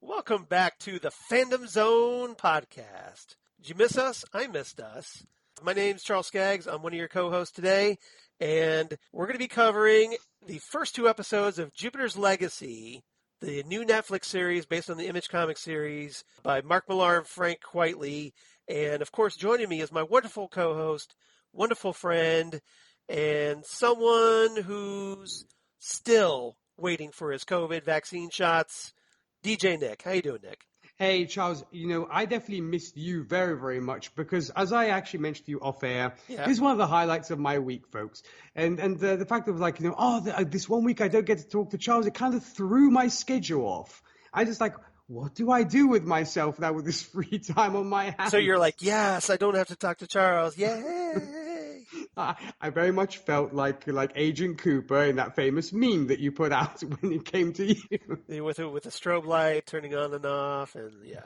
Welcome back to the Fandom Zone podcast. Did you miss us? I missed us. My name's Charles Skaggs. I'm one of your co-hosts today, and we're going to be covering the first two episodes of Jupiter's Legacy, the new Netflix series based on the Image Comics series by Mark Millar and Frank Quitely. And, of course, joining me is my wonderful co-host, wonderful friend, and someone who's still waiting for his COVID vaccine shots, DJ Nick. How you doing, Nick? Hey, Charles, I definitely missed you very, very much because as I actually mentioned to you off air, This is one of the highlights of my week, folks. And the fact of this 1 week I don't get to talk to Charles, it kind of threw my schedule off. I just what do I do with myself now with this free time on my hands? So you're like, yes, I don't have to talk to Charles. Yay! I very much felt like Agent Cooper in that famous meme that you put out when it came to you. With a strobe light turning on and off, and yeah.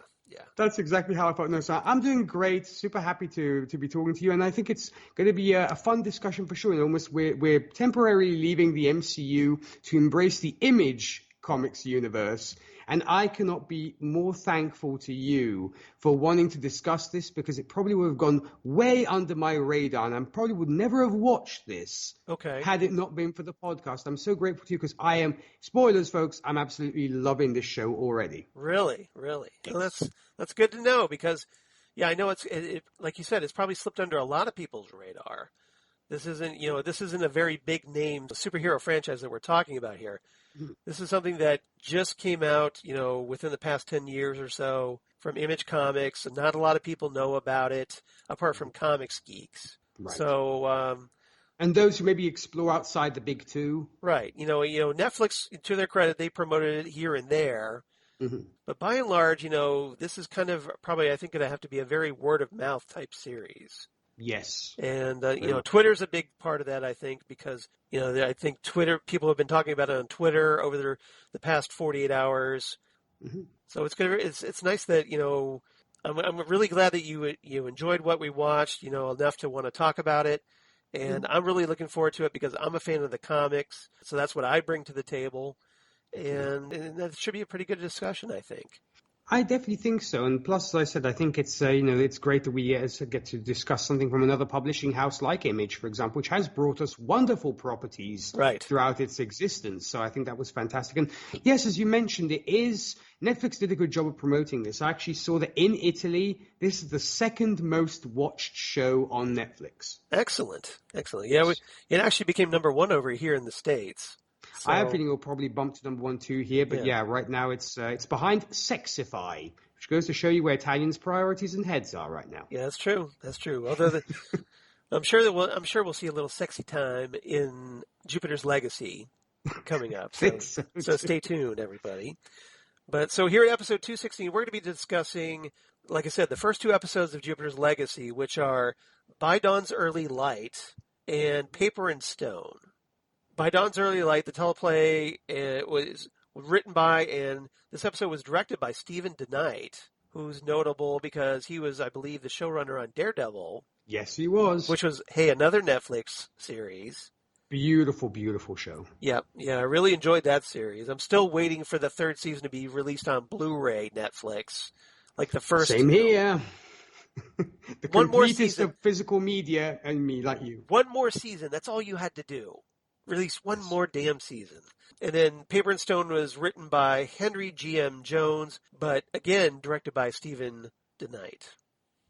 That's exactly how I felt. No, so I'm doing great. Super happy to be talking to you, and I think it's going to be a fun discussion for sure. We're temporarily leaving the MCU to embrace the Image Comics universe. And I cannot be more thankful to you for wanting to discuss this because it probably would have gone way under my radar and I probably would never have watched this had it not been for the podcast. I'm so grateful to you because I am, spoilers folks, I'm absolutely loving this show already. Really? Yes. Well, that's good to know because, I know it like you said, it's probably slipped under a lot of people's radar. This isn't a very big name superhero franchise that we're talking about here. This is something that just came out, within the past 10 years or so from Image Comics, and not a lot of people know about it, apart from comics geeks. Right. So, and those who maybe explore outside the big two. Right. Netflix, to their credit, they promoted it here and there. Mm-hmm. But by and large, this is kind of probably, I think, going to have to be a very word-of-mouth type series. Yes. And, Twitter's a big part of that, I think, because, I think Twitter, people have been talking about it on Twitter over the past 48 hours. Mm-hmm. So it's nice that, I'm really glad that you enjoyed what we watched, enough to want to talk about it. And I'm really looking forward to it because I'm a fan of the comics. So that's what I bring to the table. And that should be a pretty good discussion, I think. I definitely think so. And plus, as I said, I think it's, it's great that we get to discuss something from another publishing house like Image, for example, which has brought us wonderful properties throughout its existence. So I think that was fantastic. And yes, as you mentioned, Netflix did a good job of promoting this. I actually saw that in Italy, this is the second most watched show on Netflix. Excellent. Yeah, it actually became number one over here in the States. So, I have a feeling it'll probably bump to number 1, 2 here, but right now it's behind Sexify, which goes to show you where Italians' priorities and heads are right now. Yeah, that's true. Although I'm sure we'll see a little sexy time in Jupiter's Legacy coming up. So stay tuned, everybody. But so here at episode 216, we're going to be discussing, like I said, the first two episodes of Jupiter's Legacy, which are By Dawn's Early Light and Paper and Stone. By Dawn's Early Light, the teleplay was written by, and this episode was directed by Stephen DeKnight, who's notable because he was, I believe, the showrunner on Daredevil. Yes, he was. Which was, another Netflix series. Beautiful, beautiful show. Yeah, I really enjoyed that series. I'm still waiting for the third season to be released on Blu-ray Netflix, like the first. Same here. The one more completest season of physical media and me, like you. One more season. That's all you had to do. Release one more damn season. And then Paper and Stone was written by Henry G.M. Jones, but again, directed by Stephen DeKnight.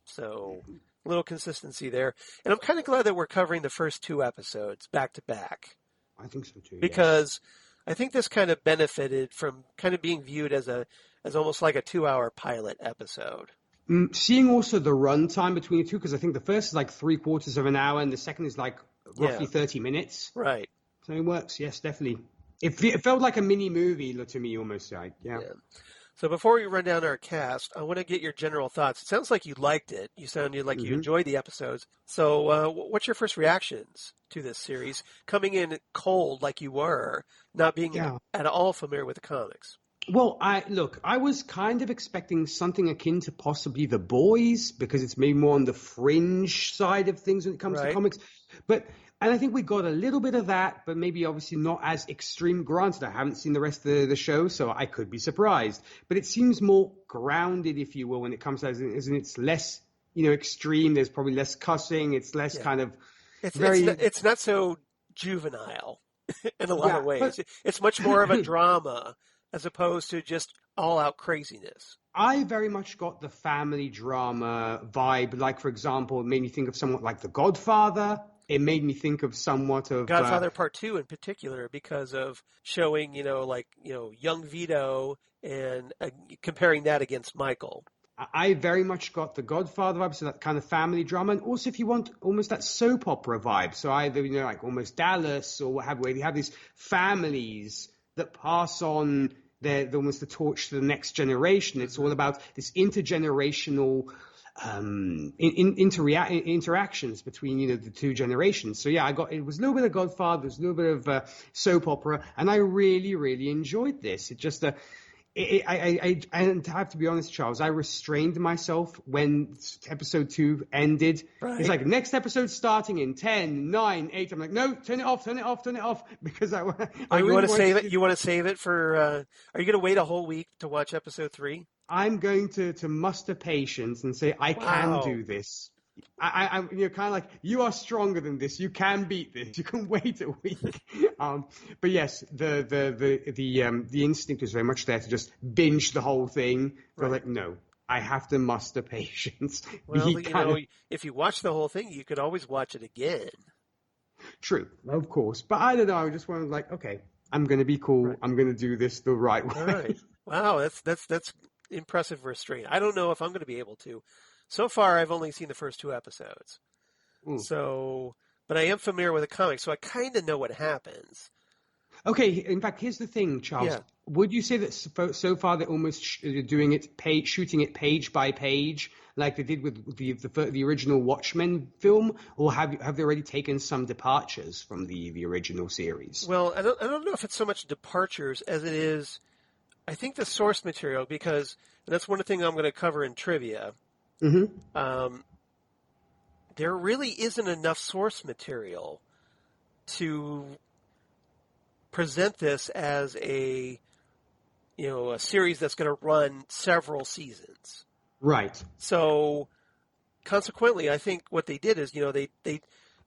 So, a little consistency there. And I'm kind of glad that we're covering the first two episodes back to back. I think so too. Because I think this kind of benefited from kind of being viewed as almost like a 2-hour pilot episode. Seeing also the runtime between the two, because I think the first is like 3/4 of an hour and the second is like roughly 30 minutes. Right. So it works, yes, definitely. It felt like a mini movie to me almost, like, yeah. So before we run down our cast, I want to get your general thoughts. It sounds like you liked it. You sounded like you enjoyed the episodes. So what's your first reactions to this series? Coming in cold like you were, not being at all familiar with the comics. Well, I was kind of expecting something akin to possibly The Boys, because it's maybe more on the fringe side of things when it comes to comics. But And I think we got a little bit of that, but maybe obviously not as extreme. Granted, I haven't seen the rest of the show, so I could be surprised. But it seems more grounded, if you will, when it comes to, as in it's less, extreme. There's probably less cussing. It's less kind of it's not so juvenile in a lot of ways. It's much more of a drama as opposed to just all-out craziness. I very much got the family drama vibe. Like, for example, it made me think of somewhat like The Godfather. It made me think of somewhat of Godfather Part 2 in particular, because of showing, young Vito and comparing that against Michael. I very much got the Godfather vibe, so that kind of family drama, and also if you want almost that soap opera vibe, so either like almost Dallas or what have you, where you have these families that pass on almost the torch to the next generation. It's all about this intergenerational interactions between the two generations. So yeah, it was a little bit of Godfather, there's a little bit of soap opera, and I really, really enjoyed this. It just I have to be honest, Charles, I restrained myself when episode 2 ended. Right. It's like, next episode starting in 10, 9, 8. I'm like, no, turn it off, because I you want to save it? You want to save it for? Are you going to wait a whole week to watch episode 3? I'm going to muster patience and say I can do this. I'm kind of like, you are stronger than this. You can beat this. You can wait a week. But yes, the instinct was very much there to just binge the whole thing. But right. Like, no, I have to muster patience. Well, if you watch the whole thing, you could always watch it again. True, of course. But I don't know. I just wanted like, okay, I'm going to be cool. Right. I'm going to do this the right way. All right. Wow, that's impressive restraint. I don't know if I'm going to be able to. So far, I've only seen the first 2 episodes. So, but I am familiar with the comics, so I kind of know what happens. Okay, in fact, here's the thing, Charles. Yeah. Would you say that so far they're almost shooting it page by page, like they did with the original Watchmen film, or have they already taken some departures from the original series? Well, I don't know if it's so much departures as it is, I think, the source material, because that's one of the things I'm going to cover in trivia. Mm-hmm. There really isn't enough source material to present this as a series that's going to run several seasons. Right. So consequently, I think what they did is, they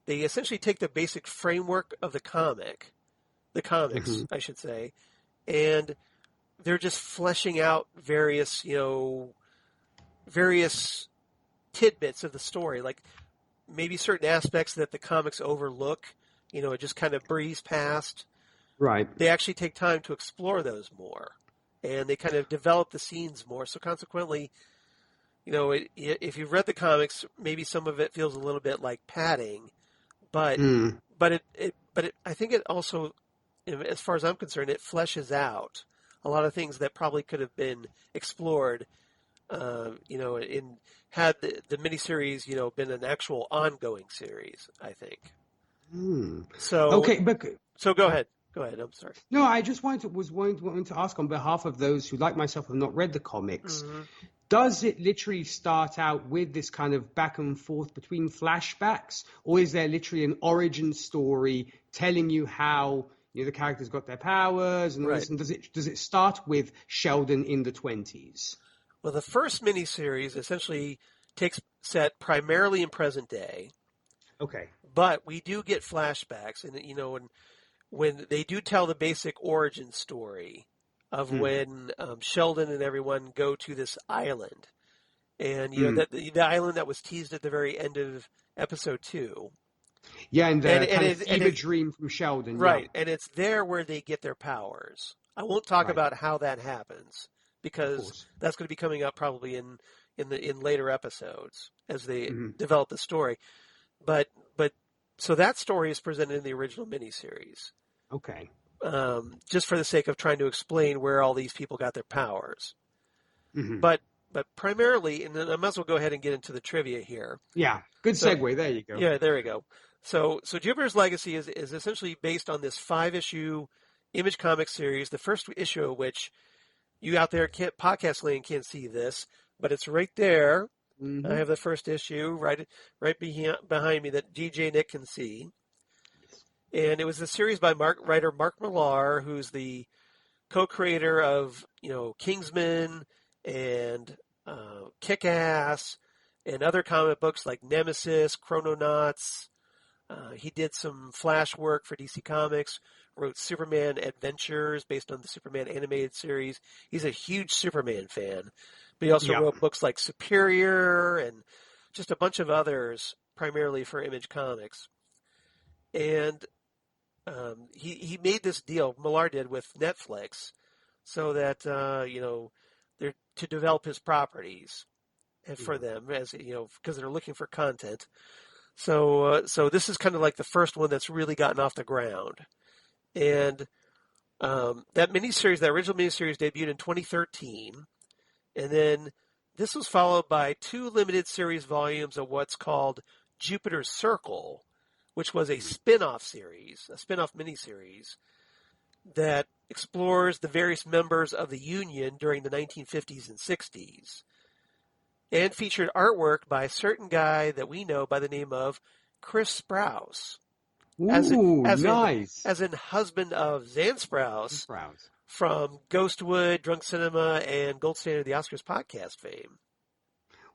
essentially take the basic framework of the comics, mm-hmm. I should say, and they're just fleshing out various tidbits of the story, like maybe certain aspects that the comics overlook, it just kind of breeze past. Right. They actually take time to explore those more, and they kind of develop the scenes more. So consequently, if you've read the comics, maybe some of it feels a little bit like padding, but I think it also, as far as I'm concerned, it fleshes out a lot of things that probably could have been explored, had the miniseries, been an actual ongoing series, I think. So okay, so go ahead. Go ahead. I'm sorry. No, I just was wanting to ask on behalf of those who, like myself, have not read the comics. Mm-hmm. Does it literally start out with this kind of back and forth between flashbacks, or is there literally an origin story telling you how the characters got their powers and all this? And does it start with Sheldon in the 20s? Well, the first miniseries essentially takes set primarily in present day. Okay. But we do get flashbacks, and when they do tell the basic origin story of when Sheldon and everyone go to this island, and that the island that was teased at the very end of episode 2. Yeah, and the fever dream from Sheldon. Right, yeah. And it's there where they get their powers. I won't talk about how that happens, because that's going to be coming up probably in later episodes as they develop the story. But so that story is presented in the original miniseries. Okay. Just for the sake of trying to explain where all these people got their powers. Mm-hmm. But primarily, and then I might as well go ahead and get into the trivia here. Yeah, good segue. There you go. Yeah, there we go. So Jupiter's Legacy is essentially based on this 5-issue Image Comics series, the first issue of which you out there podcast land can't see this, but it's right there. Mm-hmm. I have the first issue right behind me that DJ Nick can see. And it was a series by writer Mark Millar, who's the co-creator of, Kingsman and Kick-Ass and other comic books like Nemesis, Chrononauts. He did some Flash work for DC Comics, wrote Superman Adventures based on the Superman animated series. He's a huge Superman fan. But he also wrote books like Superior and just a bunch of others, primarily for Image Comics. And he made this deal, Millar did, with Netflix, so that they're to develop his properties for them, as because they're looking for content. So this is kind of like the first one that's really gotten off the ground, and that original miniseries, debuted in 2013, and then this was followed by 2 limited series volumes of what's called Jupiter's Circle, which was a spin-off miniseries that explores the various members of the Union during the 1950s and 60s, and featured artwork by a certain guy that we know by the name of Chris Sprouse. Nice. As in husband of Zan Sprouse from Ghostwood, Drunk Cinema, and Gold Standard of the Oscars podcast fame.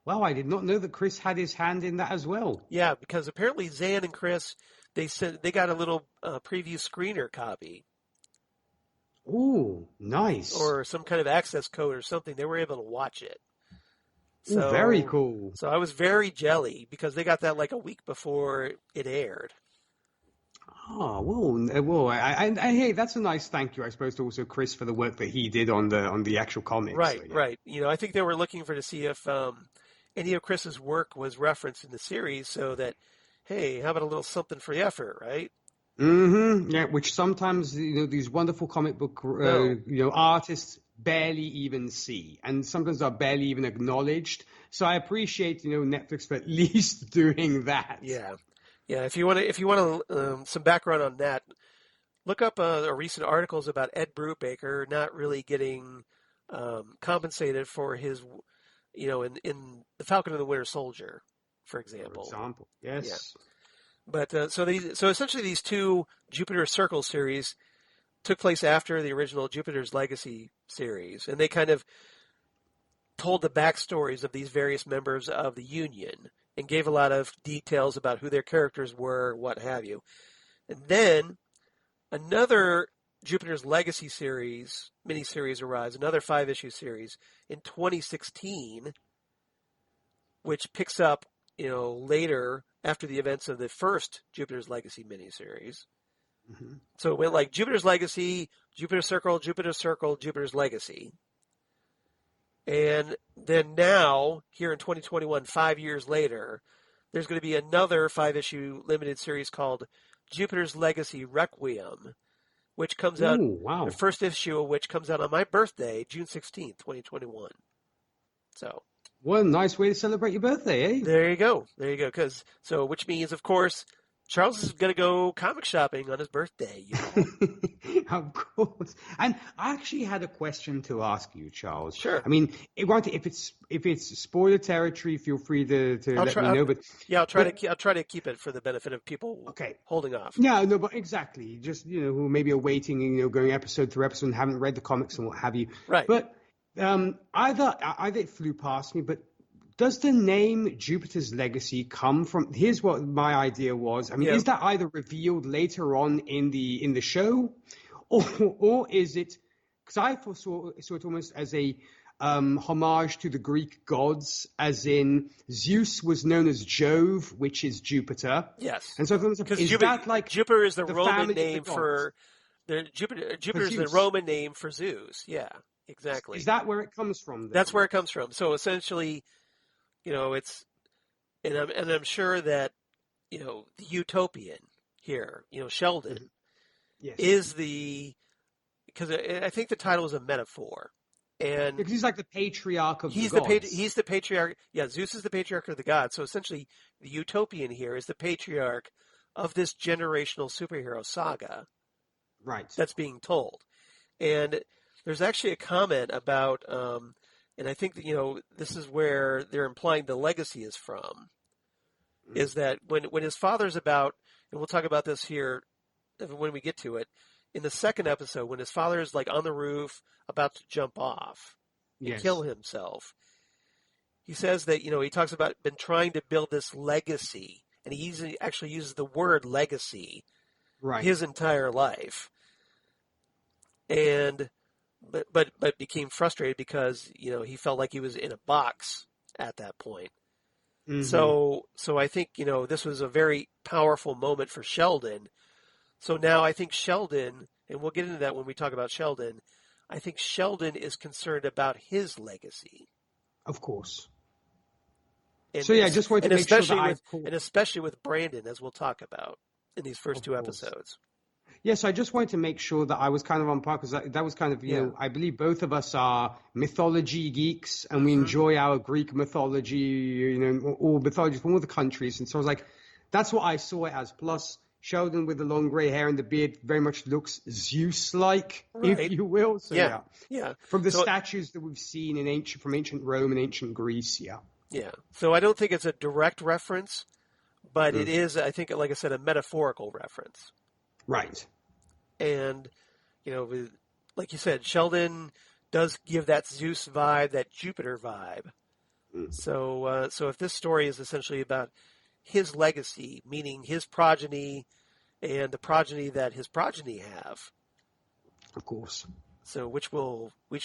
Wow, I did not know that Chris had his hand in that as well. Yeah, because apparently Zan and Chris, they got a little preview screener copy. Ooh, nice. Or some kind of access code or something. They were able to watch it. So, very cool. So I was very jelly because they got that like a week before it aired. Oh, well, hey, that's a nice thank you, I suppose, to also Chris for the work that he did on the actual comics. Right, so, yeah. right. I think they were looking to see if any of Chris's work was referenced in the series, so that, hey, how about a little something for the effort, right? Mm-hmm. Yeah, which sometimes these wonderful comic book artists barely even see, and sometimes are barely even acknowledged. So I appreciate Netflix for at least doing that. Yeah. If you want some background on that, look up recent articles about Ed Brubaker not really getting compensated for his, in The Falcon and the Winter Soldier, for example. Yes. Yeah. But so essentially these 2 Jupiter Circle series took place after the original Jupiter's Legacy series, and they kind of told the backstories of these various members of the Union and gave a lot of details about who their characters were, what have you. And then another Jupiter's Legacy miniseries arrives, another 5-issue series in 2016, which picks up, later after the events of the first Jupiter's Legacy miniseries. Mm-hmm. So it went like Jupiter's Legacy, Jupiter Circle, Jupiter's Legacy. And then now, here in 2021, 5 years later, there's going to be another 5-issue limited series called Jupiter's Legacy Requiem, which comes out, the first issue of which comes out on my birthday, June 16th, 2021. So. What a nice way to celebrate your birthday, eh? There you go. Which means, of course, Charles is going to go comic shopping on his birthday. Of course. And I actually had a question to ask you, Charles. Sure. I mean, if it's spoiler territory, feel free to let me know. I'll try to keep it for the benefit of people holding off. Yeah, no, but exactly. Just who maybe are waiting, going episode through episode and haven't read the comics and what have you. Right. But either it flew past me, but does the name Jupiter's Legacy come from? Here's what my idea was. I mean, is that either revealed later on in the show, or is it? Because I saw it almost as a homage to the Greek gods, as in Zeus was known as Jove, which is Jupiter. Yes. And so Jupiter is the Roman name for Jupiter is the Roman name for Zeus. Yeah. Exactly. Is that where it comes from? Then? That's where it comes from. So essentially, it's, and I'm sure that, the Utopian here, Sheldon, is because I think the title is a metaphor, and because he's like the patriarch of the gods. He's the patriarch. Yeah, Zeus is the patriarch of the gods. So essentially, the Utopian here is the patriarch of this generational superhero saga, right? That's being told, and there's actually a comment about, and I think that, this is where they're implying the legacy is from, is that when his father's about, and we'll talk about this here when we get to it, in the second episode, when his father is like on the roof about to jump off and kill himself, he says that, he talks about been trying to build this legacy, and he actually uses the word legacy his entire life. And but became frustrated because, he felt like he was in a box at that point. Mm-hmm. So I think, this was a very powerful moment for Sheldon. So now I think Sheldon, and we'll get into that when we talk about Sheldon, I think Sheldon is concerned about his legacy. Of course. And, so, I just wanted to make sure that and especially with Brandon, as we'll talk about in these first two episodes. Yes, I just wanted to make sure that I was kind of on par, because that was kind of, I believe both of us are mythology geeks, and we enjoy our Greek mythology, all mythology from all the countries. And so I was like, that's what I saw it as. Plus, Sheldon with the long gray hair and the beard very much looks Zeus-like, if you will. So, yeah. From the statues that we've seen from ancient Rome and ancient Greece, Yeah. So I don't think it's a direct reference, but it is, I think, like I said, a metaphorical reference. Right. And, like you said, Sheldon does give that Zeus vibe, that Jupiter vibe. So if this story is essentially about his legacy, meaning his progeny and the progeny that his progeny have. Of course. So which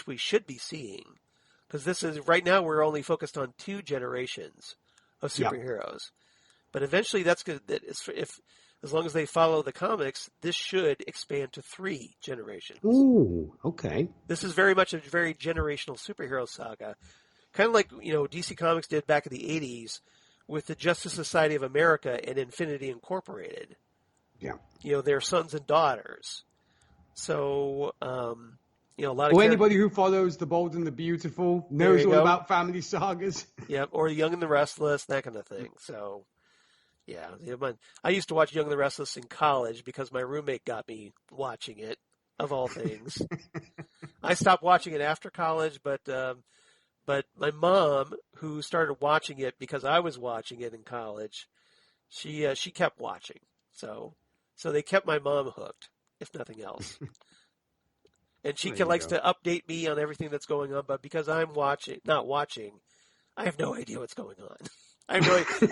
we should be seeing. Because this is, right now we're only focused on 2 generations of superheroes. But eventually that's good. As long as they follow the comics, this should expand to 3 generations. Ooh, okay. This is very much a very generational superhero saga. Kind of like, DC Comics did back in the 80s with the Justice Society of America and Infinity Incorporated. Yeah. Their sons and daughters. So, a lot of anybody who follows The Bold and the Beautiful knows all about family sagas. Yeah, or Young and the Restless, that kind of thing. So, yeah. I used to watch Young and the Restless in college because my roommate got me watching it, of all things. I stopped watching it after college, but my mom, who started watching it because I was watching it in college, she kept watching. So they kept my mom hooked, if nothing else. And she likes to update me on everything that's going on, but because I'm not watching, I have no idea what's going on. I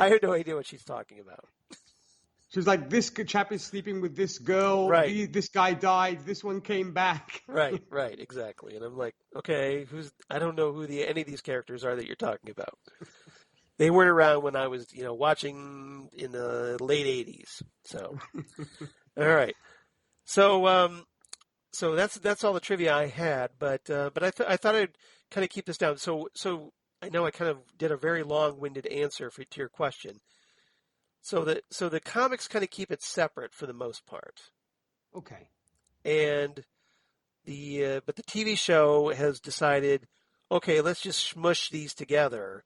have no idea what she's talking about. She's like, this chap is sleeping with this girl. Right. This guy died. This one came back. Right, exactly. And I'm like, okay, I don't know who any of these characters are that you're talking about. They weren't around when I was, watching in the late 80s. So, all right. So that's all the trivia I had, but I thought I'd kind of keep this down. So I know I kind of did a very long-winded answer to your question. So the comics kind of keep it separate for the most part. Okay. And but the TV show has decided, okay, let's just smush these together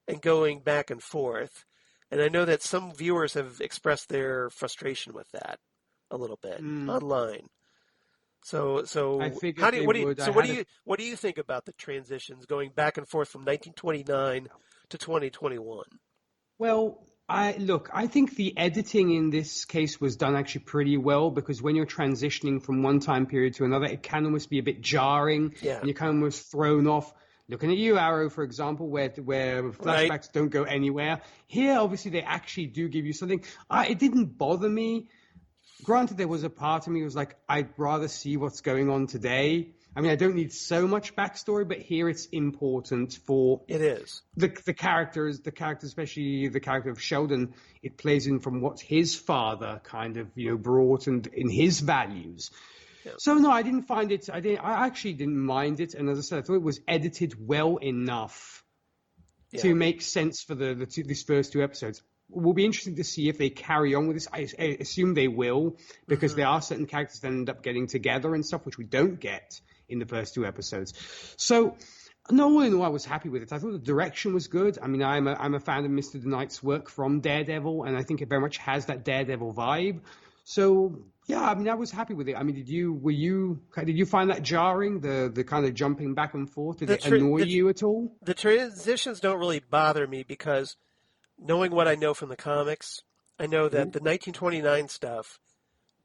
and going back and forth. And I know that some viewers have expressed their frustration with that a little bit online. So what do you think about the transitions going back and forth from 1929 to 2021? Well, I think the editing in this case was done actually pretty well, because when you're transitioning from one time period to another, it can almost be a bit jarring. Yeah. And you're kind of almost thrown off. Looking at you, Arrow, for example, where flashbacks don't go anywhere. Here, obviously, they actually do give you something. It didn't bother me. Granted, there was a part of me who was like, I'd rather see what's going on today. I mean, I don't need so much backstory, but here it's important for it is the characters, especially the character of Sheldon. It plays in from what his father kind of brought and in his values. Yeah. So no, I didn't find it. I actually didn't mind it, and as I said, I thought it was edited well enough to make sense for these first 2 episodes. It will be interesting to see if they carry on with this. I assume they will, because there are certain characters that end up getting together and stuff, which we don't get in the first 2 episodes. So, no, all in all, I was happy with it. I thought the direction was good. I mean, I'm a fan of Mr. Knight's work from Daredevil, and I think it very much has that Daredevil vibe. So, yeah, I mean, I was happy with it. I mean, did you find that jarring, the kind of jumping back and forth? Did it annoy you at all? The transitions don't really bother me, because knowing what I know from the comics, I know that the 1929 stuff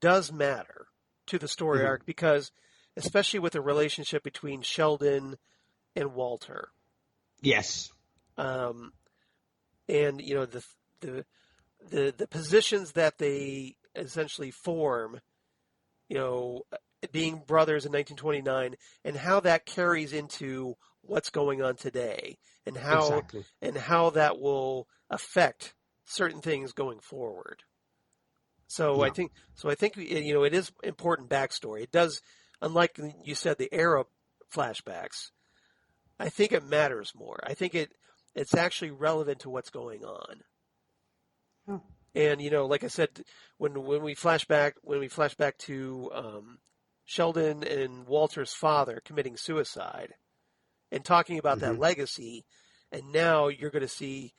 does matter to the story arc because, especially with the relationship between Sheldon and Walter. Yes. And the positions that they essentially form, being brothers in 1929, and how that carries into what's going on today, and how that will affect certain things going forward. So I think it is important backstory. It does, unlike you said, the era flashbacks. I think it matters more. I think it's actually relevant to what's going on. Oh. And like I said, when we flash back to Sheldon and Walter's father committing suicide, and talking about that legacy, and now you're going to see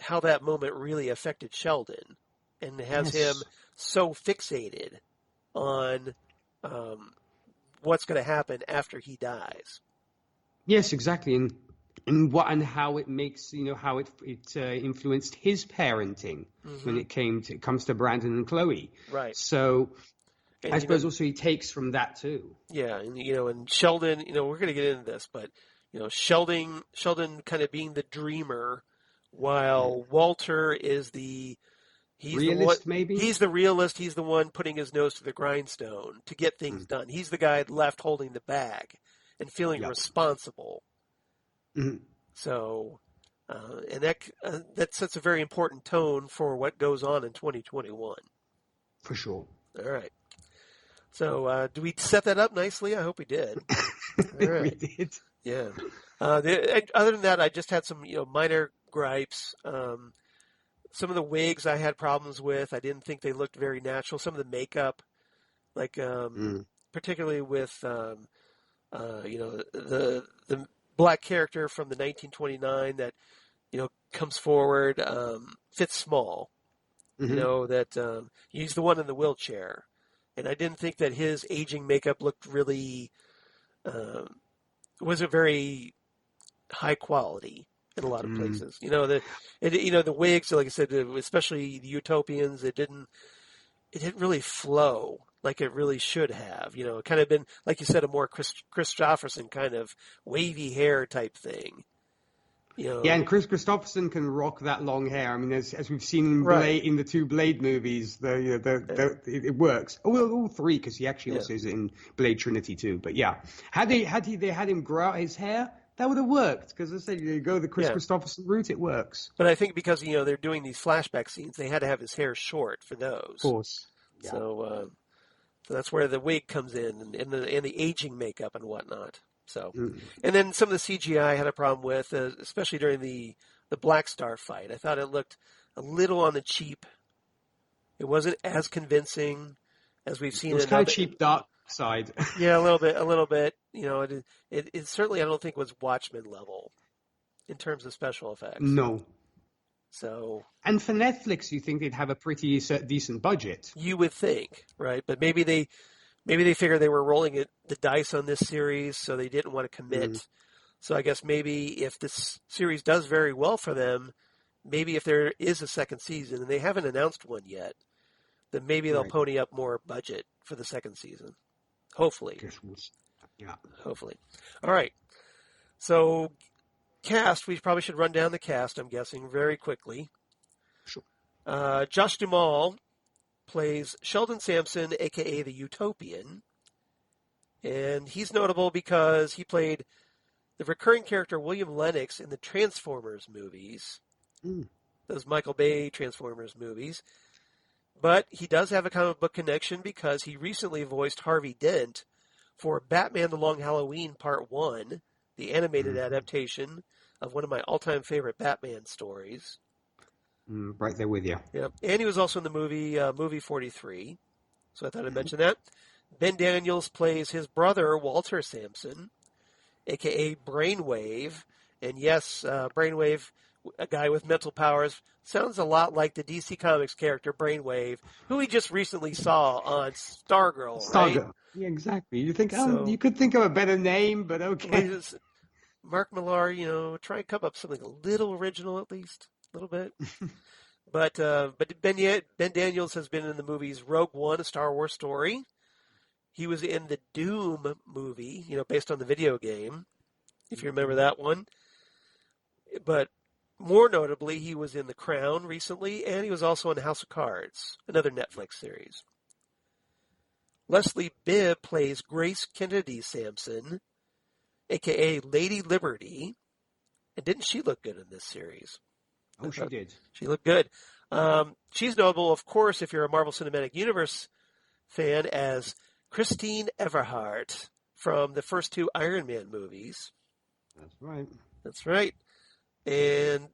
how that moment really affected Sheldon, and has him so fixated on what's going to happen after he dies. Yes, exactly, and how it makes how it influenced his parenting when it comes to Brandon and Chloe. Right. So and I suppose also he takes from that too. Yeah, and Sheldon, we're going to get into this, but Sheldon kind of being the dreamer, while Walter is the realist. Maybe he's the realist. He's the one putting his nose to the grindstone to get things done. He's the guy left holding the bag and feeling responsible. So, and that sets a very important tone for what goes on in 2021. For sure. All right. So, do we set that up nicely? I hope we did. All right. We did. Yeah. Other than that, I just had some minor gripes. Some of the wigs I had problems with. I didn't think they looked very natural. Some of the makeup, like particularly with the black character from the 1929 that comes forward, Fitz Small. That he's the one in the wheelchair, and I didn't think that his aging makeup looked really wasn't very high quality in a lot of places. The wigs, like I said, especially the Utopians, it didn't really flow like it really should have. It kind of been, like you said, a more Christopherson kind of wavy hair type thing. Yeah, and Chris Christopherson can rock that long hair. I mean, as we've seen in the two Blade movies, it works. Oh, well, all three, because he actually also is in Blade Trinity too. But yeah, had they had him grow out his hair, that would have worked. Because I said, you go the Chris Christopherson route, it works. But I think because they're doing these flashback scenes, they had to have his hair short for those. Of course. Yeah. So that's where the wig comes in, and the aging makeup and whatnot. So, and then some of the CGI I had a problem with, especially during the Black Star fight. I thought it looked a little on the cheap. It wasn't as convincing as we've seen. It was kind of cheap, dark side. Yeah, a little bit. It certainly I don't think was Watchmen level in terms of special effects. No. So. And for Netflix, you think they'd have a pretty decent budget? You would think, right? But maybe they figured they were rolling the dice on this series, so they didn't want to commit. So I guess maybe if this series does very well for them, maybe if there is a second season, and they haven't announced one yet, then maybe they'll pony up more budget for the second season. Hopefully. Yeah. Hopefully. All right. So cast, we probably should run down the cast, I'm guessing, very quickly. Sure. Josh Duhamel plays Sheldon Sampson, a.k.a. the Utopian. And he's notable because he played the recurring character William Lennox in the Transformers movies. Those Michael Bay Transformers movies. But he does have a comic book connection because he recently voiced Harvey Dent for Batman The Long Halloween Part 1, the animated adaptation of one of my all-time favorite Batman stories. Right there with you. Yep. And he was also in the movie 43. So I thought I'd mention that. Ben Daniels plays his brother, Walter Sampson, a.k.a. Brainwave. And yes, Brainwave, a guy with mental powers, sounds a lot like the DC Comics character Brainwave, who we just recently saw on Stargirl, right? Yeah, exactly. You think, you could think of a better name, but okay. Mark Millar, try and come up with something a little original at least. A little bit. But Ben Daniels has been in the movies Rogue One, a Star Wars story. He was in the Doom movie, based on the video game, if you remember that one. But more notably, he was in The Crown recently, and he was also in House of Cards, another Netflix series. Leslie Bibb plays Grace Kennedy-Sampson, a.k.a. Lady Liberty. And didn't she look good in this series? Oh, she did. She looked good. She's notable, of course, if you're a Marvel Cinematic Universe fan, as Christine Everhart from the first two Iron Man movies. That's right. That's right. And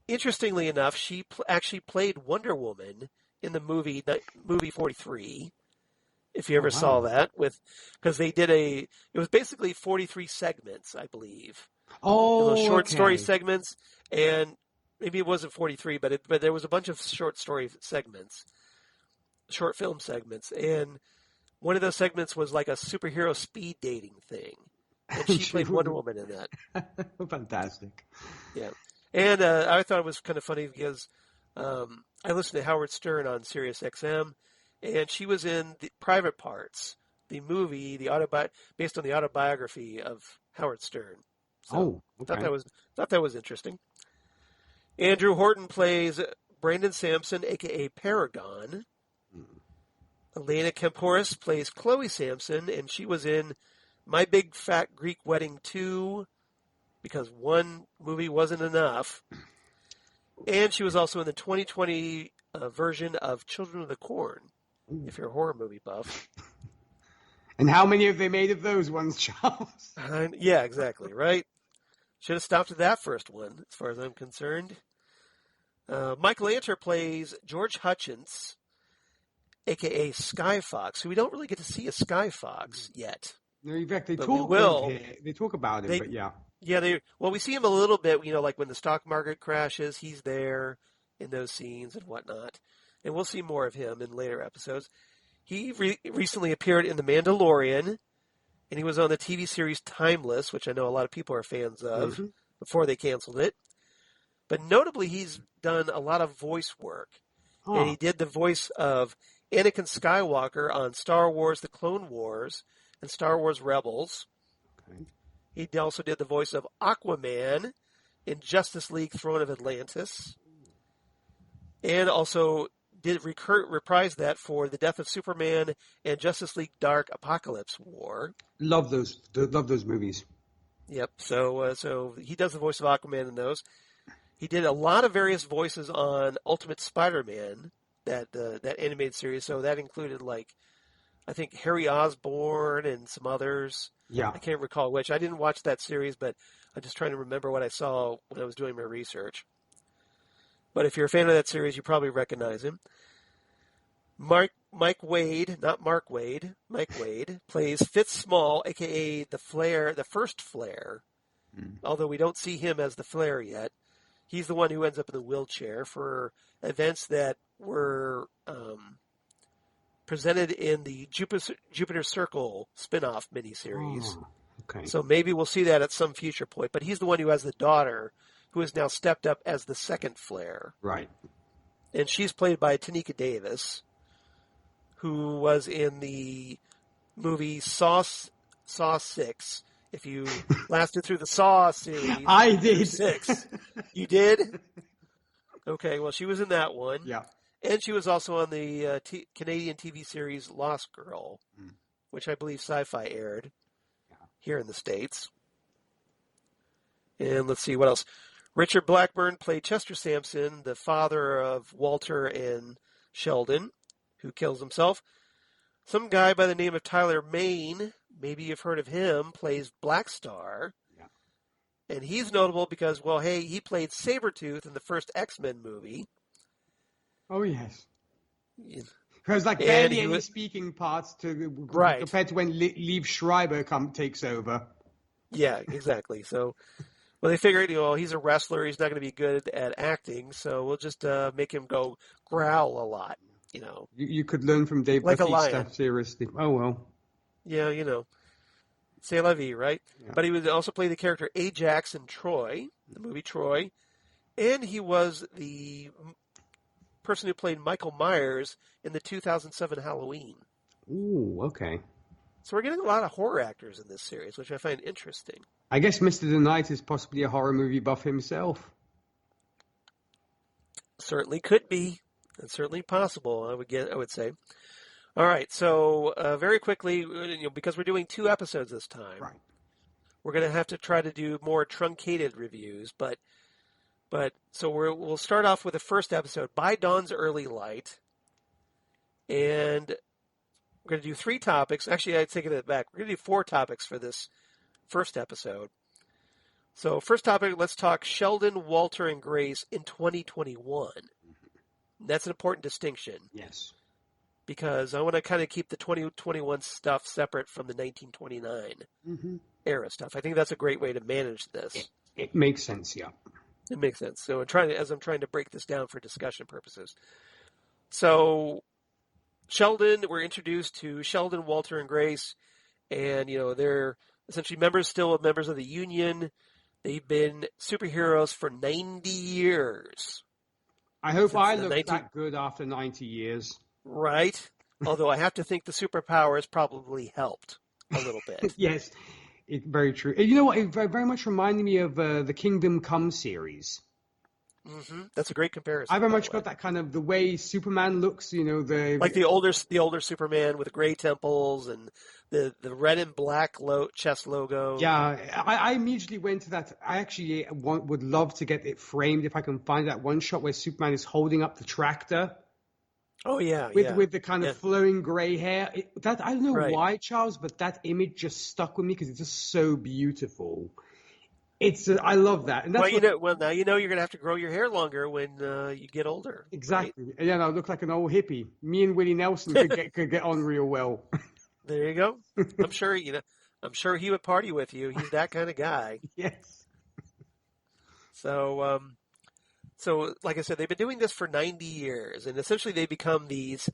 interestingly enough, she actually played Wonder Woman in the movie 43. If you ever saw that, because they did it was basically 43 segments, I believe. Oh, those short story segments, and maybe it wasn't 43, but there was a bunch of short story segments, short film segments, and one of those segments was like a superhero speed dating thing, and she played Wonder Woman in that. Fantastic. Yeah, and I thought it was kind of funny because I listened to Howard Stern on Sirius XM, and she was in the Private Parts, the movie, based on the autobiography of Howard Stern. So thought that was interesting. Andrew Horton plays Brandon Sampson, a.k.a. Paragon. Elena Kempouris plays Chloe Sampson, and she was in My Big Fat Greek Wedding 2, because one movie wasn't enough. And she was also in the 2020 version of Children of the Corn, if you're a horror movie buff. And how many have they made of those ones, Charles? Yeah, exactly, right? Should have stopped at that first one, as far as I'm concerned. Michael Lanter plays George Hutchins, a.k.a. Sky Fox, who we don't really get to see as Sky Fox yet. No, in fact, they talk about him, but yeah. Yeah, we see him a little bit, like when the stock market crashes, he's there in those scenes and whatnot. And we'll see more of him in later episodes. He recently appeared in The Mandalorian, and he was on the TV series Timeless, which I know a lot of people are fans of, before they canceled it. But notably, he's done a lot of voice work. And he did the voice of Anakin Skywalker on Star Wars The Clone Wars and Star Wars Rebels. Okay. He also did the voice of Aquaman in Justice League Throne of Atlantis. And also did reprise that for The Death of Superman and Justice League Dark Apocalypse War. Love those movies. Yep. So he does the voice of Aquaman in those. He did a lot of various voices on Ultimate Spider-Man, that animated series. So that included, I think Harry Osborn and some others. Yeah. I can't recall which. I didn't watch that series, but I'm just trying to remember what I saw when I was doing my research. But if you're a fan of that series, you probably recognize him. Mike Wade, not Mark Wade, Mike Wade, plays Fitz Small, a.k.a. the first Flare, although we don't see him as the Flare yet. He's the one who ends up in the wheelchair for events that were presented in the Jupiter Circle spin-off miniseries. Oh, okay. So maybe we'll see that at some future point. But he's the one who has the daughter who has now stepped up as the second Flare. Right. And she's played by Tanika Davis, who was in the movie Saw 6. If you lasted through the Saw series. I did. 6. You did? Okay, well, she was in that one. Yeah. And she was also on the Canadian TV series Lost Girl, which I believe Sci-Fi aired here in the States. And let's see, what else? Richard Blackburn played Chester Sampson, the father of Walter and Sheldon, who kills himself. Some guy by the name of Tyler Maine, maybe you've heard of him, plays Black Star. Yeah. And he's notable because, he played Sabretooth in the first X-Men movie. Oh, yes. Yeah. Because barely any speaking parts compared to when Liev Schreiber takes over. Yeah, exactly. So, they figured, he's a wrestler. He's not going to be good at acting, so we'll just make him go growl a lot, You could learn from Dave Bautista, seriously. Oh, well. Yeah, c'est la vie, right? Yeah. But he would also play the character Ajax in Troy, the movie Troy, and he was the person who played Michael Myers in the 2007 Halloween. Ooh, okay. So we're getting a lot of horror actors in this series, which I find interesting. I guess Mr. The Knight is possibly a horror movie buff himself. Certainly could be. It's certainly possible, I would say. All right, so very quickly, because we're doing 2 episodes this time, right. We're going to have to try to do more truncated reviews. But so we'll start off with the first episode, By Dawn's Early Light, and we're going to do 3 topics. Actually, I'd take it back. We're going to do 4 topics for this first episode. So first topic, let's talk Sheldon, Walter, and Grace in 2021. That's an important distinction. Yes. Because I want to kind of keep the 2021 stuff separate from the 1929 era stuff. I think that's a great way to manage this. It makes sense, yeah. It makes sense. So as I'm trying to break this down for discussion purposes. So Sheldon, we're introduced to Sheldon, Walter, and Grace, and they're essentially members of the Union. They've been superheroes for 90 years. I hope I look that good after 90 years. Right. Although I have to think the superpowers probably helped a little bit. Yes, very true. You know what? It very much reminded me of the Kingdom Come series. Mm-hmm. That's a great comparison. I very much got that kind of the way Superman looks. Like the older Superman with gray temples and the red and black chest logo. Yeah, I immediately went to that. I actually would love to get it framed if I can find that one shot where Superman is holding up the tractor. Oh yeah, with the kind of flowing gray hair. I don't know why, Charles, but that image just stuck with me because it's just so beautiful. I love that. And that's now you're going to have to grow your hair longer when you get older. Exactly. Right? Yeah, I look like an old hippie. Me and Willie Nelson could get on real well. There you go. I'm sure he would party with you. He's that kind of guy. Yes. So like I said, they've been doing this for 90 years, and essentially they become these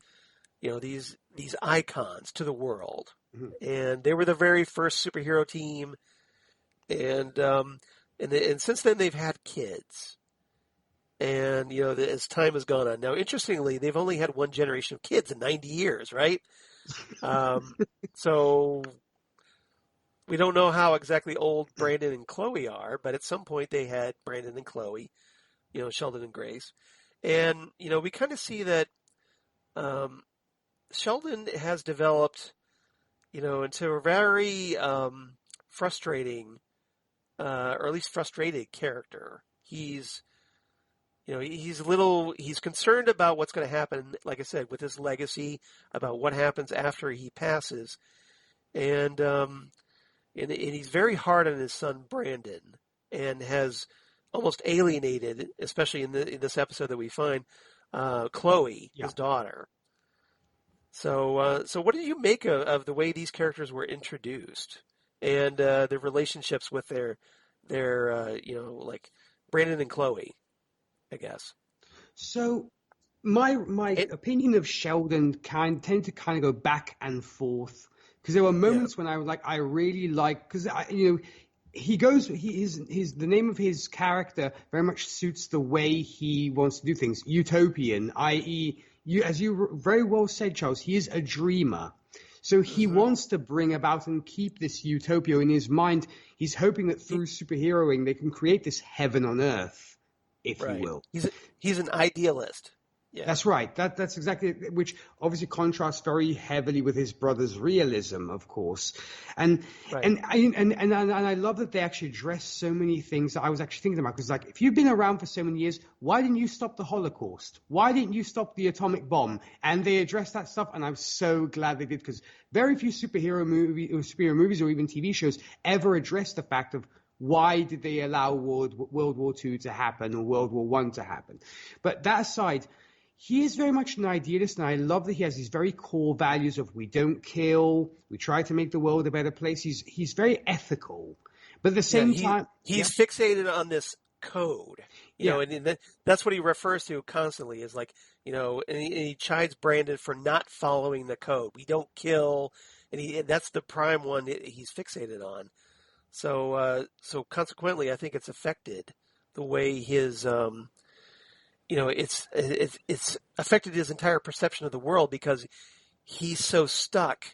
icons to the world. Mm-hmm. And they were the very first superhero team, and since then they've had kids. And as time has gone on, now interestingly, they've only had one generation of kids in 90 years, right? So we don't know how exactly old Brandon and Chloe are, but at some point they had Brandon and Chloe. Sheldon and Grace. And, we kind of see that Sheldon has developed, into a very frustrating, or at least frustrated character. He's concerned about what's going to happen, like I said, with his legacy, about what happens after he passes. And he's very hard on his son, Brandon, and has almost alienated, especially in this episode that we find, Chloe, his daughter. So what did you make of the way these characters were introduced and their relationships with their like Brandon and Chloe, I guess? So my opinion of Sheldon tend to kind of go back and forth because there were moments when I was like, I really like, because the name of his character very much suits the way he wants to do things. Utopian, i.e., as you very well said, Charles, he is a dreamer. So he wants to bring about and keep this utopia in his mind. He's hoping that through superheroing, they can create this heaven on earth, if you will. He's an idealist. Yeah. That's right. That's exactly, which obviously contrasts very heavily with his brother's realism, of course. And I love that they actually address so many things that I was actually thinking about. Because if you've been around for so many years, why didn't you stop the Holocaust? Why didn't you stop the atomic bomb? And they address that stuff, and I'm so glad they did, because very few superhero movies or even TV shows ever address the fact of why did they allow World War II to happen or World War I to happen. But that aside, he is very much an idealist, and I love that he has these very core values of we don't kill, we try to make the world a better place. He's very ethical, but at the same time, he's fixated on this code, you know, and that's what he refers to constantly is like, and he chides Brandon for not following the code. We don't kill, and that's the prime one that he's fixated on. So consequently, I think it's affected the way his it's affected his entire perception of the world because he's so stuck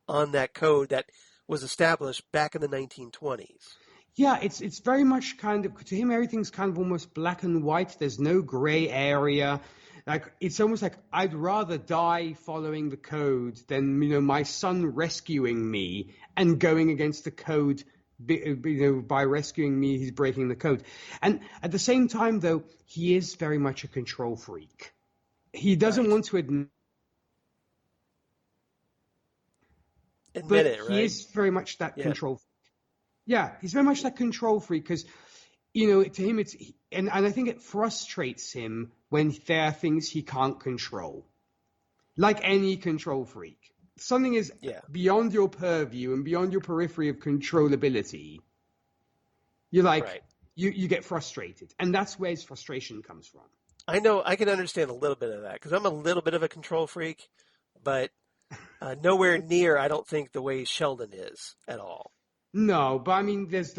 on that code that was established back in the 1920s. Yeah, it's very much kind of, to him everything's kind of almost black and white. There's no gray area. Like, it's almost like I'd rather die following the code than, my son rescuing me and going against the code. By rescuing me, he's breaking the code. And at the same time, though, he is very much a control freak. He doesn't want to admit it, right? He is very much that control freak. Yeah, he's very much that control freak because, to him, and I think it frustrates him when there are things he can't control. Like any control freak. Something is beyond your purview and beyond your periphery of controllability. You're like, you get frustrated. And that's where his frustration comes from. I know, I can understand a little bit of that because I'm a little bit of a control freak, but nowhere near, I don't think, the way Sheldon is at all. No, but I mean, there's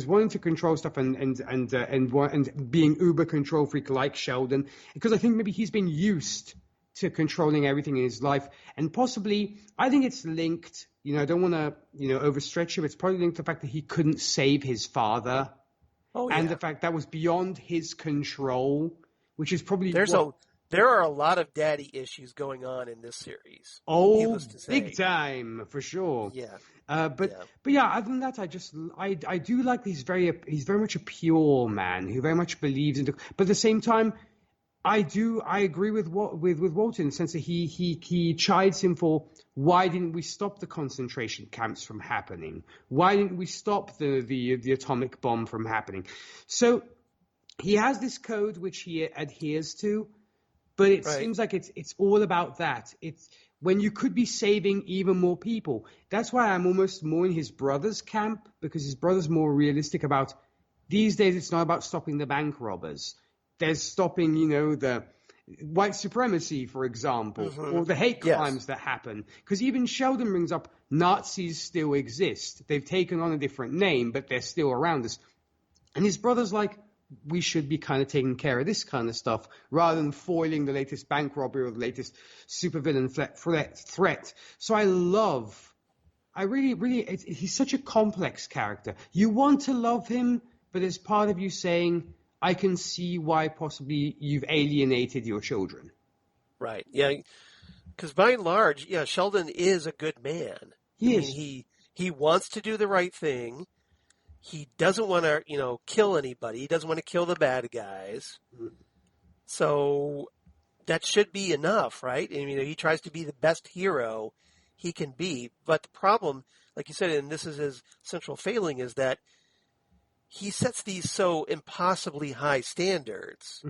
wanting to control stuff and being uber control freak like Sheldon, because I think maybe he's been used to controlling everything in his life, and possibly I think it's linked. I don't want to overstretch him. It's probably linked to the fact that he couldn't save his father, and the fact that was beyond his control, which is probably There are a lot of daddy issues going on in this series. Oh, big time for sure. Yeah. But yeah, other than that, I do like he's very much a pure man who very much believes in. But at the same time, I agree with Walter in the sense that he chides him for why didn't we stop the concentration camps from happening? Why didn't we stop the atomic bomb from happening? So he has this code which he adheres to. But it seems like it's all about that. It's when you could be saving even more people. That's why I'm almost more in his brother's camp, because his brother's more realistic about these days. It's not about stopping the bank robbers. There's stopping, the white supremacy, for example, or the hate crimes that happen. Because even Sheldon brings up Nazis still exist. They've taken on a different name, but they're still around us. And his brother's like, we should be kind of taking care of this kind of stuff rather than foiling the latest bank robbery or the latest supervillain threat. So he's such a complex character. You want to love him, but there's part of you saying, I can see why possibly you've alienated your children. Right. Yeah. Because by and large, Sheldon is a good man. He wants to do the right thing. He doesn't want to, kill anybody. He doesn't want to kill the bad guys. So that should be enough, right? He tries to be the best hero he can be. But the problem, like you said, and this is his central failing, is that he sets these so impossibly high standards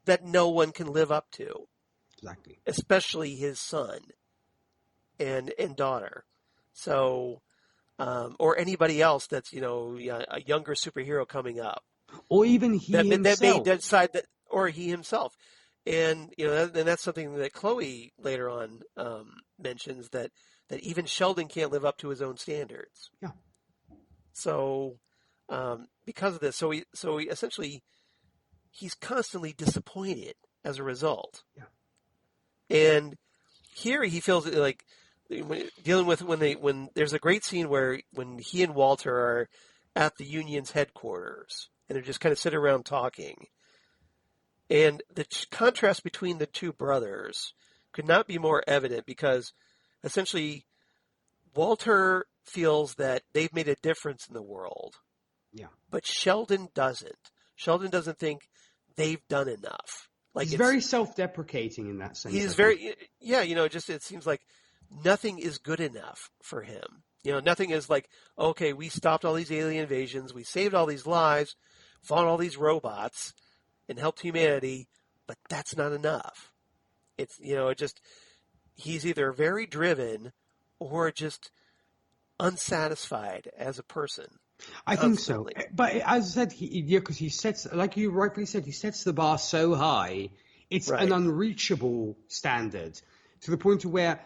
that no one can live up to. Exactly. Especially his son and daughter. So... or anybody else that's, a younger superhero coming up. Or even himself. That may decide that, or he himself. And, and that's something that Chloe later on mentions, that even Sheldon can't live up to his own standards. Yeah. So, because of this, so he essentially, he's constantly disappointed as a result. Yeah. And here he feels like, dealing with when there's a great scene when he and Walter are at the union's headquarters and they're just kind of sitting around talking, and the contrast between the two brothers could not be more evident, because essentially Walter feels that they've made a difference in the world, but Sheldon doesn't. Sheldon doesn't think they've done enough. Like, he's very self-deprecating in that sense. He's very it seems like nothing is good enough for him. Nothing is like, okay, we stopped all these alien invasions, we saved all these lives, fought all these robots, and helped humanity, but that's not enough. It's, he's either very driven or just unsatisfied as a person. I think so. But as I said, because he sets, like you rightfully said, he sets the bar so high, it's an unreachable standard, to the point to where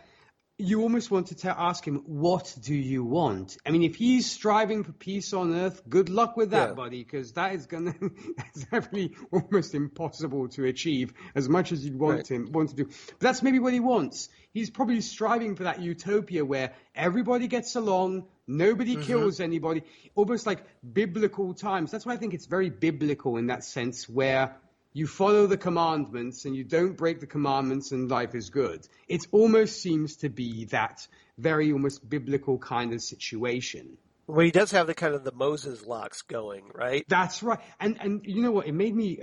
you almost want to ask him, what do you want? I mean, if he's striving for peace on Earth, good luck with that, buddy, because that's definitely almost impossible to achieve as much as you'd want to do. But that's maybe what he wants. He's probably striving for that utopia where everybody gets along, nobody kills anybody, almost like biblical times. That's why I think it's very biblical in that sense, where you follow the commandments and you don't break the commandments and life is good. It almost seems to be that very almost biblical kind of situation. Well, he does have the kind of the Moses locks going, right? That's right. And you know what? It made me,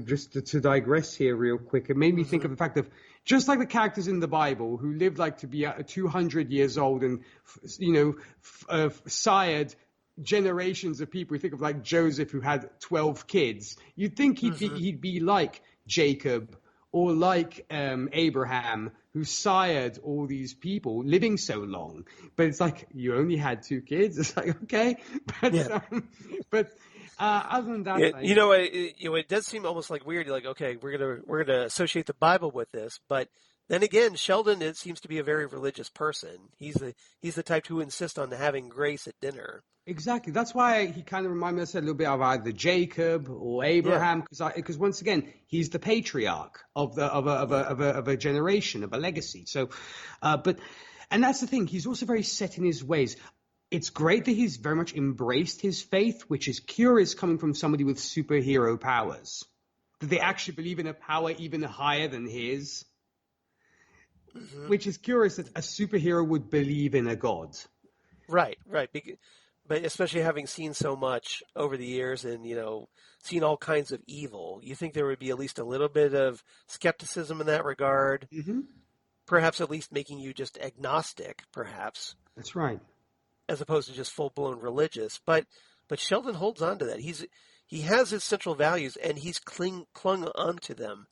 just to digress here real quick, it made me think of the fact of just like the characters in the Bible who lived like to be 200 years old and, sired generations of people. You think of like Joseph, who had 12 kids. You'd think he'd be like Jacob or like Abraham, who sired all these people living so long. But it's like, you only had 2 kids. It's like, okay, but other than that, it does seem almost like weird. You're like, okay, we're gonna associate the Bible with this, but then again, Sheldon, it seems to be a very religious person. He's the type who insists on having grace at dinner. Exactly. That's why he kind of reminded me, I said, a little bit of either Jacob or Abraham, because once again, he's the patriarch of a generation, of a legacy. So, and that's the thing. He's also very set in his ways. It's great that he's very much embraced his faith, which is curious coming from somebody with superhero powers. That they actually believe in a power even higher than his. Which is curious that a superhero would believe in a god. Right. But especially having seen so much over the years and, seen all kinds of evil, you think there would be at least a little bit of skepticism in that regard. Perhaps at least making you just agnostic, perhaps. That's right. As opposed to just full-blown religious. But Sheldon holds on to that. He has his central values, and he's clung onto them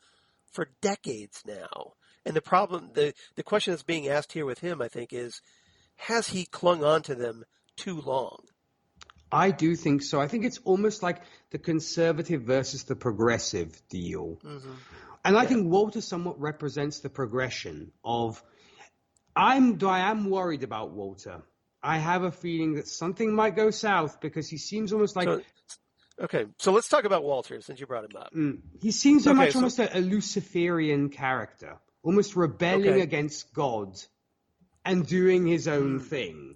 for decades now. And the problem, the question that's being asked here with him, I think, is, has he clung on to them too long? I do think so. I think it's almost like the conservative versus the progressive deal. And I think Walter somewhat represents the progression of, I am worried about Walter. I have a feeling that something might go south because he seems almost like... So let's talk about Walter since you brought him up. He seems almost a Luciferian character. Almost rebelling against God and doing his own thing.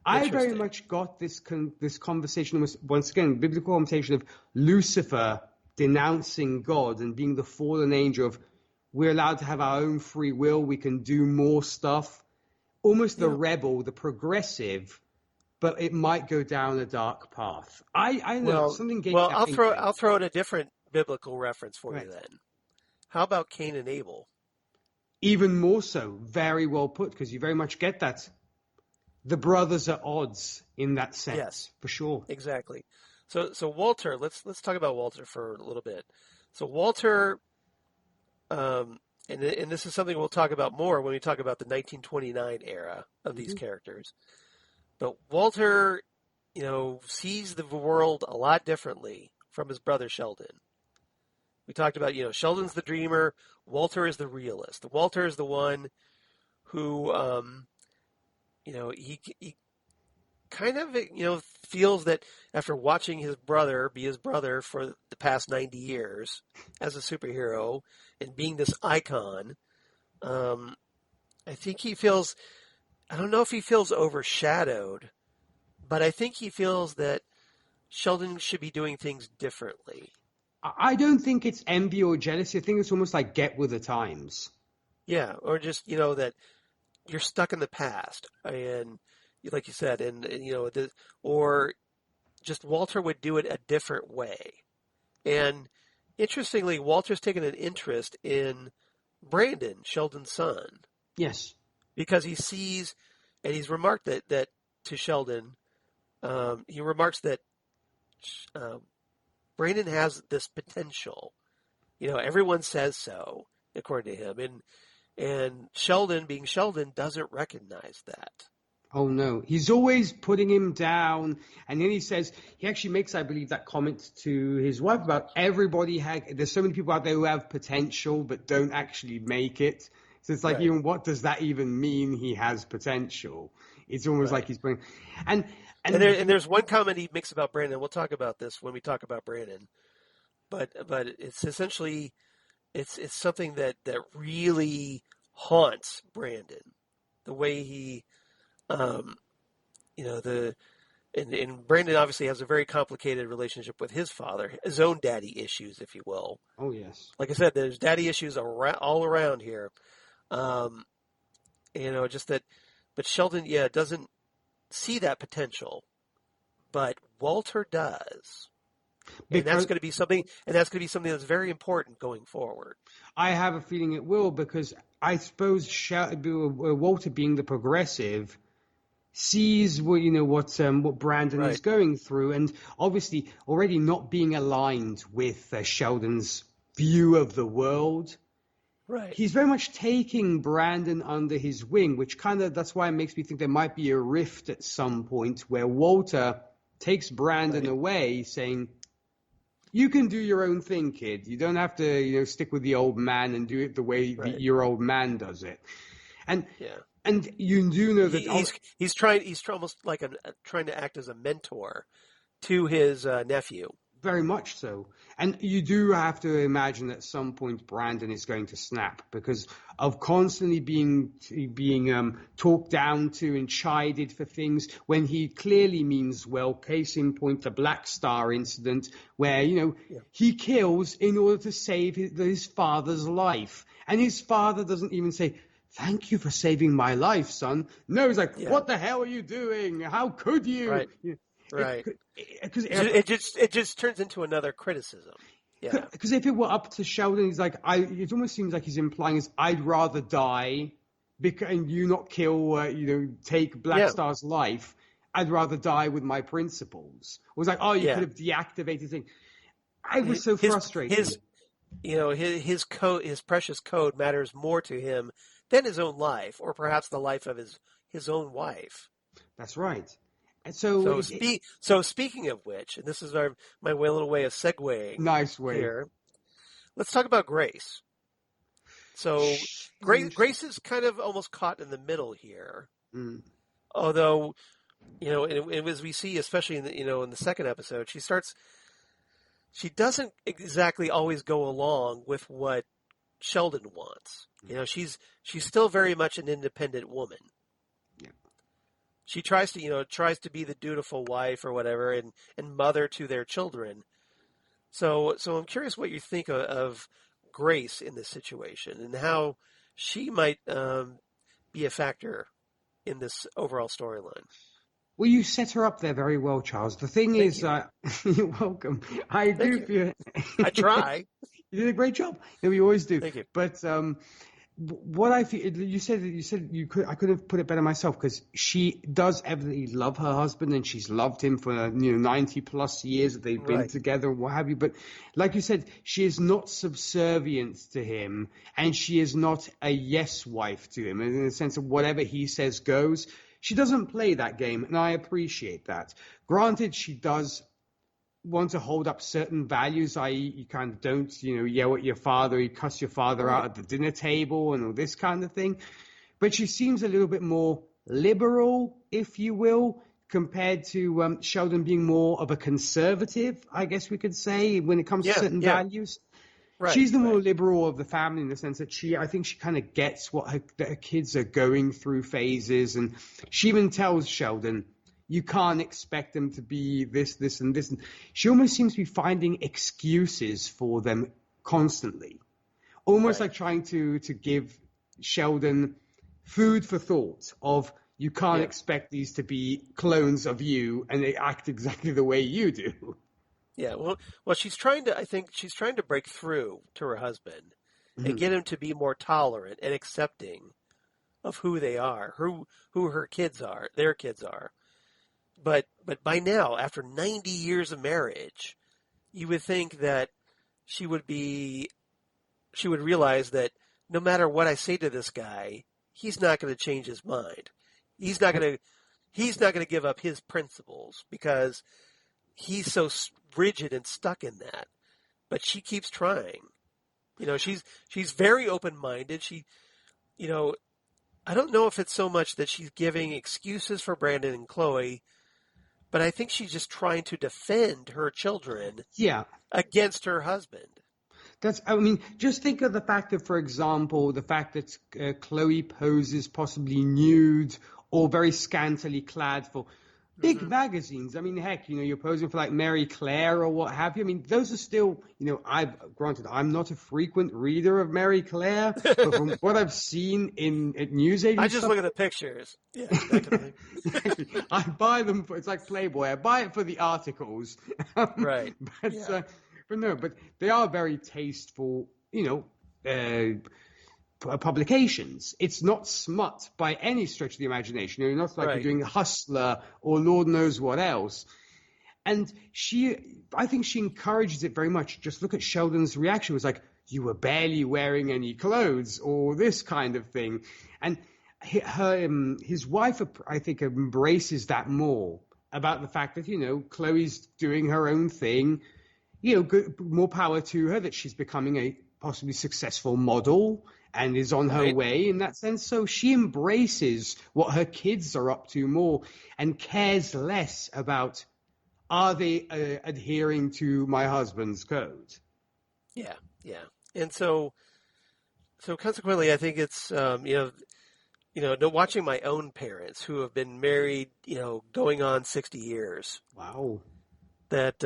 I very much got this conversation, once again, biblical conversation of Lucifer denouncing God and being the fallen angel of, we're allowed to have our own free will, we can do more stuff. Almost the rebel, the progressive, but it might go down a dark path. I know something gave I'll throw in a different biblical reference for you then. How about Cain and Abel? Even more so, very well put, because you very much get that. The brothers are odds in that sense, for sure. Exactly. So Walter, let's talk about Walter for a little bit. So Walter, and this is something we'll talk about more when we talk about the 1929 era of these characters. But Walter, sees the world a lot differently from his brother Sheldon. We talked about, Sheldon's the dreamer. Walter is the realist. Walter is the one who, he kind of, feels that after watching his brother be his brother for the past 90 years as a superhero and being this icon, I think he feels, I don't know if he feels overshadowed, but I think he feels that Sheldon should be doing things differently. I don't think it's envy or jealousy. I think it's almost like get with the times. Yeah, or just, that you're stuck in the past. And like you said, or just Walter would do it a different way. And interestingly, Walter's taken an interest in Brandon, Sheldon's son. Yes. Because he sees, and he's remarked that to Sheldon, he remarks that Brandon has this potential. Everyone says so, according to him. And Sheldon, being Sheldon, doesn't recognize that. Oh, no. He's always putting him down. And then he actually makes, I believe, that comment to his wife about there's so many people out there who have potential but don't actually make it. So it's like, even what does that even mean? He has potential. It's almost like he's bringing, and there's one comment he makes about Brandon. We'll talk about this when we talk about Brandon, but it's essentially it's something that really haunts Brandon, the way he, and Brandon obviously has a very complicated relationship with his father, his own daddy issues, if you will. Oh yes, like I said, there's daddy issues all around here. Just that, but Sheldon, doesn't see that potential, but Walter does. And that's going to be something that's very important going forward. I have a feeling it will, because I suppose Walter, being the progressive, sees what Brandon is going through, and obviously already not being aligned with Sheldon's view of the world. Right. He's very much taking Brandon under his wing, which that's why it makes me think there might be a rift at some point where Walter takes Brandon away, saying, "You can do your own thing, kid. You don't have to, stick with the old man and do it the way your old man does it." And you do know that he's almost like trying to act as a mentor to his nephew. Very much so. And you do have to imagine at some point Brandon is going to snap, because of constantly being talked down to and chided for things when he clearly means well. Case in point, the Black Star incident, where, he kills in order to save his father's life. And his father doesn't even say, "Thank you for saving my life, son." No, he's like, "What the hell are you doing? How could you?" Right. Right. Because it just turns into another criticism. Yeah. Because if it were up to Sheldon, he's like, it almost seems like he's implying I'd rather die, and you not kill, take Black Star's life. I'd rather die with my principles. It was like, you could have deactivated thing. I was so frustrated. His code, his precious code, matters more to him than his own life, or perhaps the life of his own wife. That's right. And so speaking of which, and this is my little way of segueing. Nice way. Here. Let's talk about Grace. So Grace is kind of almost caught in the middle here. Mm. Although, and as we see, especially in the second episode, she doesn't exactly always go along with what Sheldon wants. She's still very much an independent woman. She tries to be the dutiful wife or whatever, and mother to their children. So I'm curious what you think of Grace in this situation, and how she might be a factor in this overall storyline. Well, you set her up there very well, Charles. The thing is, you're welcome. I do feel I try. You did a great job. We always do. Thank you. But what I feel, you said you could. I could have put it better myself, because she does evidently love her husband, and she's loved him for 90 plus years that they've been together, what have you. But like you said, she is not subservient to him, and she is not a yes wife to him, in the sense of whatever he says goes. She doesn't play that game, and I appreciate that. Granted, she does want to hold up certain values, i.e. you kind of don't, yell at your father, you cuss your father out at the dinner table and all this kind of thing. But she seems a little bit more liberal, if you will, compared to Sheldon being more of a conservative, I guess we could say, when it comes to certain values. Right, she's the more liberal of the family, in the sense that I think she kind of gets what her kids are going through phases. And she even tells Sheldon, you can't expect them to be this, this, and this. And she almost seems to be finding excuses for them constantly. Almost like trying to give Sheldon food for thought of, you can't expect these to be clones of you and they act exactly the way you do. Yeah, well, I think she's trying to break through to her husband and get him to be more tolerant and accepting of who they are, who her kids are, their kids are. But by now, after 90 years of marriage, you would think that she would realize that no matter what I say to this guy, he's not going to change his mind. He's not going to give up his principles, because he's so rigid and stuck in that. But she keeps trying. She's very open-minded. you know, I don't know if it's so much that she's giving excuses for Brandon and Chloe, but I think she's just trying to defend her children against her husband. Just think of the fact that, for example, the fact that Chloe poses possibly nude or very scantily clad for big magazines. I mean, heck, you're posing for like Mary Claire or what have you. I mean, those are still, granted, I'm not a frequent reader of Mary Claire, but from what I've seen in news agencies, I just look at the pictures. Yeah, exactly. I buy them it's like Playboy. I buy it for the articles. Right. But they are very tasteful, publications. It's not smut by any stretch of the imagination. You're not like you're doing Hustler or Lord knows what else. And I think she encourages it very much. Just look at Sheldon's reaction. It was like, you were barely wearing any clothes or this kind of thing. And his wife, I think, embraces that more about the fact that, Chloe's doing her own thing. More power to her that she's becoming a possibly successful model and is on her way in that sense. So she embraces what her kids are up to more and cares less about, are they adhering to my husband's code? Yeah. And so consequently, I think it's, watching my own parents who have been married, going on 60 years. Wow. That,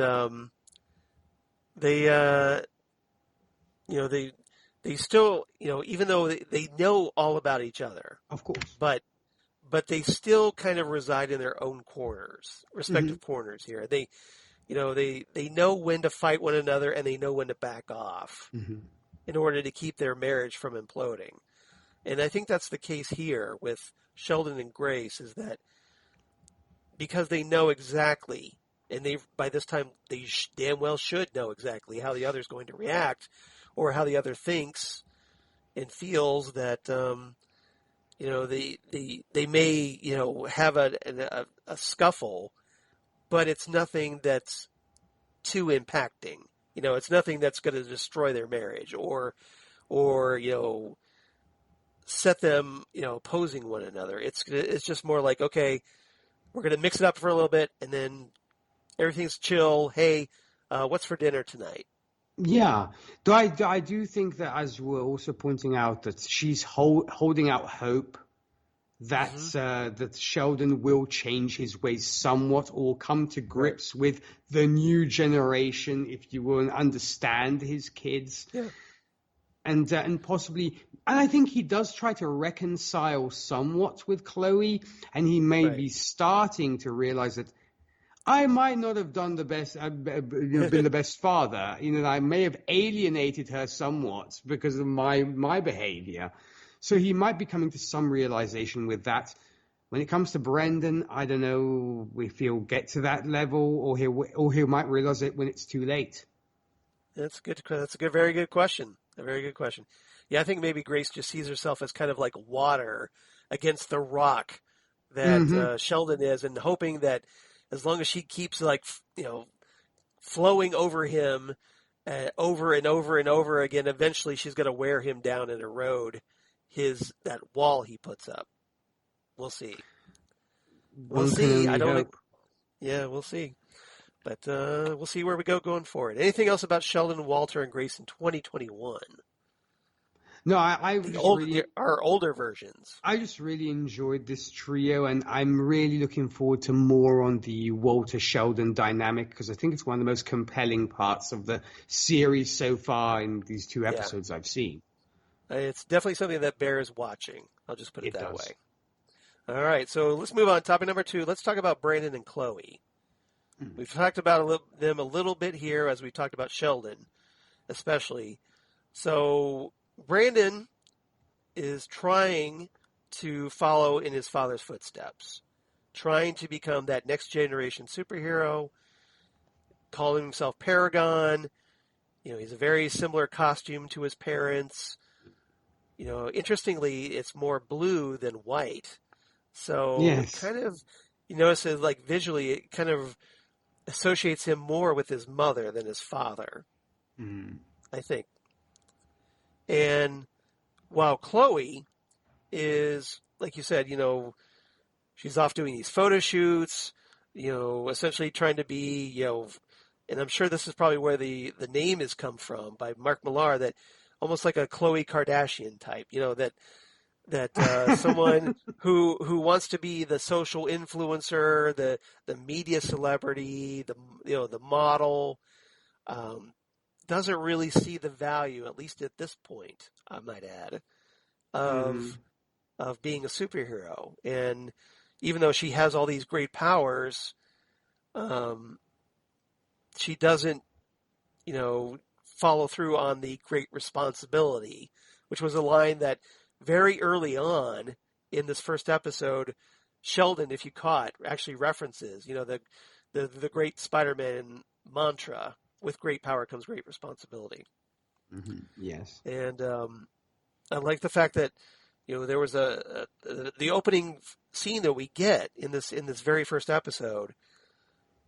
they still, even though they know all about each other, of course, but they still kind of reside in their own corners, respective corners here. They know when to fight one another and they know when to back off in order to keep their marriage from imploding. And I think that's the case here with Sheldon and Grace, is that because they know exactly, and by this time they damn well should know exactly how the other's going to react, or how the other thinks and feels, that they may have a scuffle, but it's nothing that's too impacting. It's nothing that's going to destroy their marriage or set them opposing one another. It's just more like, okay, we're going to mix it up for a little bit, and then everything's chill. Hey, what's for dinner tonight? Yeah, I do think that, as we're also pointing out, that she's holding out hope that that Sheldon will change his ways somewhat, or come to grips with the new generation, if you will, and understand his kids. Yeah. And possibly, and I think he does try to reconcile somewhat with Chloe, and he may be starting to realize that I might not have done the best, been the best father. I may have alienated her somewhat because of my behavior. So he might be coming to some realization with that. When it comes to Brendan, I don't know if he'll get to that level, or he might realize it when it's too late. That's good. That's a very good question. A very good question. Yeah, I think maybe Grace just sees herself as kind of like water against the rock that Sheldon is, and hoping that as long as she keeps flowing over him over and over and over again, eventually she's going to wear him down and erode that wall he puts up. We'll see. We'll see. I don't. Yeah, we'll see. But we'll see where we go going forward. Anything else about Sheldon, Walter, and Grace in 2021? No, our older versions. I just really enjoyed this trio, and I'm really looking forward to more on the Walter Sheldon dynamic, because I think it's one of the most compelling parts of the series so far in these 2 episodes I've seen. It's definitely something that bears watching. I'll just put it that way. All right, so let's move on. Topic number 2. Let's talk about Brandon and Chloe. We've talked about them a little bit here, as we talked about Sheldon, especially. So Brandon is trying to follow in his father's footsteps, trying to become that next generation superhero, calling himself Paragon. He's a very similar costume to his parents. Interestingly, it's more blue than white. So kind of, you notice that, like, visually, it kind of associates him more with his mother than his father, I think. And while Chloe is, like you said, she's off doing these photo shoots, essentially trying to be, and I'm sure this is probably where the name has come from by Mark Millar, that almost like a Khloe Kardashian type, that someone who wants to be the social influencer, the media celebrity, the model, doesn't really see the value, at least at this point, I might add, of being a superhero. And even though she has all these great powers, she doesn't, follow through on the great responsibility, which was a line that very early on in this first episode, Sheldon, if you caught, actually references, the great Spider-Man mantra, with great power comes great responsibility. Mm-hmm. Yes. And I like the fact that, there was the opening scene that we get in this very first episode.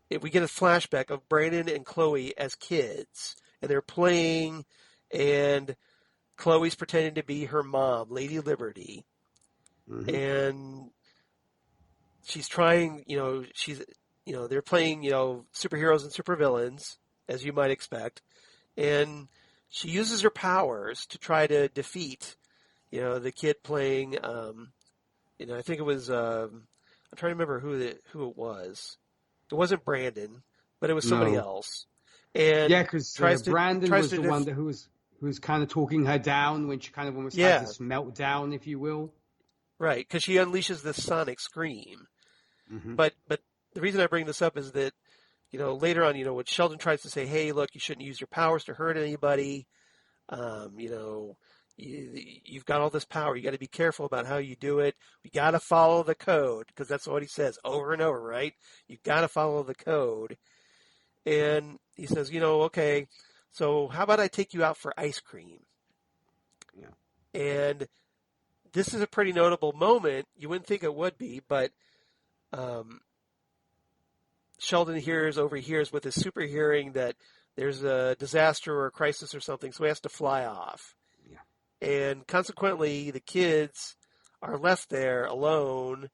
We get a flashback of Brandon and Chloe as kids, and they're playing, and Chloe's pretending to be her mom, Lady Liberty, and she's trying, they're playing, superheroes and supervillains, as you might expect, and she uses her powers to try to defeat, the kid playing, I think it was, I'm trying to remember who it was. It wasn't Brandon, but it was somebody else. And yeah, because Brandon was the one who was kind of talking her down when she kind of almost had this meltdown, if you will. Right, because she unleashes this sonic scream. Mm-hmm. But the reason I bring this up is that, later on, when Sheldon tries to say, hey, look, you shouldn't use your powers to hurt anybody, you've got all this power. You got to be careful about how you do it. You got to follow the code, because that's what he says over and over, right? You got to follow the code. And he says, okay, so how about I take you out for ice cream? Yeah. And this is a pretty notable moment. You wouldn't think it would be, but Sheldon overhears with his super hearing that there's a disaster or a crisis or something, so he has to fly off. And consequently, the kids are left there alone,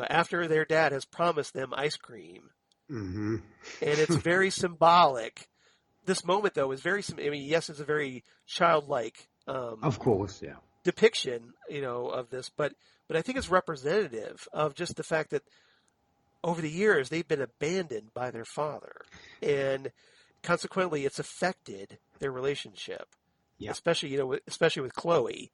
after their dad has promised them ice cream. Mm-hmm. And it's very symbolic. This moment, though, is yes, it's a very childlike, of course, yeah, depiction, of this, but I think it's representative of just the fact that over the years they've been abandoned by their father, and consequently, it's affected their relationship. Yeah. Especially with Chloe.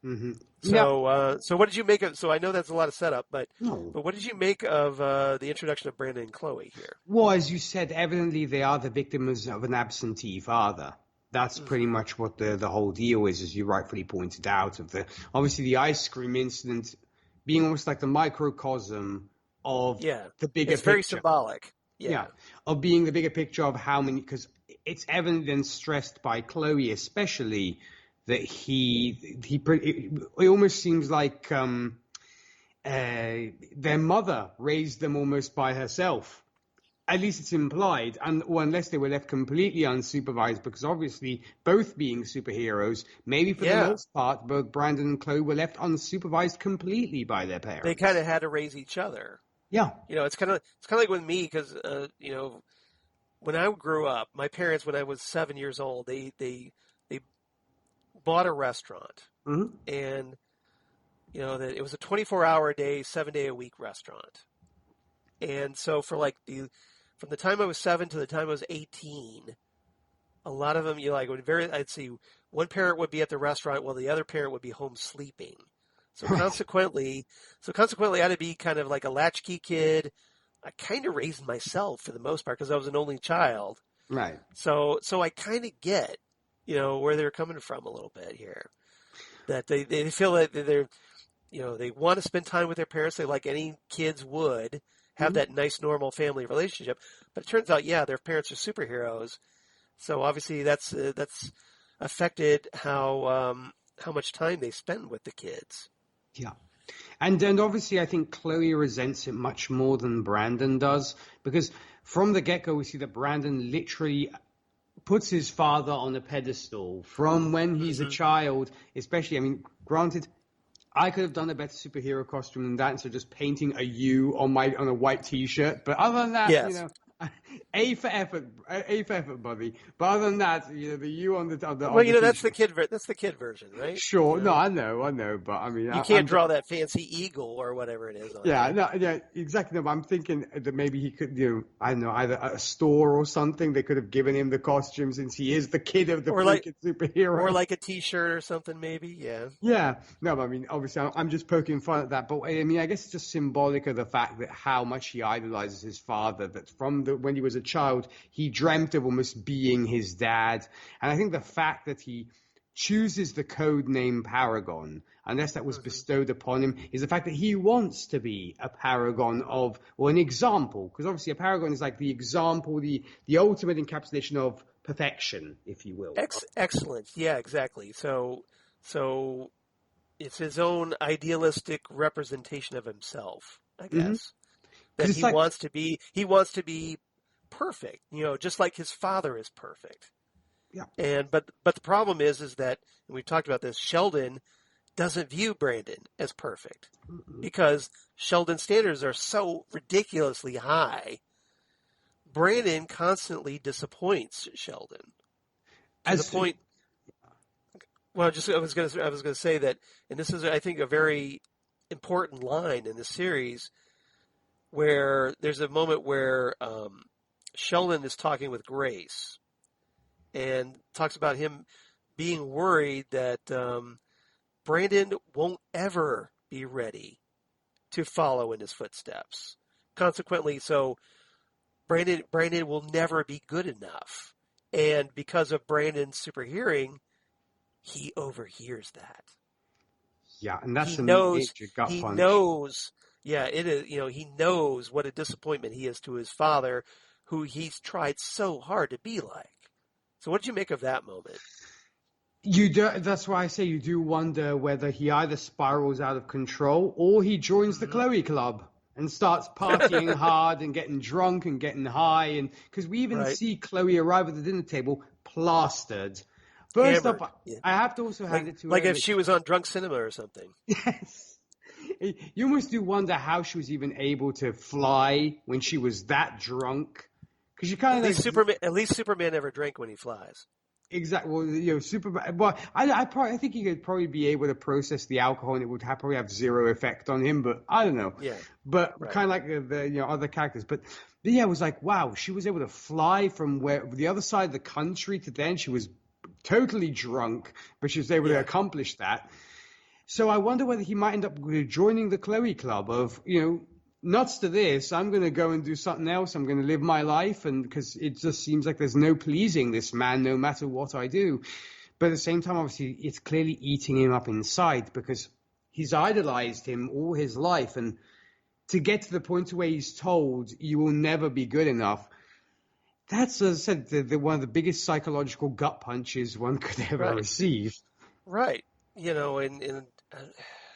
Mm-hmm. So what did you make of? So I know that's a lot of setup, but what did you make of the introduction of Brandon and Chloe here? Well, as you said, evidently they are the victims of an absentee father. That's pretty much what the whole deal is, as you rightfully pointed out. Obviously the ice cream incident being almost like the microcosm of the bigger picture. It's very symbolic. Yeah, of being the bigger picture of how many, because it's evident and stressed by Chloe especially that it almost seems like their mother raised them almost by herself. At least it's implied, or unless they were left completely unsupervised, because obviously both being superheroes, maybe for the most part, both Brandon and Chloe were left unsupervised completely by their parents. They kind of had to raise each other. Yeah. It's kind of like with me, because, when I grew up, my parents, when I was 7 years old, they bought a restaurant, and that it was a 24-hour a day, 7-day-a-week restaurant, and so for from the time I was 7 to the time I was 18, a lot of them I'd see one parent would be at the restaurant while the other parent would be home sleeping. So consequently, I had to be kind of like a latchkey kid. I kind of raised myself for the most part because I was an only child. Right. So I kind of get, where they're coming from a little bit here. That they feel that they're, they want to spend time with their parents. They, like any kids would, have that nice, normal family relationship. But it turns out, their parents are superheroes. So obviously that's affected how much time they spend with the kids. Yeah. And obviously I think Chloe resents it much more than Brandon does, because from the get-go we see that Brandon literally puts his father on a pedestal from when he's a child, especially. I mean, granted, I could have done a better superhero costume than that, instead of just painting a U on a white T-shirt. But other than that, Yes. A for effort, buddy. But other than that, the U on the Well, that's T-shirt. that's the kid version, right? Sure, no, I know, but I mean, you can't draw that fancy eagle or whatever it is on yeah, there. no, yeah, exactly. No, but I'm thinking that maybe he could, I don't know, either a store or something. They could have given him the costume, since he is the kid of the freaking superhero, or like a T-shirt or something, maybe. Yeah. Yeah, no, but I mean, obviously, I'm just poking fun at that. But I mean, I guess it's just symbolic of the fact that how much he idolizes his father. That when he was a child, he dreamt of almost being his dad. And I think the fact that he chooses the code name Paragon, unless that was bestowed upon him, is the fact that he wants to be a paragon or an example. Because obviously, a paragon is like the example, the ultimate encapsulation of perfection, if you will. Excellent. Yeah, exactly. So it's his own idealistic representation of himself, I guess. That he wants to be perfect, just like his father is perfect. Yeah. But the problem is that, and we've talked about this, Sheldon doesn't view Brandon as perfect because Sheldon's standards are so ridiculously high. Brandon constantly disappoints Sheldon to the point. Well, I was going to say that, and this is, I think, a very important line in the series, where there's a moment where Sheldon is talking with Grace, and talks about him being worried that Brandon won't ever be ready to follow in his footsteps. Consequently, so Brandon will never be good enough, and because of Brandon's super hearing, he overhears that. Yeah, and that's major gut punch. He knows. Yeah, it is. He knows what a disappointment he is to his father, who he's tried so hard to be like. So, what did you make of that moment? That's why I say you do wonder whether he either spirals out of control or he joins the Chloe Club and starts partying hard and getting drunk and getting high. And because we even see Chloe arrive at the dinner table plastered. First up, I have to also hand it to her. Like if she was on Drunk Cinema or something. Yes. You almost do wonder how she was even able to fly when she was that drunk. Because you kind of at least Superman never drank when he flies. Exactly. Well, Superman. Well, I think he could probably be able to process the alcohol, and it would probably have zero effect on him. But I don't know. Yeah. But kind of like the other characters. But yeah, it was like, wow, she was able to fly from the other side of the country to then. She was totally drunk, but she was able to accomplish that. So I wonder whether he might end up joining the Chloe Club of, nuts to this, I'm going to go and do something else. I'm going to live my life. And because it just seems like there's no pleasing this man, no matter what I do. But at the same time, obviously, it's clearly eating him up inside because he's idolized him all his life. And to get to the point where he's told you will never be good enough, that's, as I said, one of the biggest psychological gut punches one could ever receive. Right. And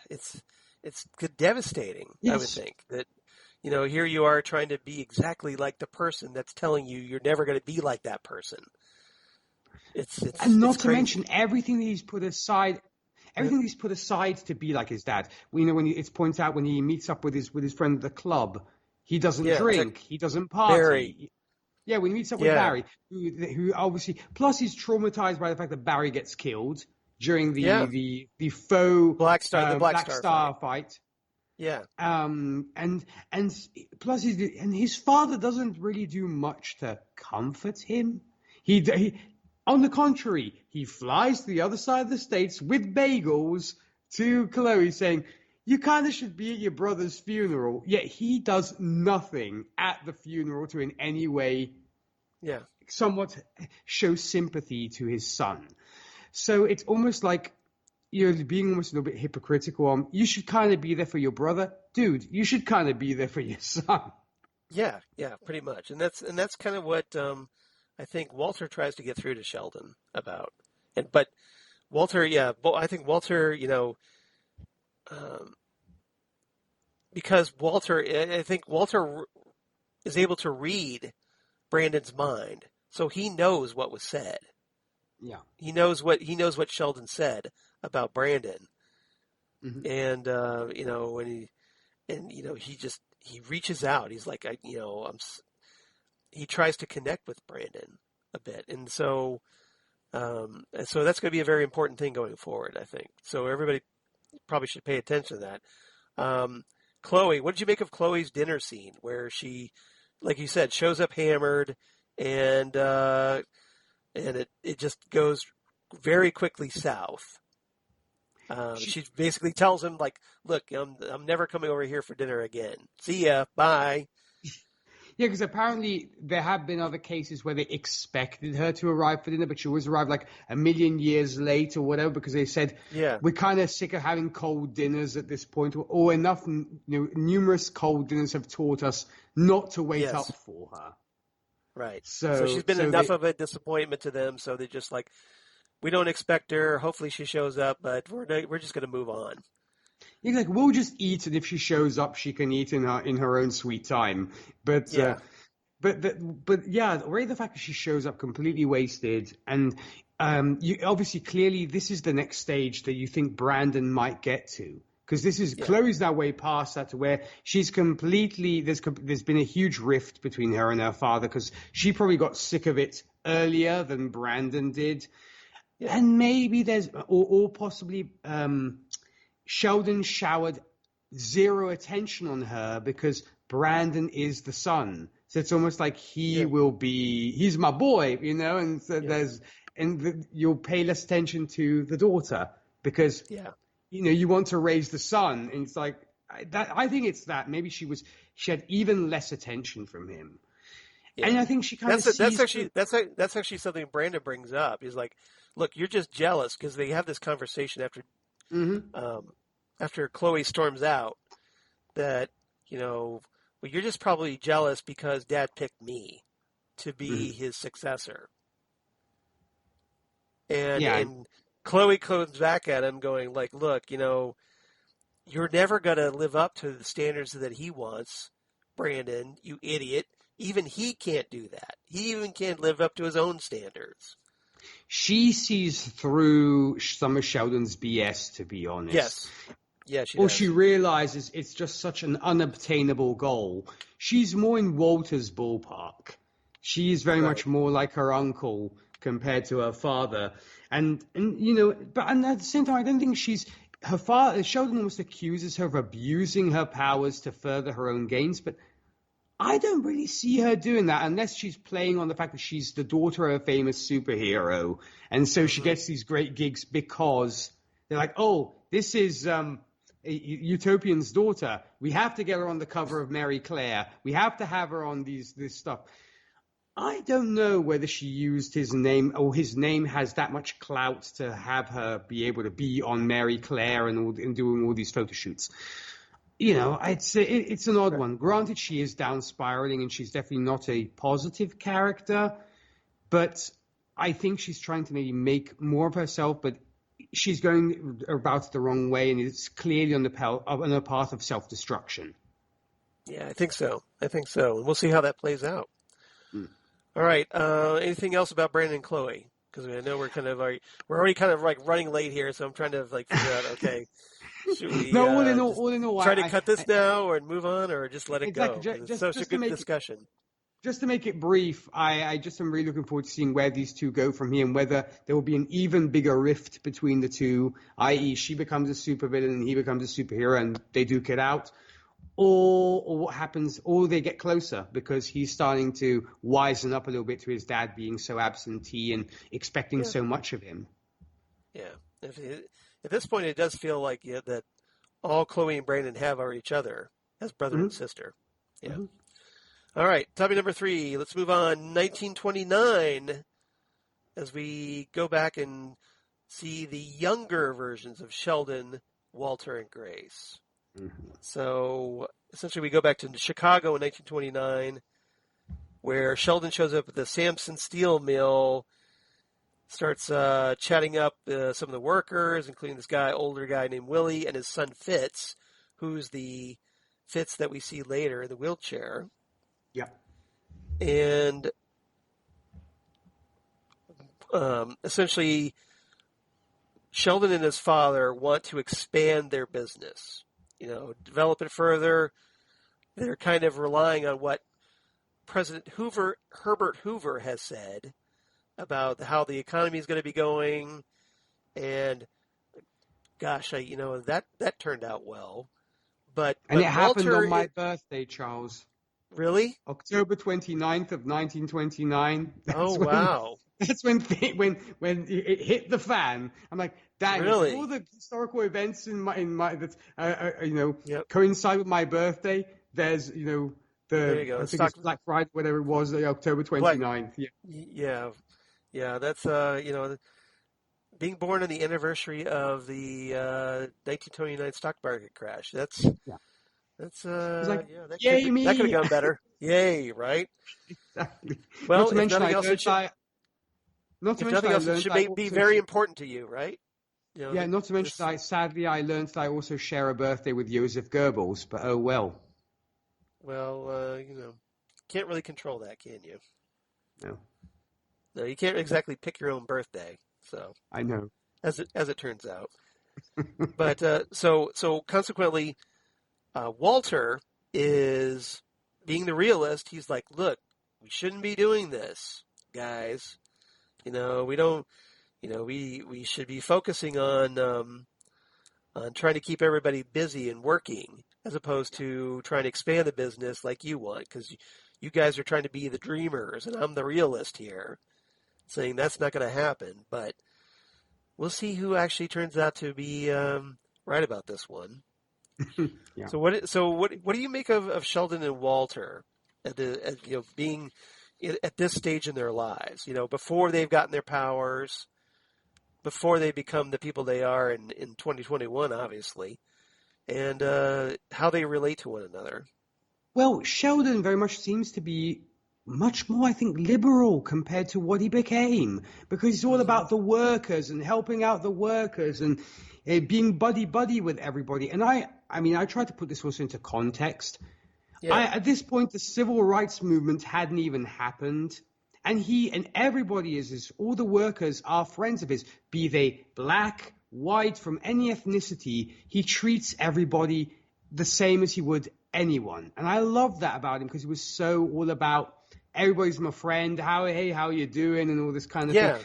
it's devastating. Yes. I would think that, here you are trying to be exactly like the person that's telling you you're never going to be like that person. And not to mention everything that he's put aside. Everything he's put aside to be like his dad. When it's pointed out when he meets up with his friend at the club, he doesn't drink, he doesn't party. Barry. Yeah, when he meets up with Barry, who obviously, plus he's traumatized by the fact that Barry gets killed during the faux Black Star fight. Yeah. And plus his father doesn't really do much to comfort him. He on the contrary, he flies to the other side of the states with bagels to Chloe saying, you kind of should be at your brother's funeral. Yet he does nothing at the funeral to in any way somewhat show sympathy to his son. So it's almost like you're being almost a little bit hypocritical. You should kind of be there for your brother. Dude, you should kind of be there for your son. Yeah, pretty much. And that's kind of what I think Walter tries to get through to Sheldon about. But Walter, I think Walter, because I think Walter is able to read Brandon's mind, so he knows what was said. Yeah, he knows what Sheldon said about Brandon. Mm-hmm. And when he reaches out. He's like, he tries to connect with Brandon a bit, and so that's going to be a very important thing going forward, I think. So everybody probably should pay attention to that. Chloe, what did you make of Chloe's dinner scene where she, like you said, shows up hammered, and it just goes very quickly south. She basically tells him, like, look, I'm never coming over here for dinner again. See ya. Bye. Yeah, because apparently there have been other cases where they expected her to arrive for dinner, but she always arrived like a million years late or whatever, because they said, we're kind of sick of having cold dinners at this point, or enough, numerous cold dinners have taught us not to wait up for her. Right. So she's been enough of a disappointment to them, so they're just like, we don't expect her. Hopefully she shows up, but we're just going to move on. Yeah, like, we'll just eat, and if she shows up, she can eat in her own sweet time. But yeah, already the fact that she shows up completely wasted, and you obviously clearly this is the next stage that you think Brandon might get to, because this is Chloe's now way past that, to where she's completely there's been a huge rift between her and her father, because she probably got sick of it earlier than Brandon did, and maybe there's or possibly. Sheldon showered zero attention on her because Brandon is the son. So it's almost like he's my boy, and so you'll pay less attention to the daughter because, you want to raise the son. And it's like that. I think it's that maybe she had even less attention from him. Yeah. And I think she kind of that's actually something Brandon brings up. He's like, look, you're just jealous because they have this conversation after after Chloe storms out that, well, you're just probably jealous because Dad picked me to be his successor. And Chloe comes back at him going like, look, you're never going to live up to the standards that he wants, Brandon, you idiot. Even he can't do that. He even can't live up to his own standards. She sees through some of Sheldon's BS, to be honest. Yes. Yeah, she does. Or does. she realizes it's just such an unobtainable goal. She's more in Walter's ballpark. She's very much more like her uncle compared to her father. And but at the same time, I don't think her father, Sheldon almost accuses her of abusing her powers to further her own gains, but I don't really see her doing that unless she's playing on the fact that she's the daughter of a famous superhero. And so she gets these great gigs because they're like, oh, this is Utopian's daughter. We have to get her on the cover of Mary Claire. We have to have her on this stuff. I don't know whether she used his name or his name has that much clout to have her be able to be on Mary Claire and doing all these photo shoots. It's an odd one. Granted, she is down spiraling and she's definitely not a positive character, but I think she's trying to maybe make more of herself, but she's going about it the wrong way, and it's clearly on a path of self-destruction. Yeah, I think so. And we'll see how that plays out. All right. Anything else about Brandon and Chloe? Because I know we're already kind of like running late here, so I'm trying to like figure out. Okay, should we? No, all in all, try to cut this now, or move on, or just let it go. It's such a good discussion. Just to make it brief, I just am really looking forward to seeing where these two go from here, and whether there will be an even bigger rift between the two, i.e. she becomes a supervillain and he becomes a superhero and they duke it out, or what happens, or they get closer because he's starting to wisen up a little bit to his dad being so absentee and expecting so much of him. Yeah. At this point, it does feel like that all Chloe and Brandon have are each other as brother and sister. Yeah. All right, topic number 3. Let's move on. 1929, as we go back and see the younger versions of Sheldon, Walter, and Grace. So essentially, we go back to Chicago in 1929, where Sheldon shows up at the Sampson steel mill, starts chatting up some of the workers, including this older guy named Willie, and his son Fitz, who's the Fitz that we see later in the wheelchair. Yeah. And essentially, Sheldon and his father want to expand their business, develop it further. They're kind of relying on what President Herbert Hoover has said about how the economy is going to be going. And gosh, that turned out well. But it happened Walter on my birthday, Charles. Really? October 29th of 1929. Oh, wow. That's when it hit the fan. I'm like, dang, really? All the historical events in my that yep. coincide with my birthday. There's there you go. I think it's Black Friday, whatever it was, October 29th. Yeah. That's being born on the anniversary of the 1929 stock market crash. That's like, that yay, that could have gone better. Yay, right? Exactly. Well, not to mention, it should be very important to you, right? Not to mention, sadly, I learned that I also share a birthday with Joseph Goebbels, but oh well. Well, can't really control that, can you? No, you can't exactly pick your own birthday. So I know, as it turns out. But so consequently, Walter is being the realist. He's like, look, we shouldn't be doing this, guys. We don't. We should be focusing on trying to keep everybody busy and working, as opposed to trying to expand the business like you want, because you guys are trying to be the dreamers, and I'm the realist here, saying that's not going to happen. But we'll see who actually turns out to be right about this one. Yeah. So what do you make of Sheldon and Walter being at this stage in their lives? Before they've gotten their powers, before they become the people they are in 2021, obviously, and how they relate to one another. Well, Sheldon very much seems to be much more, I think, liberal compared to what he became, because it's all about the workers and helping out the workers and being buddy-buddy with everybody. And I tried to put this also into context. Yeah. At this point, the civil rights movement hadn't even happened. And he and everybody all the workers are friends of his, be they black, white, from any ethnicity. He treats everybody the same as he would anyone. And I love that about him, because he was so all about everybody's my friend, how are you doing, and all this kind of thing.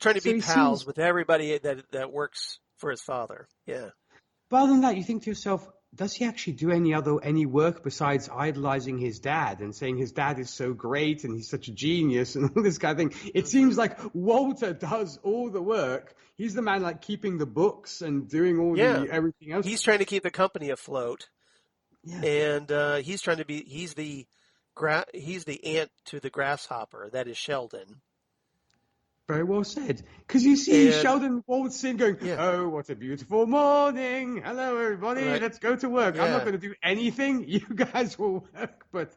Trying to be pals with everybody that works for his father. Yeah. But other than that, you think to yourself, does he actually do any work besides idolizing his dad and saying his dad is so great and he's such a genius and all this kind of thing? It seems like Walter does all the work. He's the man like keeping the books and doing all the everything else. He's trying to keep the company afloat. Yeah. And he's the ant to the grasshopper. That is Sheldon. Very well said. Because you see Sheldon waltz in going, oh, what a beautiful morning. Hello, everybody. Right. Let's go to work. Yeah. I'm not going to do anything. You guys will work. But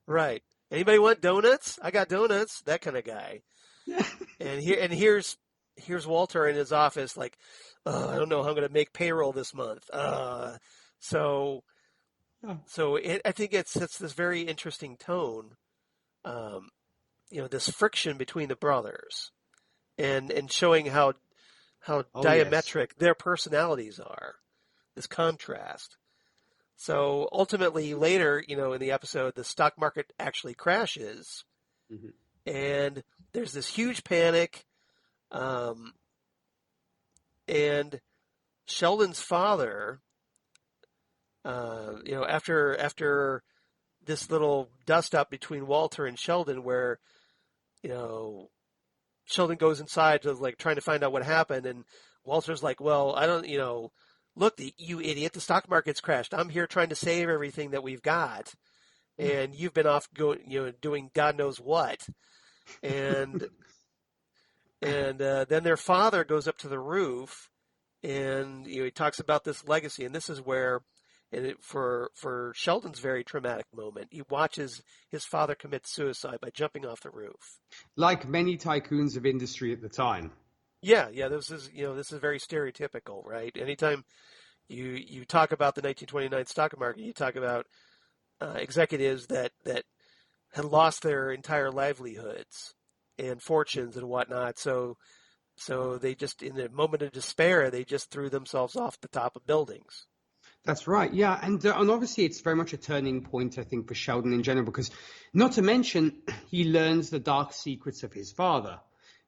right. Anybody want donuts? I got donuts. That kind of guy. Yeah. And here's Walter in his office like, I don't know how I'm going to make payroll this month. I think it sets this very interesting tone, this friction between the brothers. And showing how diametric their personalities are, this contrast. So ultimately, later, in the episode, the stock market actually crashes, and there's this huge panic. And Sheldon's father, after this little dust up between Walter and Sheldon, where Sheldon goes inside to trying to find out what happened, and Walter's like, well, I don't, look, you idiot, the stock market's crashed. I'm here trying to save everything that we've got, and you've been off doing God knows what. And then their father goes up to the roof, and he talks about this legacy, and this is where, for Sheldon's very traumatic moment, he watches his father commit suicide by jumping off the roof. Like many tycoons of industry at the time. Yeah. This is very stereotypical, right? Anytime you talk about the 1929 stock market, you talk about executives that had lost their entire livelihoods and fortunes and whatnot. So So they just, in a moment of despair, they just threw themselves off the top of buildings. That's right, yeah, and obviously it's very much a turning point, I think, for Sheldon in general, because not to mention he learns the dark secrets of his father,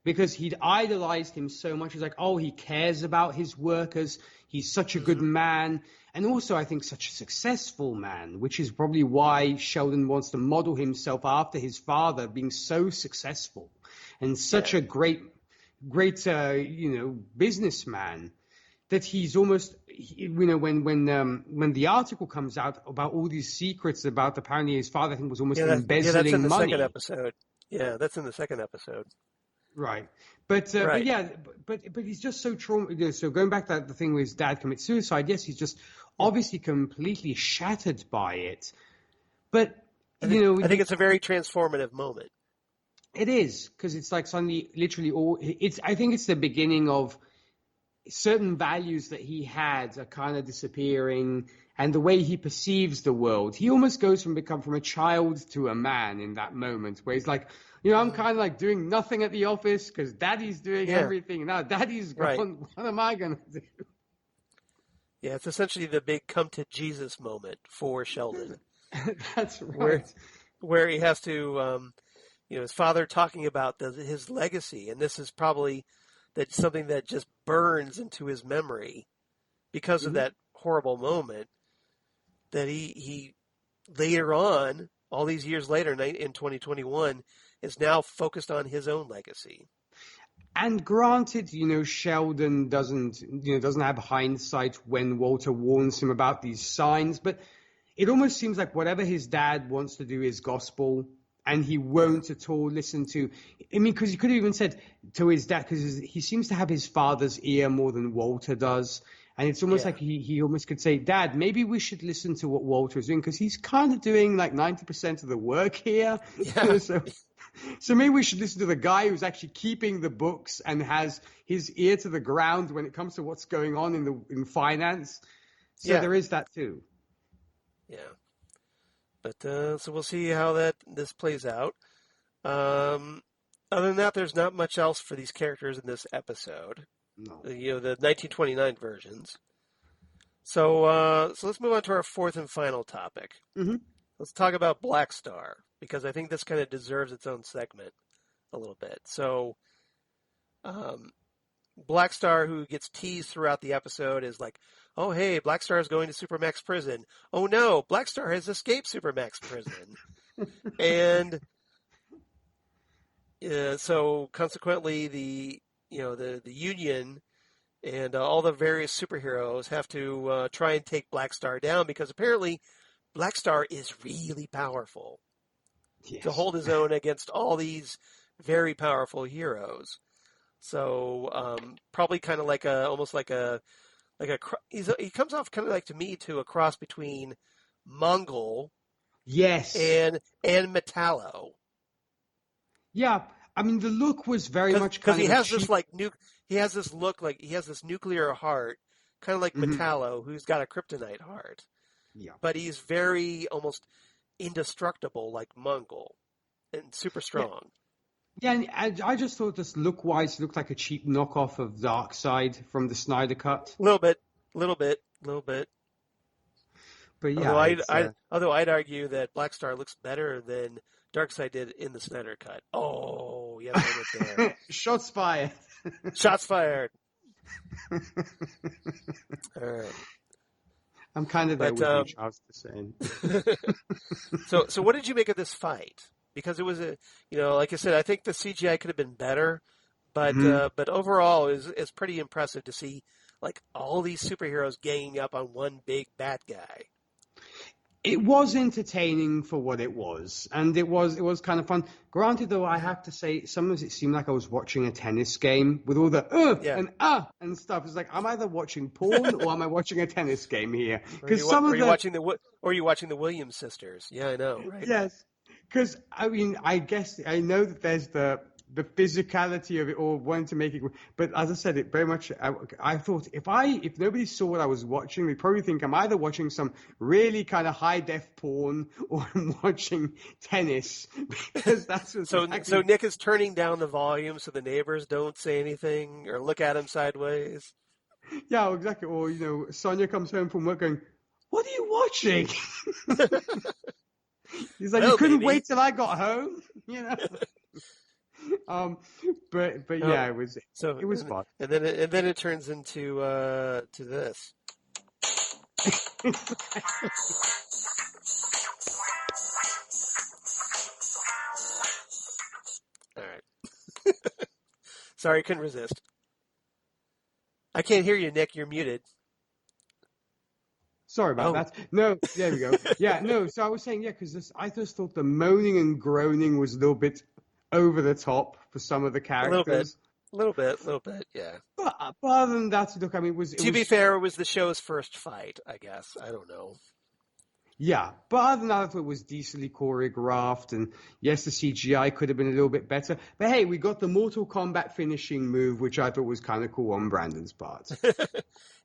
because he'd idolized him so much. He's like, oh, he cares about his workers, he's such a good man, and also I think such a successful man, which is probably why Sheldon wants to model himself after his father, being so successful and such a great businessman. That he's almost, when the article comes out about all these secrets about apparently his father, I think, was almost embezzling money. That's in the second episode. Yeah, that's in the second episode. Right, but he's just so traumatized. So going back to the thing where his dad commits suicide, yes, he's just obviously completely shattered by it. But I think it's a very transformative moment. It is, because it's like suddenly, literally, I think it's the beginning of certain values that he had are kind of disappearing, and the way he perceives the world. He almost goes from a child to a man in that moment, where he's like, I'm kind of like doing nothing at the office because Daddy's doing everything. Now Daddy's gone. Right. What am I going to do? Yeah, it's essentially the big come to Jesus moment for Sheldon. That's right. Where he has to, his father talking about his legacy, and this is probably that's something that just burns into his memory because of that horrible moment, that he later on, all these years later in 2021, is now focused on his own legacy. And granted, Sheldon doesn't have hindsight when Walter warns him about these signs, but it almost seems like whatever his dad wants to do is gospel. And he won't at all listen to, because he could have even said to his dad, because he seems to have his father's ear more than Walter does. And it's almost like he almost could say, Dad, maybe we should listen to what Walter is doing, because he's kind of doing like 90% of the work here. Yeah. So maybe we should listen to the guy who's actually keeping the books and has his ear to the ground when it comes to what's going on in finance. So there is that too. Yeah. But so we'll see how this plays out. Other than that, there's not much else for these characters in this episode. No. The 1929 versions. So let's move on to our fourth and final topic. Mm-hmm. Let's talk about Black Star, because I think this kind of deserves its own segment a little bit. So Black Star, who gets teased throughout the episode, is like, oh, hey, Black Star is going to Supermax prison. Oh, no, Black Star has escaped Supermax prison. And so consequently, the Union and all the various superheroes have to try and take Black Star down, because apparently Black Star is really powerful to hold his own against all these very powerful heroes. So probably kind of he comes off kind of like, to me, to a cross between Mongol, and Metallo. Yeah, I mean the look was very much because he has this he has this look like he has this nuclear heart, kind of like Metallo, who's got a kryptonite heart. Yeah, but he's very almost indestructible, like Mongol, and super strong. Yeah, and I just thought this look-wise looked like a cheap knockoff of Darkseid from the Snyder Cut. A little bit. But yeah, although I'd argue that Black Star looks better than Darkseid did in the Snyder Cut. Oh, yes, I went there. Shots fired. Shots fired. All right. I'm kind of there with you, Charles, the same. So what did you make of this fight? Because it was like I said, I think the CGI could have been better, but overall it's pretty impressive to see like all these superheroes ganging up on one big bad guy. It was entertaining for what it was, and it was kind of fun. Granted, though, I have to say, sometimes it seemed like I was watching a tennis game with all the and stuff. It's like, I'm either watching porn or am I watching a tennis game here? Because are you watching the Williams sisters? Yeah, I know. Right? Yes, because I mean, I guess I know that there's the the physicality of it all, wanting to make it. But as I said, it very much. I thought if nobody saw what I was watching, they'd probably think I'm either watching some really kind of high def porn or I'm watching tennis, because that's what so Nick is turning down the volume so the neighbors don't say anything or look at him sideways. Yeah, exactly. Or Sonia comes home from work going, "What are you watching?" He's like, "You couldn't wait till I got home," But yeah, it was fun. And then it turns into to this. All right. Sorry, couldn't resist. I can't hear you, Nick. You're muted. Sorry about that. No, there we go. Yeah, no. So I was saying, because I just thought the moaning and groaning was a little bit over the top for some of the characters. A little bit, yeah. But other than that, look, I mean, to be fair, it was the show's first fight, I guess. I don't know. Yeah, but other than that, I thought it was decently choreographed, and yes, the CGI could have been a little bit better. But hey, we got the Mortal Kombat finishing move, which I thought was kind of cool on Brandon's part.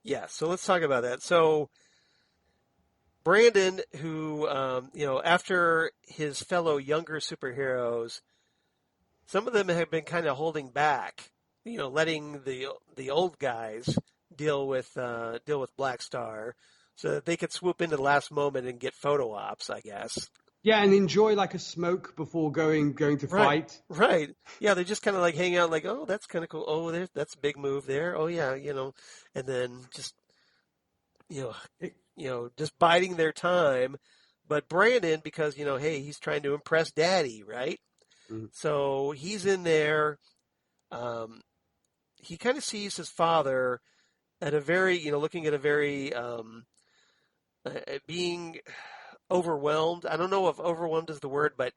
Yeah, so let's talk about that. So Brandon, who, after his fellow younger superheroes, some of them have been kind of holding back, letting the old guys deal with Black Star, so that they could swoop in the last moment and get photo ops, I guess. Yeah, and enjoy like a smoke before going to fight. Right. Yeah, they just kind of like hang out, like, oh, that's kind of cool. Oh, that's a big move there. Oh yeah, and then just just biding their time. But Brandon, because hey, he's trying to impress Daddy, right? Mm-hmm. So he's in there. He kind of sees his father at a very, looking at a very being overwhelmed. I don't know if overwhelmed is the word, but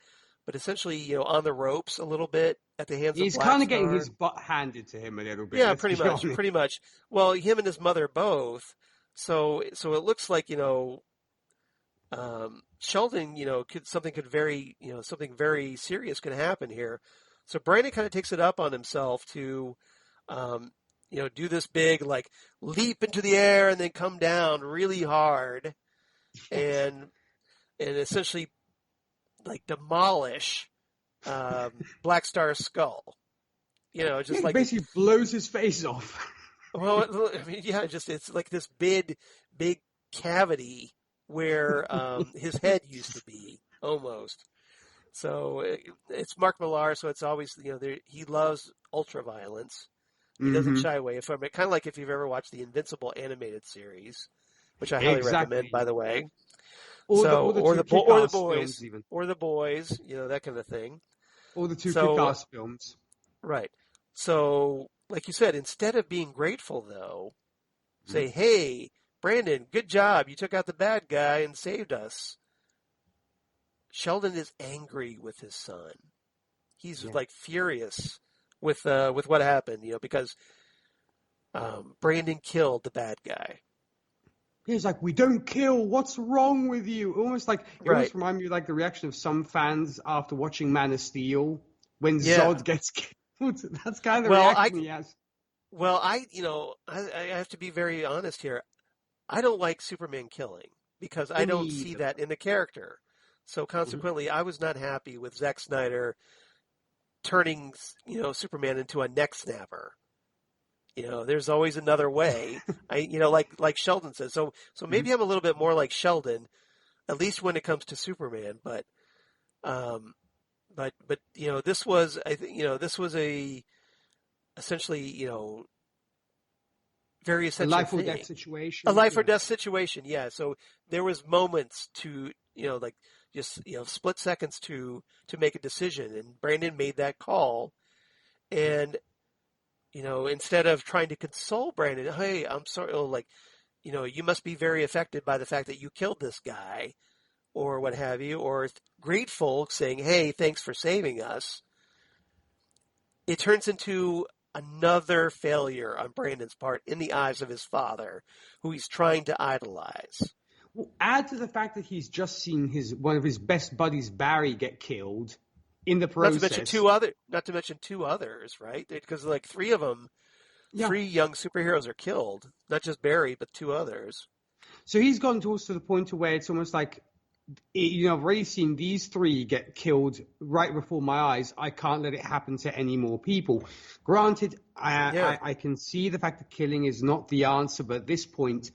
essentially, on the ropes a little bit at the hands of Black Star. He's kind of getting his butt handed to him a little bit. Yeah, pretty much. Well, him and his mother both. So it looks like, Sheldon, something very serious could happen here. So Brandon kind of takes it up on himself to, do this big, like, leap into the air and then come down really hard and essentially, like, demolish Black Star's skull. Just like basically blows his face off. Well, I mean, yeah, it's like this big cavity where his head used to be, almost. So it's Mark Millar, so it's always, he loves ultra-violence. He doesn't shy away from it. Kind of like if you've ever watched the Invincible animated series, which I highly recommend, by the way. Or the boys, that kind of thing. Or the two Kick-Ass films. Right. So, like you said, instead of being grateful, though, say, hey, Brandon, good job. You took out the bad guy and saved us. Sheldon is angry with his son. He's like furious with what happened, because Brandon killed the bad guy. He's like, we don't kill. What's wrong with you? Almost like it almost reminds me of like the reaction of some fans after watching Man of Steel when Zod gets killed. That's kind of the reaction he has. Well, I have to be very honest here. I don't like Superman killing because I don't see that in the character. So consequently, I was not happy with Zack Snyder turning, Superman into a neck snapper. There's always another way. Like Sheldon says. So maybe I'm a little bit more like Sheldon, at least when it comes to Superman. But this was, this was essentially, very essential. A life or death situation. A life or death situation. Yeah. So there was moments to, split seconds to make a decision, and Brandon made that call, and. Instead of trying to console Brandon, hey, I'm sorry, you must be very affected by the fact that you killed this guy or what have you, or grateful, saying, hey, thanks for saving us. It turns into another failure on Brandon's part in the eyes of his father, who he's trying to idolize. Well, add to the fact that he's just seen one of his best buddies, Barry, get killed in the process. Not to mention two others, right? Because like three of them, three young superheroes are killed. Not just Barry, but two others. So he's gotten to the point to where it's almost like, you know, I've already seen these three get killed right before my eyes. I can't let it happen to any more people. Granted, I can see the fact that killing is not the answer, but at this point,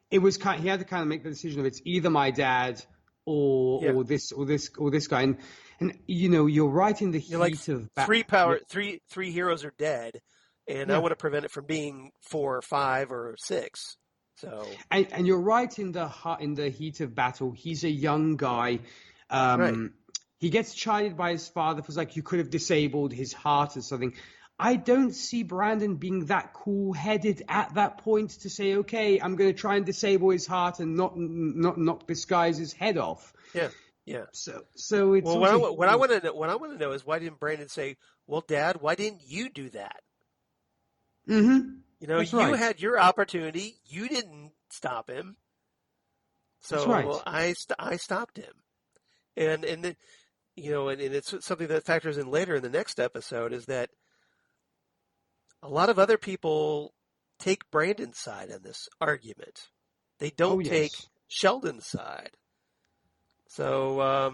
he had to kind of make the decision of it's either my dad or this guy. And you know, you're right in the heat of three heroes are dead, and I want to prevent it from being 4 or 5 or 6. So and you're right in the heat of battle. He's a young guy. He gets chided by his father for like, you could have disabled his heart or something. I don't see Brandon being that cool-headed at that point to say, okay, I'm going to try and disable his heart and not knock this guy's head off. Yeah. So it's what I want to know is, why didn't Brandon say, well, Dad, why didn't you do that? Mm-hmm. You know, you had your opportunity. You didn't stop him. So I stopped him. And it's something that factors in later in the next episode, is that a lot of other people take Brandon's side in this argument. They don't take Sheldon's side. So,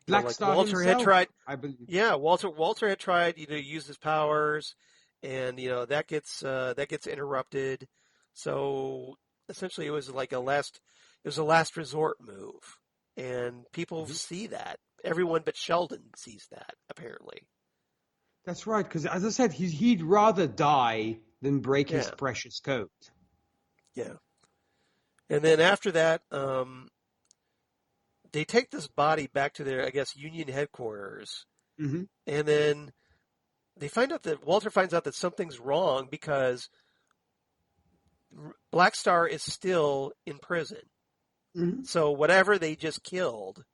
Black Star Walter himself, had tried. I believe. Yeah, Walter had tried, to use his powers, and that gets interrupted. So essentially, it was like a last resort move, and people see that. Everyone but Sheldon sees that, apparently. That's right, because as I said, he'd rather die than break his precious coat. Yeah. And then after that, they take this body back to their, I guess, Union headquarters. Mm-hmm. And then Walter finds out that something's wrong because Black Star is still in prison. Mm-hmm. So whatever they just killed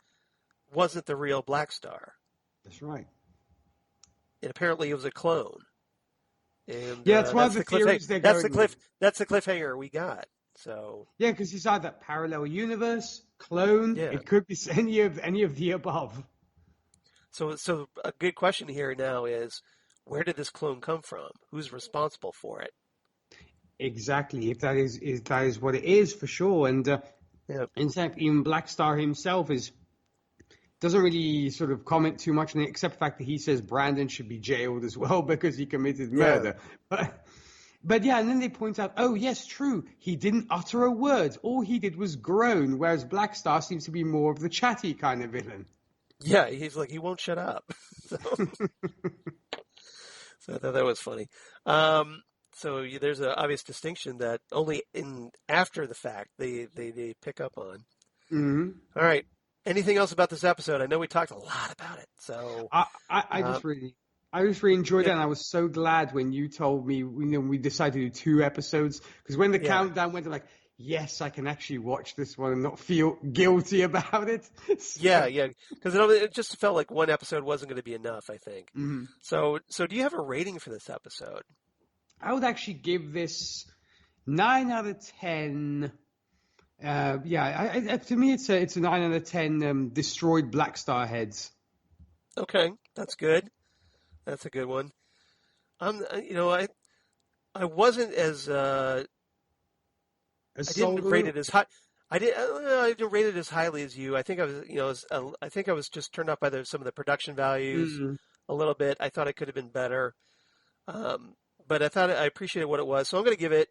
wasn't the real Black Star. That's right. And apparently it was a clone. And it's one of the theories they're going with. That's the cliffhanger we got. So because he's either parallel universe, clone. It could be any of the above. So a good question here now is, where did this clone come from? Who's responsible for it? Exactly. If that is what it is, for sure. And in fact, even Black Star himself doesn't really sort of comment too much on it, except the fact that he says Brandon should be jailed as well because he committed murder. But and then they point out, oh yes, true, he didn't utter a word. All he did was groan, whereas Black Star seems to be more of the chatty kind of villain. Yeah, he's like, he won't shut up. So I thought that was funny. So there's an obvious distinction that only after the fact they pick up on. Mm-hmm. All right. Anything else about this episode? I know we talked a lot about it. So I just really enjoyed it, and I was so glad when you told me we decided to do 2 episodes, because when the countdown went, I'm like, yes, I can actually watch this one and not feel guilty about it. Yeah, because it just felt like one episode wasn't going to be enough, I think. Mm-hmm. So do you have a rating for this episode? I would actually give this 9 out of 10. To me, it's a 9 out of 10 destroyed Black Star heads. Okay, that's good. That's a good one. I wasn't as I didn't rate it as high. I didn't rate it as highly as you. I think I was just turned off by some of the production values a little bit. I thought it could have been better, but I appreciated what it was. So I'm going to give it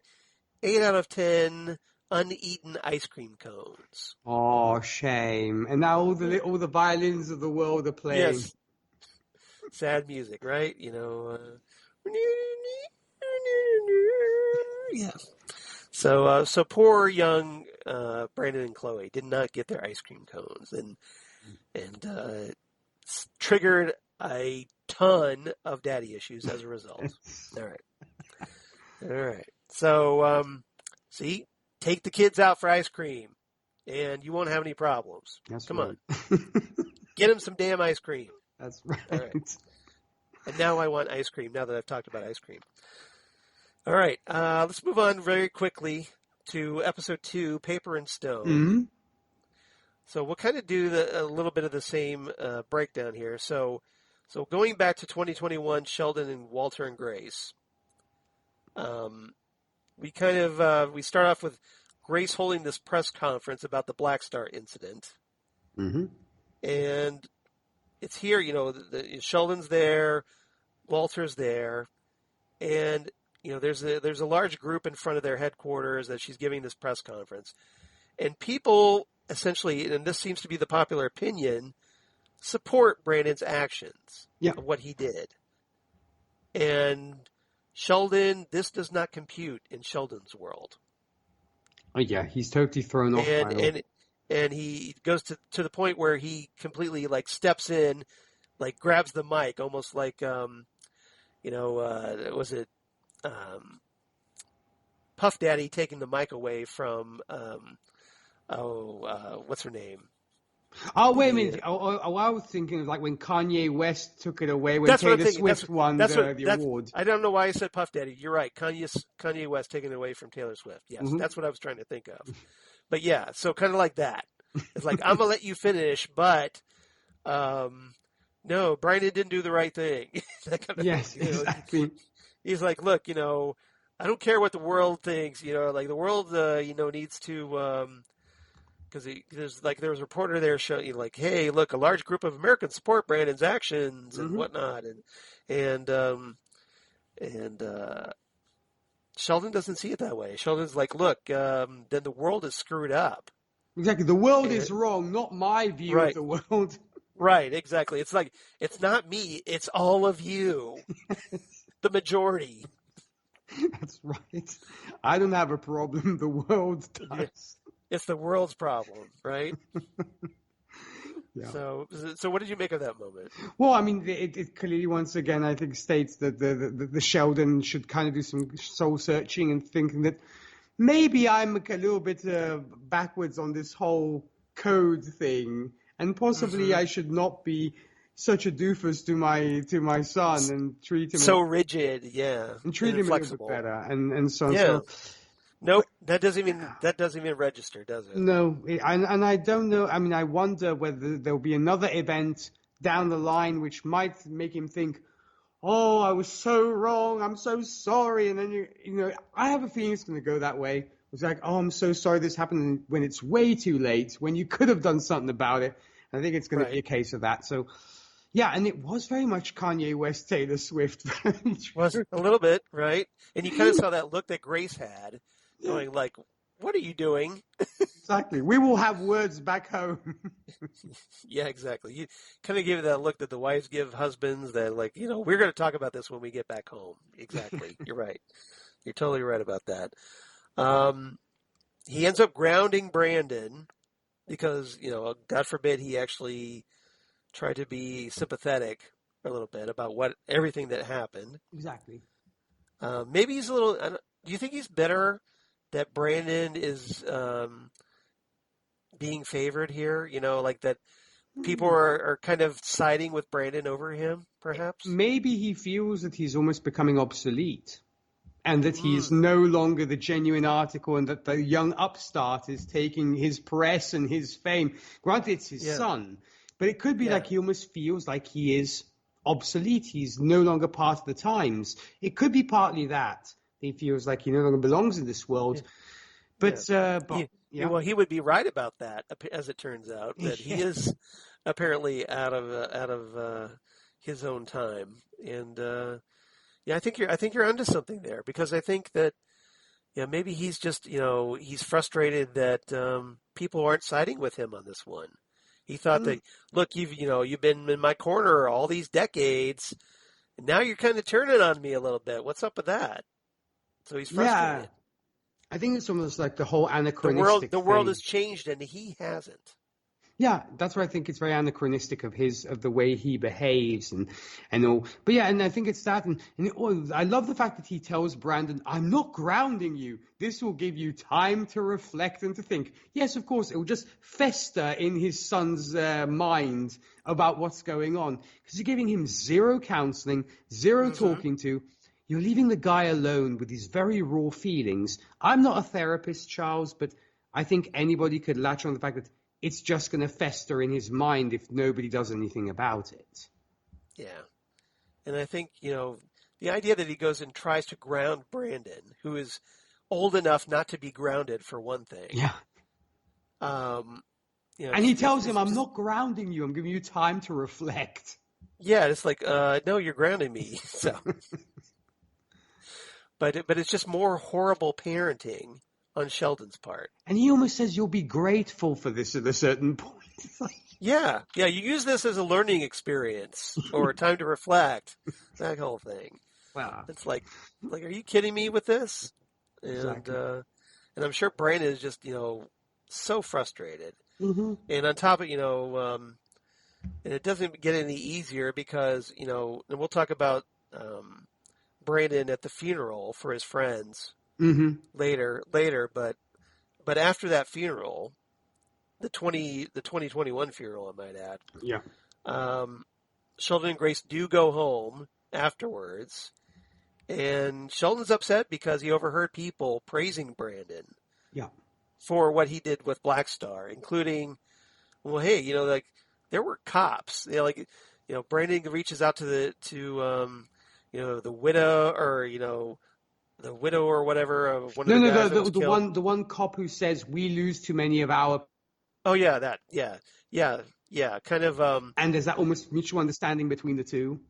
8 out of 10. Uneaten ice cream cones. Oh, shame! And now all the violins of the world are playing. Yes. Sad music, right? Yes. So poor young Brandon and Chloe did not get their ice cream cones, and triggered a ton of daddy issues as a result. All right. So see. Take the kids out for ice cream, and you won't have any problems. Come on. Get them some damn ice cream. That's right. All right. And now I want ice cream, now that I've talked about ice cream. All right. Let's move on very quickly to episode 2, Paper and Stone. Mm-hmm. So we'll kind of do a little bit of the same breakdown here. So So going back to 2021, Sheldon and Walter and Grace, we start off with Grace holding this press conference about the Black Star incident. Mm-hmm. And it's here, Sheldon's there, Walter's there, and there's a large group in front of their headquarters that she's giving this press conference. And people essentially, and this seems to be the popular opinion, support Brandon's actions of what he did. And Sheldon, this does not compute in Sheldon's world. Oh yeah, he's totally thrown off. And he goes to the point where he completely steps in, grabs the mic, almost like was it Puff Daddy taking the mic away from what's her name? Oh, wait a minute. I was thinking of when Kanye West took it away when Taylor Swift won the award. I don't know why I said Puff Daddy. You're right. Kanye West taking it away from Taylor Swift. Yes, That's what I was trying to think of. But yeah, so kind of like that. It's like, I'm going to let you finish, but no, Brandon didn't do the right thing. Yes, exactly. He's like, look, I don't care what the world thinks. The world, needs to... Because there was a reporter there showing hey, look, a large group of Americans support Brandon's actions and whatnot, and Sheldon doesn't see it that way. Sheldon's like, look, then the world is screwed up. Exactly, the world is wrong, not my view of the world. Right, exactly. It's like, it's not me, it's all of you, the majority. That's right. I don't have a problem. The world does. It's the world's problem, right? Yeah. So what did you make of that moment? Well, I mean, it clearly once again, I think, states that the Sheldon should kind of do some soul searching and thinking that maybe I'm a little bit backwards on this whole code thing, and possibly I should not be such a doofus to my son and treat him so rigid, and treat him a little bit better, and so on. Yeah. So, nope, that doesn't even register, does it? No, and I don't know. I mean, I wonder whether there'll be another event down the line which might make him think, "Oh, I was so wrong. I'm so sorry." And then I have a feeling it's going to go that way. It's like, "Oh, I'm so sorry this happened," when it's way too late, when you could have done something about it. I think it's going to be a case of that. So, yeah, and it was very much Kanye West, Taylor Swift. Was a little bit, right? And you kind of saw that look that Grace had. Going like, what are you doing? Exactly. We will have words back home. Yeah, exactly. You kind of give that look that the wives give husbands that we're going to talk about this when we get back home. Exactly. You're right. You're totally right about that. He ends up grounding Brandon because, God forbid he actually tried to be sympathetic a little bit about everything that happened. Exactly. Maybe he's a little, do you think he's better that Brandon is being favored here? That people are kind of siding with Brandon over him, perhaps? Maybe he feels that he's almost becoming obsolete and that he is no longer the genuine article and that the young upstart is taking his press and his fame. Granted, it's his son, but it could be like he almost feels like he is obsolete. He's no longer part of the times. It could be partly that. He feels like he no longer belongs in this world. But well, he would be right about that, as it turns out, that he is apparently out of his own time. And I think you're onto something there, because I think that maybe he's just he's frustrated that people aren't siding with him on this one. He thought that, look, you've been in my corner all these decades, and now you're kind of turning on me a little bit. What's up with that? So he's frustrated. Yeah, I think it's almost like the whole anachronistic The world thing. has changed, and he hasn't. Yeah, that's why I think it's very anachronistic of the way he behaves and all. But yeah, and I think it's that. And I love the fact that he tells Brandon, "I'm not grounding you. This will give you time to reflect and to think." Yes, of course, it will just fester in his son's mind about what's going on, because you're giving him zero counseling, zero talking to. You're leaving the guy alone with these very raw feelings. I'm not a therapist, Charles, but I think anybody could latch on the fact that it's just going to fester in his mind if nobody does anything about it. Yeah. And I think, the idea that he goes and tries to ground Brandon, who is old enough not to be grounded for one thing. Yeah. And he tells him, I'm not grounding you. I'm giving you time to reflect. Yeah, it's like, no, you're grounding me. So, but it's just more horrible parenting on Sheldon's part. And he almost says you'll be grateful for this at a certain point. Yeah, you use this as a learning experience or time to reflect, that whole thing. Wow. It's like, are you kidding me with this? And Exactly. And I'm sure Brandon is just, so frustrated. Mm-hmm. And on top of, and it doesn't get any easier because, and we'll talk about Brandon at the funeral for his friends later, but after that funeral, the 2021 funeral, I might add. Yeah. Sheldon and Grace do go home afterwards, and Sheldon's upset because he overheard people praising Brandon. Yeah. For what he did with Black Star, including, well, hey, there were cops. Brandon reaches out to the widow or the widow or whatever of one of the guys that was killed. The one cop who says we lose too many of our. Oh yeah, yeah, kind of. And there's that almost mutual understanding between the two.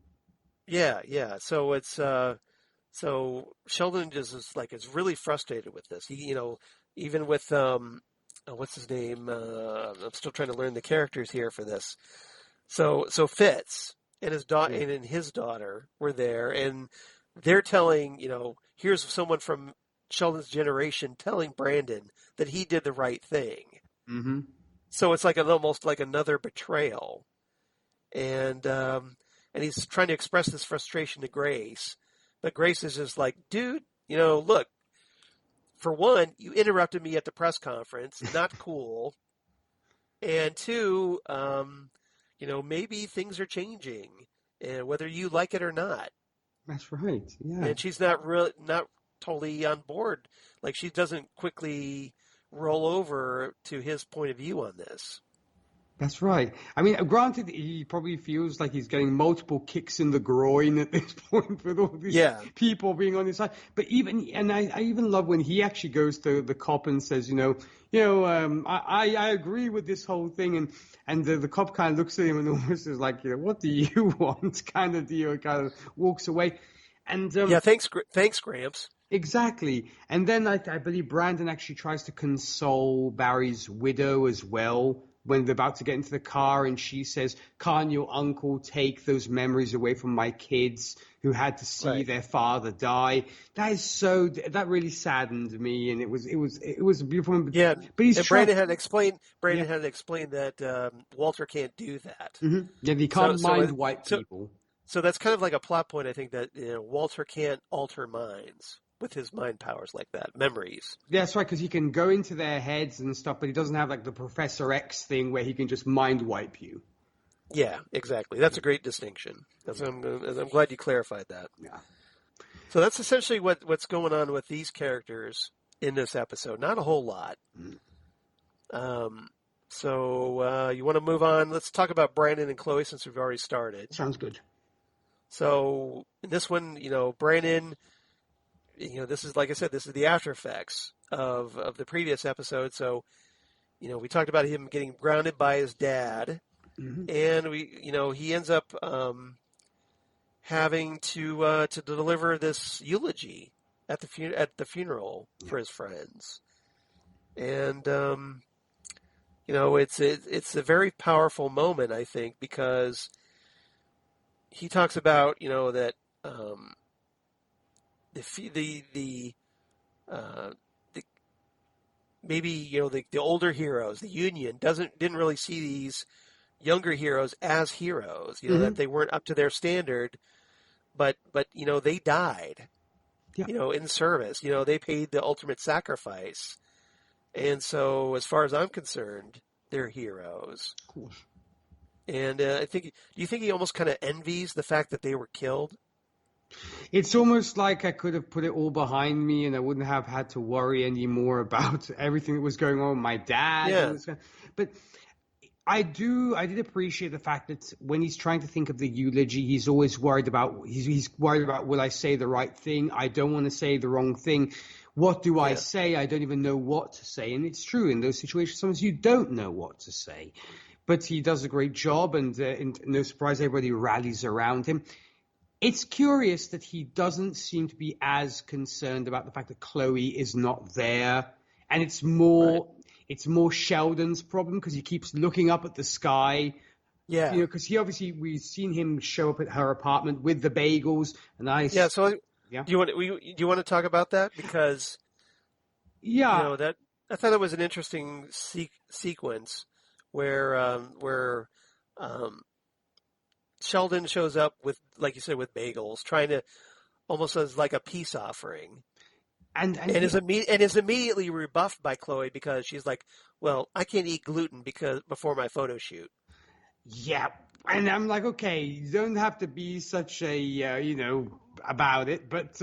Yeah. So it's so Sheldon just is really frustrated with this. He even with what's his name? I'm still trying to learn the characters here for this. So Fitz and his daughter and his daughter were there, and they're telling here's someone from Sheldon's generation telling Brandon that he did the right thing. Mm-hmm. So it's almost like another betrayal, and he's trying to express this frustration to Grace, but Grace is just like, dude, look. For one, you interrupted me at the press conference. Not cool. And two, maybe things are changing, and whether you like it or not. That's right. Yeah. And she's not totally on board. Like she doesn't quickly roll over to his point of view on this. That's right. I mean, granted, he probably feels like he's getting multiple kicks in the groin at this point with all these people being on his side. But I even love when he actually goes to the cop and says, I agree with this whole thing. And the cop kind of looks at him and almost is like, what do you want? Kind of deal, kind of walks away. And thanks, Gramps. Exactly. And then I believe Brandon actually tries to console Barry's widow as well, when they're about to get into the car, and she says, can't your uncle take those memories away from my kids who had to see their father die? That really saddened me, and it was a beautiful. Yeah, but Brandon had explained that Walter can't do that. Mm-hmm. Yeah, he can't wipe people. So that's kind of like a plot point, I think, that Walter can't alter minds with his mind powers like that, memories. Yeah, that's right, because he can go into their heads and stuff, but he doesn't have like the Professor X thing where he can just mind wipe you. Yeah, exactly. That's a great distinction. I'm glad you clarified that. Yeah. So that's essentially what's going on with these characters in this episode. Not a whole lot. So you want to move on? Let's talk about Brandon and Chloe since we've already started. Sounds good. So in this one, Brandon. This is, like I said, this is the after effects of the previous episode. So, we talked about him getting grounded by his dad, and he ends up having to deliver this eulogy at the funeral for his friends, and it's a very powerful moment, I think, because he talks about that. The older heroes, the Union didn't really see these younger heroes as heroes, that they weren't up to their standard, but they died, in service, they paid the ultimate sacrifice, and so as far as I'm concerned, they're heroes. Of course. And do you think he almost kind of envies the fact that they were killed? It's almost like I could have put it all behind me and I wouldn't have had to worry anymore about everything that was going on with my dad. Yeah. But I did appreciate the fact that when he's trying to think of the eulogy, he's always worried about, he's worried about, will I say the right thing? I don't want to say the wrong thing. What do I say? I don't even know what to say. And it's true in those situations, sometimes you don't know what to say. But he does a great job, and no surprise, everybody rallies around him. It's curious that he doesn't seem to be as concerned about the fact that Chloe is not there. And it's more Sheldon's problem because he keeps looking up at the sky. Yeah. Because we've seen him show up at her apartment with the bagels. And do you want to talk about that? Because, I thought it was an interesting sequence where Sheldon shows up with, like you said, with bagels, trying to almost as like a peace offering. And is immediately rebuffed by Chloe because she's like, well, I can't eat gluten before my photo shoot. Yeah. And I'm like, okay, you don't have to be such a, about it. But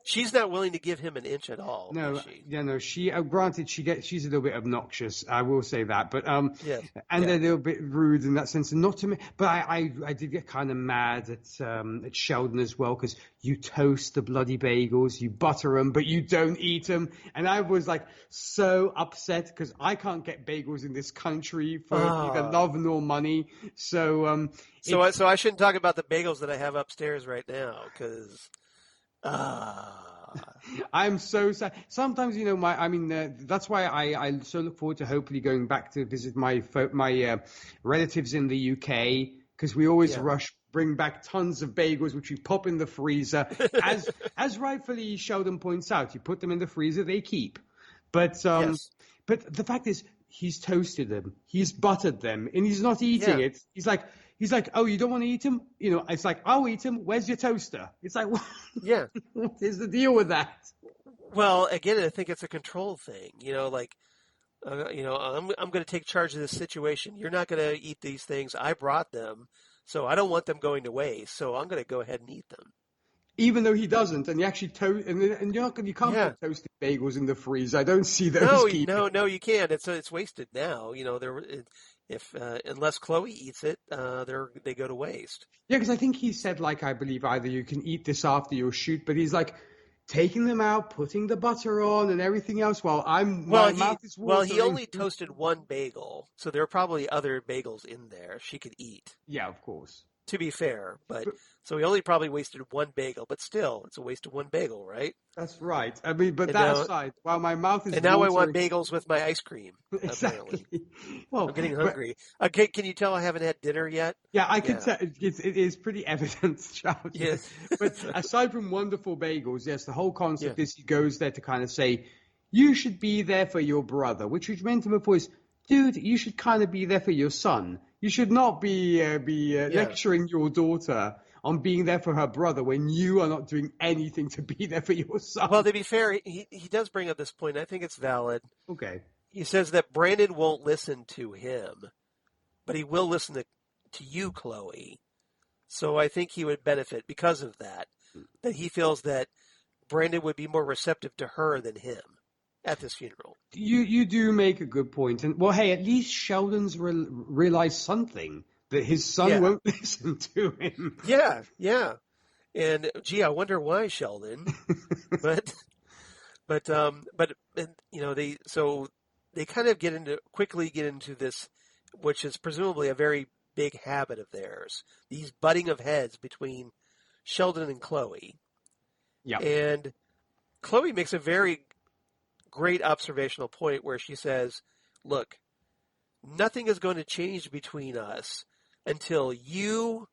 she's not willing to give him an inch at all. No, is she? Yeah, no. She granted she's a little bit obnoxious. I will say that, but yes. And a little bit rude in that sense, and not to me. But I did get kind of mad at Sheldon as well because you toast the bloody bagels, you butter them, but you don't eat them, and I was like so upset because I can't get bagels in this country for neither love nor money. So So I shouldn't talk about the bagels that I have upstairs right now because I'm so sad. Sometimes, that's why I so look forward to hopefully going back to visit my relatives in the UK because we always bring back tons of bagels, which we pop in the freezer. As rightfully Sheldon points out, you put them in the freezer, they keep. But but the fact is, he's toasted them, he's buttered them, and he's not eating it. He's like, oh, you don't want to eat them? It's like, I'll eat them. Where's your toaster? It's like, what is the deal with that? Well, again, I think it's a control thing. I'm going to take charge of this situation. You're not going to eat these things. I brought them, so I don't want them going to waste. So I'm going to go ahead and eat them. Even though he doesn't, and you actually and you can't put toasted bagels in the freezer. I don't see those. No, you can't. It's wasted now. Unless Chloe eats it, they go to waste. Yeah, because I think he said, I believe either you can eat this after your shoot, but he's like taking them out, putting the butter on, and everything else while my mouth is watering. Well, he only toasted one bagel, so there are probably other bagels in there she could eat. Yeah, of course. To be fair, so he only probably wasted one bagel, but still, it's a waste of one bagel, right? That's right. I mean, but that aside, while my mouth is now watering, I want bagels with my ice cream. Exactly. Apparently. Well, I'm getting hungry. Okay, can you tell I haven't had dinner yet? Yeah, I can tell. It is pretty evident, Charles. Yes. But aside from wonderful bagels, yes, the whole concept is he goes there to kind of say, you should be there for your brother, which meant to him before is, dude, you should kind of be there for your son. You should not be lecturing your daughter on being there for her brother when you are not doing anything to be there for your son. Well, to be fair, he does bring up this point. I think it's valid. Okay. He says that Brandon won't listen to him, but he will listen to you, Chloe. So I think he would benefit because of that he feels that Brandon would be more receptive to her than him at this funeral. You do make a good point. And, well, hey, at least Sheldon's realized something, that his son won't listen to him. Yeah. And, gee, I wonder why, Sheldon. but they kind of quickly get into this, which is presumably a very big habit of theirs, these butting of heads between Sheldon and Chloe. Yeah. And Chloe makes a very great observational point where she says, look, nothing is going to change between us until you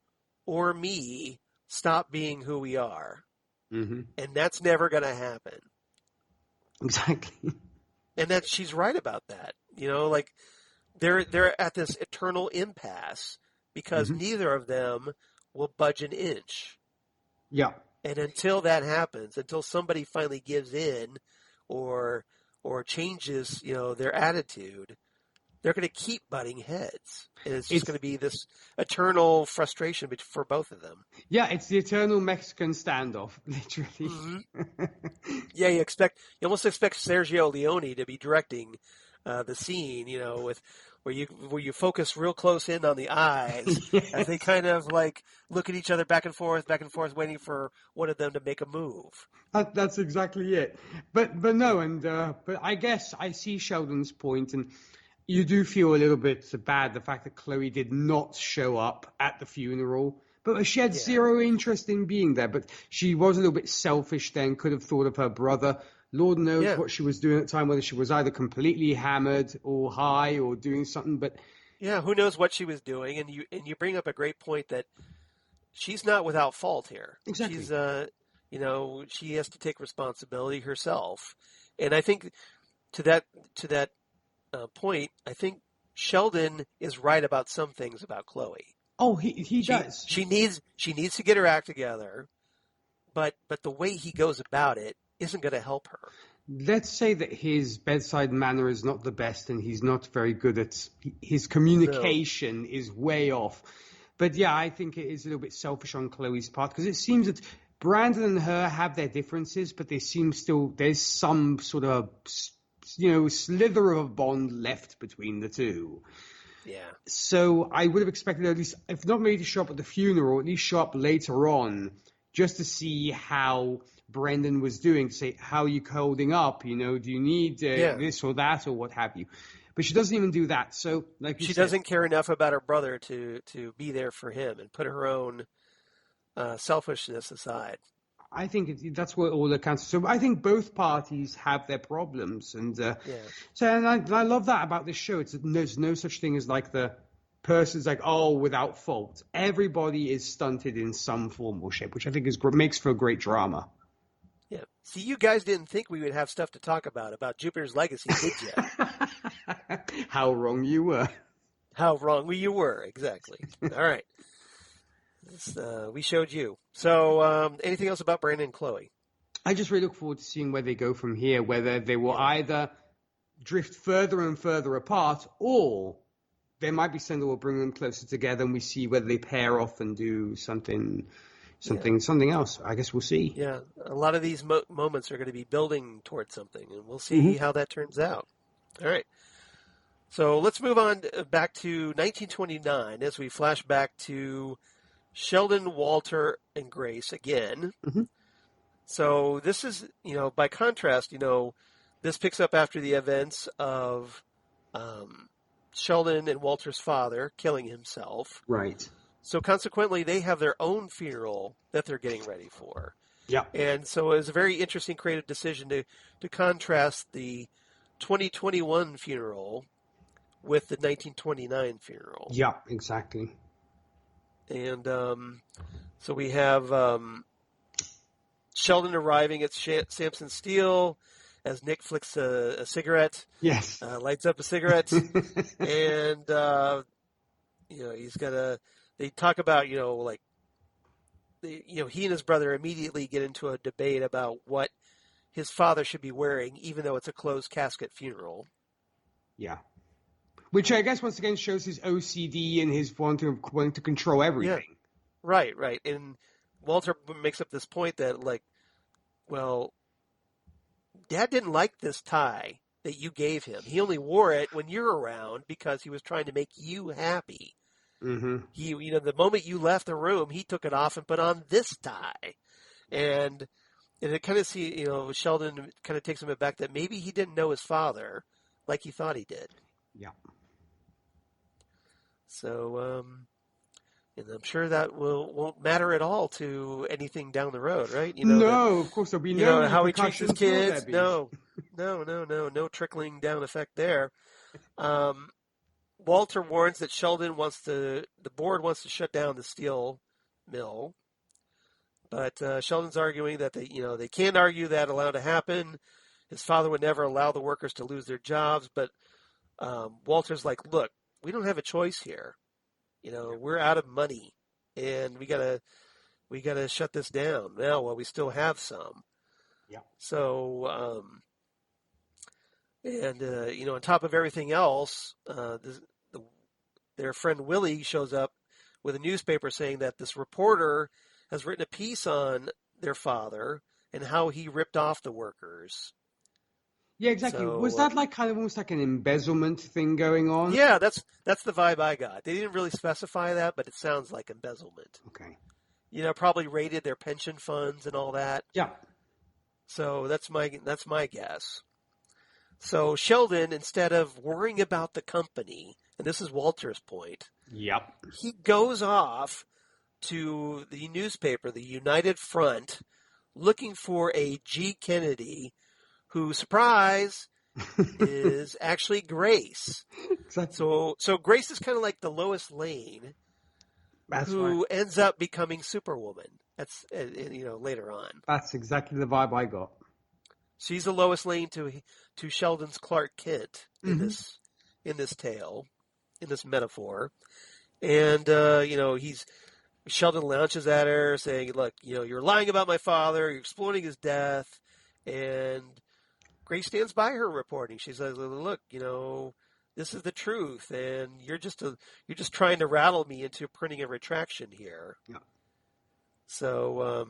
or me stop being who we are. Mm-hmm. And that's never going to happen. Exactly. And she's right about that. They're at this eternal impasse because neither of them will budge an inch. Yeah. And until that happens, until somebody finally gives in or changes, their attitude, they're going to keep butting heads. And it's just going to be this eternal frustration for both of them. Yeah, it's the eternal Mexican standoff, literally. Mm-hmm. Yeah, you almost expect Sergio Leone to be directing the scene, with where you focus real close in on the eyes Yes. as they kind of like look at each other back and forth, waiting for one of them to make a move. That's exactly it. But no, and but I guess I see Sheldon's point, and you do feel a little bit bad the fact that Chloe did not show up at the funeral. But she had Yeah. zero interest in being there. But she was a little bit selfish then, could have thought of her brother. Lord knows what she was doing at the time, whether she was either completely hammered or high or doing something. But yeah, who knows what she was doing? And you bring up a great point that she's not without fault here. Exactly. She's she has to take responsibility herself. And I think to that point, I think Sheldon is right about some things about Chloe. Oh, he does. She needs to get her act together, but the way he goes about it isn't going to help her. Let's say that his bedside manner is not the best, and he's not very good at his communication is way off. But yeah, I think it is a little bit selfish on Chloe's part, because it seems that Brandon and her have their differences, but there's some sort of slither of a bond left between the two. Yeah. So I would have expected at least, if not maybe to show up at the funeral, at least show up later on, just to see how Brendan was doing, to say, how are you holding up? Do you need this or that or what have you? But she doesn't even do that. So, like you said, doesn't care enough about her brother to be there for him and put her own selfishness aside. I think that's what all accounts. So I think both parties have their problems, and so I love that about this show. There's no such thing as like the person's like, without fault. Everybody is stunted in some form or shape, which I think makes for a great drama. Yeah. See, you guys didn't think we would have stuff to talk about Jupiter's Legacy, did you? How wrong you were. How wrong you were, exactly. All right. We showed you. So anything else about Brandon and Chloe? I just really look forward to seeing where they go from here, whether they will either drift further and further apart, or there might be something that will bring them closer together, and we see whether they pair off and do something else. I guess we'll see. Yeah, a lot of these moments are going to be building towards something, and we'll see how that turns out. All right. So let's move on back to 1929 as we flash back to Sheldon, Walter, and Grace again. Mm-hmm. So this is, by contrast, this picks up after the events of Sheldon and Walter's father killing himself. Right. So consequently, they have their own funeral that they're getting ready for. Yeah. And so it was a very interesting creative decision to contrast the 2021 funeral with the 1929 funeral. Yeah, exactly. And so we have Sheldon arriving at Sampson Steel as Nick flicks a cigarette. Yes. Lights up a cigarette. And, he's got they talk about, he and his brother immediately get into a debate about what his father should be wearing, even though it's a closed casket funeral. Yeah. Which I guess once again shows his OCD and his wanting to control everything. Yeah. Right. And Walter makes up this point that, Dad didn't like this tie that you gave him. He only wore it when you're around because he was trying to make you happy. Mm-hmm. He, the moment you left the room, he took it off and put on this tie. And it kind of Sheldon kind of takes him back that maybe he didn't know his father like he thought he did. Yeah. So, and I'm sure that won't matter at all to anything down the road, right? Of course there'll be no how he treats his kids. No trickling down effect there. Walter warns that the board wants to shut down the steel mill, but Sheldon's arguing that they can't argue that allowed to happen. His father would never allow the workers to lose their jobs, but Walter's like, look, we don't have a choice here. We're out of money, and we gotta shut this down now while we still have some. Yeah. So, on top of everything else, their friend Willie shows up with a newspaper saying that this reporter has written a piece on their father and how he ripped off the workers. Yeah, exactly. Was So that like kind of almost like an embezzlement thing going on? yeah, that's the vibe I got. They didn't really specify that, but it sounds like embezzlement. Okay. Probably raided their pension funds and all that. Yeah. So that's my guess. So Sheldon, instead of worrying about the company, and this is Walter's point, Yep. he goes off to the newspaper, the United Front, looking for a G. Kennedy, who, surprise, is actually Grace. Exactly. So Grace is kind of like the Lois Lane, That's who right. ends up becoming Superwoman. That's later on. That's exactly the vibe I got. She's the Lois Lane to Sheldon's Clark Kent in Mm-hmm. this tale, in this metaphor, and Sheldon launches at her saying, "Look, you're lying about my father. You're exploiting his death," and Grace stands by her reporting. She says, "Look, this is the truth, and you're just trying to rattle me into printing a retraction here." Yeah. So,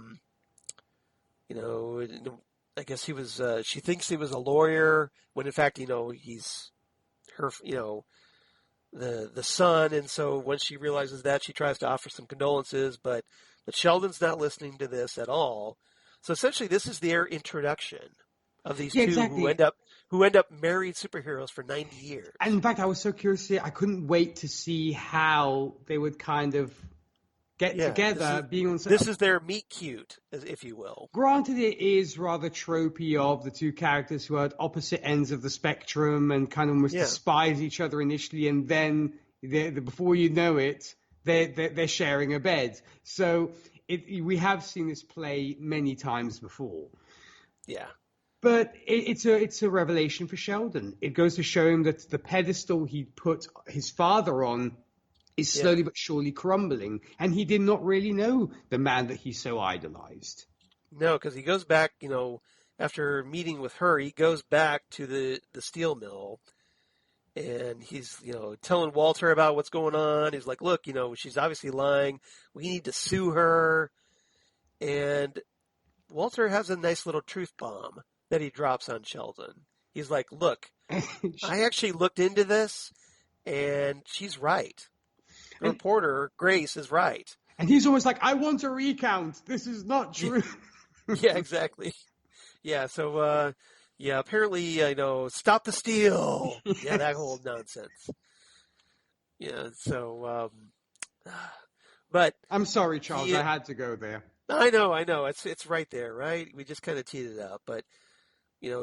I guess he was. She thinks he was a lawyer when, in fact, he's her. The son, and so when she realizes that, she tries to offer some condolences, but Sheldon's not listening to this at all. So essentially, this is their introduction of these Yeah, two exactly. who end up married superheroes for 90 years. And in fact, I was so curious here. I couldn't wait to see how they would kind of get together, being on set. This is their meet cute, if you will. Granted, it is rather tropey of the two characters who are at opposite ends of the spectrum and kind of almost despise each other initially, and then before you know it, they're sharing a bed. So we have seen this play many times before. Yeah. But it's a revelation for Sheldon. It goes to show him that the pedestal he put his father on is slowly but surely crumbling, and he did not really know the man that he so idolized. No, because he goes back, after meeting with her, he goes back to the steel mill, and he's, telling Walter about what's going on. He's like, look, she's obviously lying. We need to sue her. And Walter has a nice little truth bomb that he drops on Sheldon. He's like, look, I actually looked into this, and she's right. The reporter, Grace, is right. And he's almost like, I want a recount. This is not true. Yeah, exactly. Yeah, so, apparently, stop the steal. Yes. Yeah, that whole nonsense. Yeah, so, but. I'm sorry, Charles, I had to go there. I know. It's right there, right? We just kind of teed it up. But,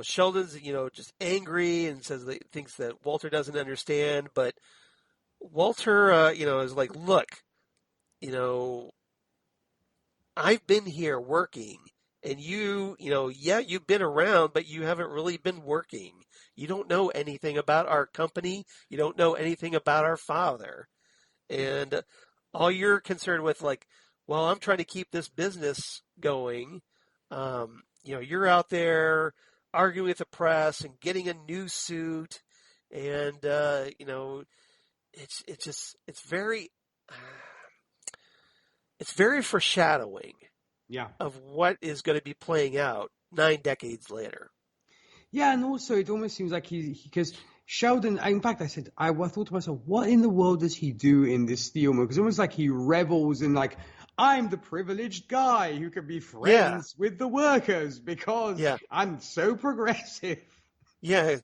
Sheldon's, just angry and says that thinks that Walter doesn't understand, but Walter, is like, look, I've been here working, and you've been around, but you haven't really been working. You don't know anything about our company. You don't know anything about our father. And all you're concerned with, like, well, I'm trying to keep this business going. You're out there arguing with the press and getting a new suit, and, it's very foreshadowing of what is going to be playing out 9 decades later. Yeah, and also it almost seems like because Sheldon, in fact, I thought to myself, what in the world does he do in this steel mill? Because it's almost like he revels in, like, I'm the privileged guy who can be friends with the workers because I'm so progressive. Yeah.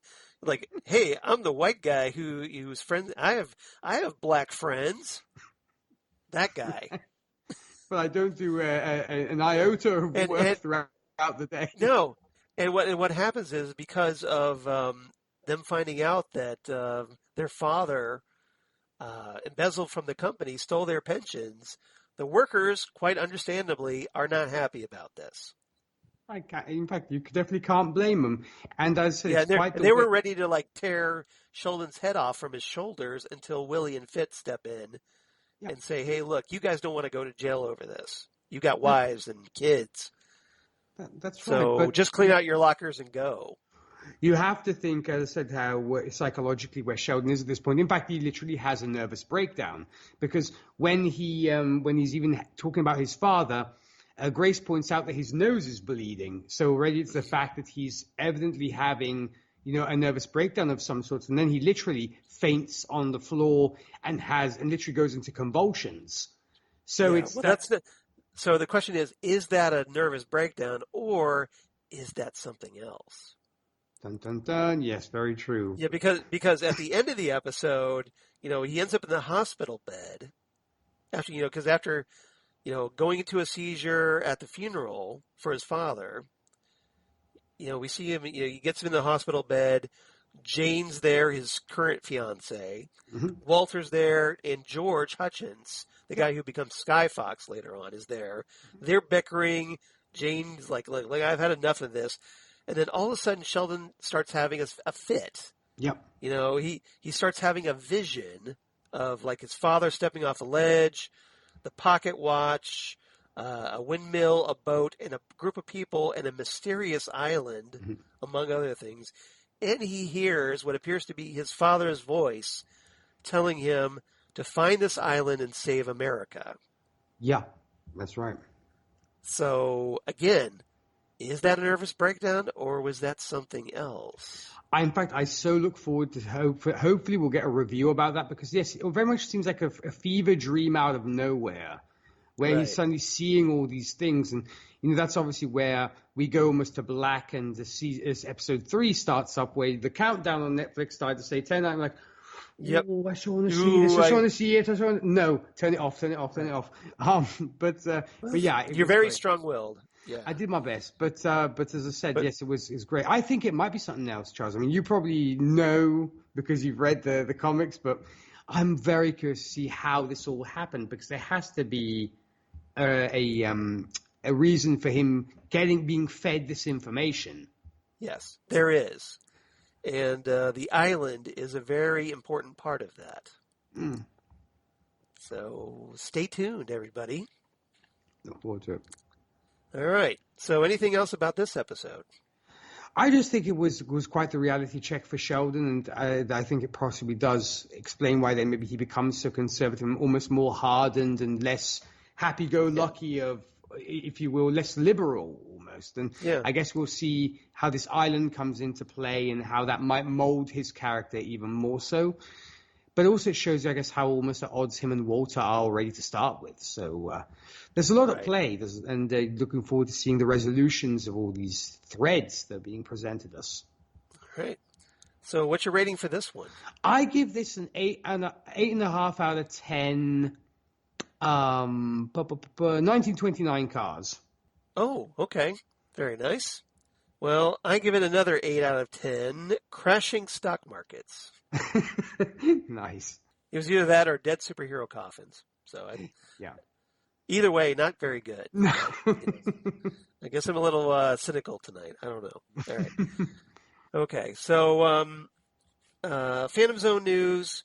Like, hey, I'm the white guy who's friends. I have black friends. That guy. But I don't do an iota of work throughout the day. No, and what happens is because of them finding out that their father embezzled from the company, stole their pensions, the workers, quite understandably, are not happy about this. In fact, you definitely can't blame them. And as I said, they were ready to, like, tear Sheldon's head off from his shoulders until Willie and Fitz step in and say, hey, look, you guys don't want to go to jail over this. You got wives and kids. That's right. So just clean out your lockers and go. You have to think, as I said, how psychologically where Sheldon is at this point. In fact, he literally has a nervous breakdown because when he's even talking about his father, Grace points out that his nose is bleeding. So already it's the fact that he's evidently having a nervous breakdown of some sort, and then he literally faints on the floor and literally goes into convulsions. So so the question is that a nervous breakdown or is that something else? Dun, dun, dun. Yes, very true. Yeah, because at the end of the episode, he ends up in the hospital bed after going into a seizure at the funeral for his father. We see him, he gets him in the hospital bed. Jane's there, his current fiance. Mm-hmm. Walter's there, and George Hutchins, the guy who becomes Sky Fox later on, is there. They're bickering. Jane's like I've had enough of this. And then all of a sudden, Sheldon starts having a fit. Yep. He starts having a vision of like his father stepping off a ledge, the pocket watch, a windmill, a boat, and a group of people, and a mysterious island, mm-hmm. among other things. And he hears what appears to be his father's voice telling him to find this island and save America. Yeah, that's right. So, again, is that a nervous breakdown or was that something else? In fact, I so look forward to hopefully we'll get a review about that because, yes, it very much seems like a fever dream out of nowhere where he's suddenly seeing all these things. And, that's obviously where we go almost to black and as episode 3 starts up where the countdown on Netflix started to say 10. I'm like, yep. Oh, I still want to see this. I still want to see it. No, turn it off. But yeah. You're very strong-willed. Yeah. I did my best, but as I said, yes, it was great. I think it might be something else, Charles. I mean, you probably know because you've read the comics, but I'm very curious to see how this all happened because there has to be a reason for him being fed this information. Yes, there is, and the island is a very important part of that. Mm. So stay tuned, everybody. Look forward to it. All right. So anything else about this episode? I just think it was quite the reality check for Sheldon, and I think it possibly does explain why then maybe he becomes so conservative and almost more hardened and less happy-go-lucky if you will, less liberal almost. And I guess we'll see how this island comes into play and how that might mold his character even more so. But also it shows, I guess, how almost at odds him and Walter are already to start with. So there's a lot at play, and looking forward to seeing the resolutions of all these threads that are being presented us. Great. So what's your rating for this one? I give this an 8.5 out of 10. 1929 cars. Oh, okay. Very nice. Well, I give it another 8 out of 10. Crashing stock markets. Nice. It was either that or dead superhero coffins. So, either way, not very good. No. I guess I'm a little cynical tonight. I don't know. All right. Okay, so Phantom Zone news.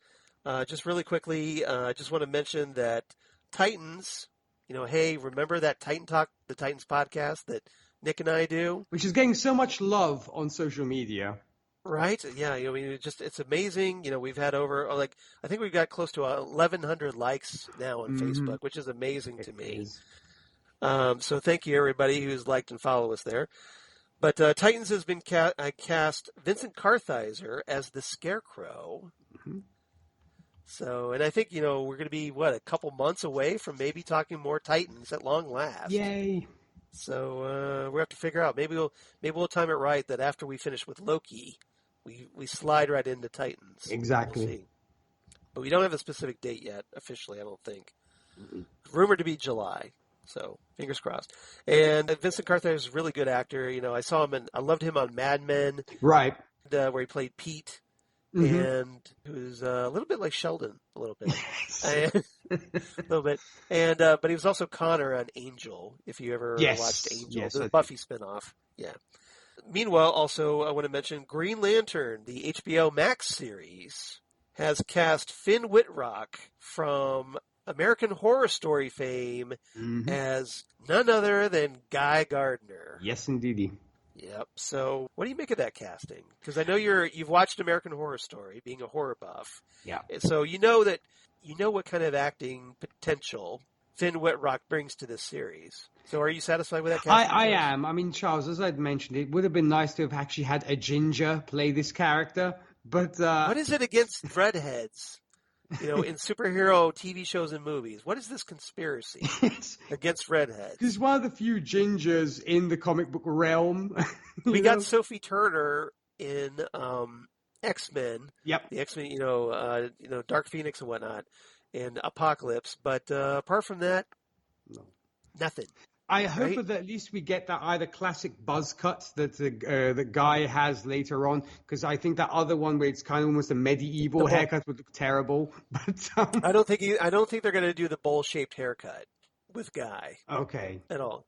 Just really quickly, I just want to mention that Titans, hey, remember that Titan Talk, the Titans podcast that Nick and I do? Which is getting so much love on social media. Right? Yeah, I mean, it's amazing. We've had over, I think we've got close to 1,100 likes now on Facebook, which is amazing to me. So thank you, everybody who's liked and followed us there. But Titans has been cast Vincent Kartheiser as the Scarecrow. Mm-hmm. So, and I think, we're going to be, a couple months away from maybe talking more Titans at long last. Yay. So, we'll have to figure out. Maybe we'll time it right that after we finish with Loki, we slide right into Titans. Exactly. We'll see. But we don't have a specific date yet, officially, I don't think. Mm-hmm. Rumored to be July. So, fingers crossed. And Vincent Kartheiser is a really good actor. I loved him on Mad Men. Right. Where he played Pete. Mm-hmm. And who's a little bit like Sheldon, a little bit. A little bit. And but he was also Connor on Angel, if you ever watched Angel, the Buffy spinoff. Yeah. Meanwhile, also, I want to mention Green Lantern, the HBO Max series, has cast Finn Wittrock from American Horror Story fame as none other than Guy Gardner. Yes, indeedy. Yep. So, what do you make of that casting? Because I know you've watched American Horror Story, being a horror buff. Yeah. So you know what kind of acting potential Finn Wittrock brings to this series. So are you satisfied with that casting? I am. I mean, Charles, as I'd mentioned, it would have been nice to have actually had a ginger play this character. But what is it against redheads? In superhero TV shows and movies, what is this conspiracy against redheads? He's one of the few gingers in the comic book realm. We got Sophie Turner in X-Men. Yep. The X-Men, Dark Phoenix and whatnot, and Apocalypse. But apart from that, no. Nothing. I hope that at least we get that either classic buzz cut that the guy has later on, because I think that other one where it's kind of almost a medieval haircut would look terrible. But I don't think they're going to do the bowl-shaped haircut with Guy. Okay. At all.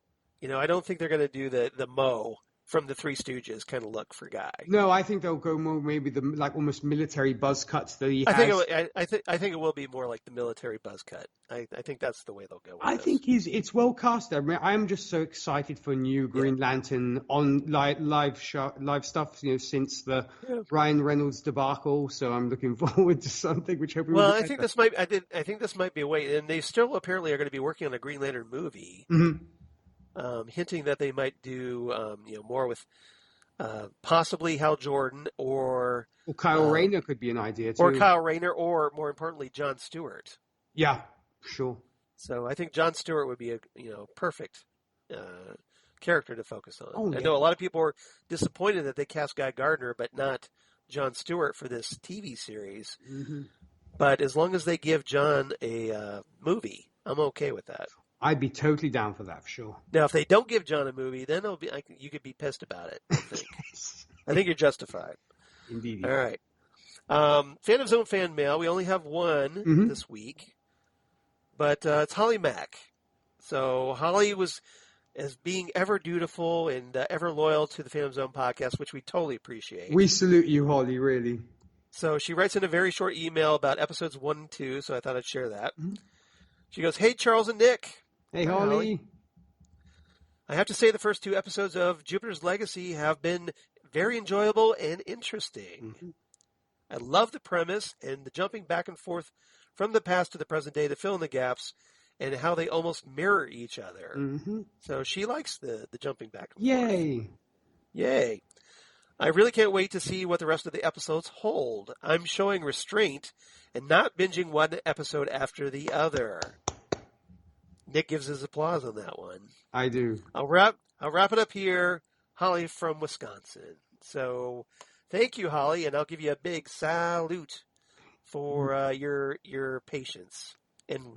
I don't think they're going to do the Mo from the Three Stooges kind of look for Guy. No, I think they'll go more maybe the almost military buzz cuts that he has. I think it will be more like the military buzz cut. I think that's the way they'll go with I this. think it's well cast. I mean, I'm just so excited for new Green Lantern on live stuff, since the Ryan Reynolds debacle. So I'm looking forward to something which hopefully. Well, I think this might be a way, and they still apparently are going to be working on a Green Lantern movie. Mm-hmm. Hinting that they might do, more with possibly Hal Jordan or Kyle Rayner could be an idea too. Or Kyle Rayner, or more importantly, Jon Stewart. Yeah, sure. So I think Jon Stewart would be a perfect character to focus on. Oh, I know a lot of people were disappointed that they cast Guy Gardner, but not Jon Stewart for this TV series. Mm-hmm. But as long as they give Jon a movie, I'm okay with that. I'd be totally down for that, for sure. Now, if they don't give Jon a movie, then you could be pissed about it, I think. I think you're justified. Indeed. All right. Fan of Zone fan mail. We only have one this week, but it's Holly Mack. So Holly was as being ever dutiful and ever loyal to the Fan of Zone podcast, which we totally appreciate. We salute you, Holly, really. So she writes in a very short email about episodes 1 and 2, so I thought I'd share that. Mm-hmm. She goes, "Hey, Charles and Nick." Hey, Holly. I have to say the first 2 episodes of Jupiter's Legacy have been very enjoyable and interesting. Mm-hmm. I love the premise and the jumping back and forth from the past to the present day to fill in the gaps and how they almost mirror each other. Mm-hmm. So she likes the jumping back and forth. Yay. I really can't wait to see what the rest of the episodes hold. I'm showing restraint and not binging one episode after the other. Nick gives his applause on that one. I do. I'll wrap it up here. Holly from Wisconsin. So thank you, Holly, and I'll give you a big salute for your patience and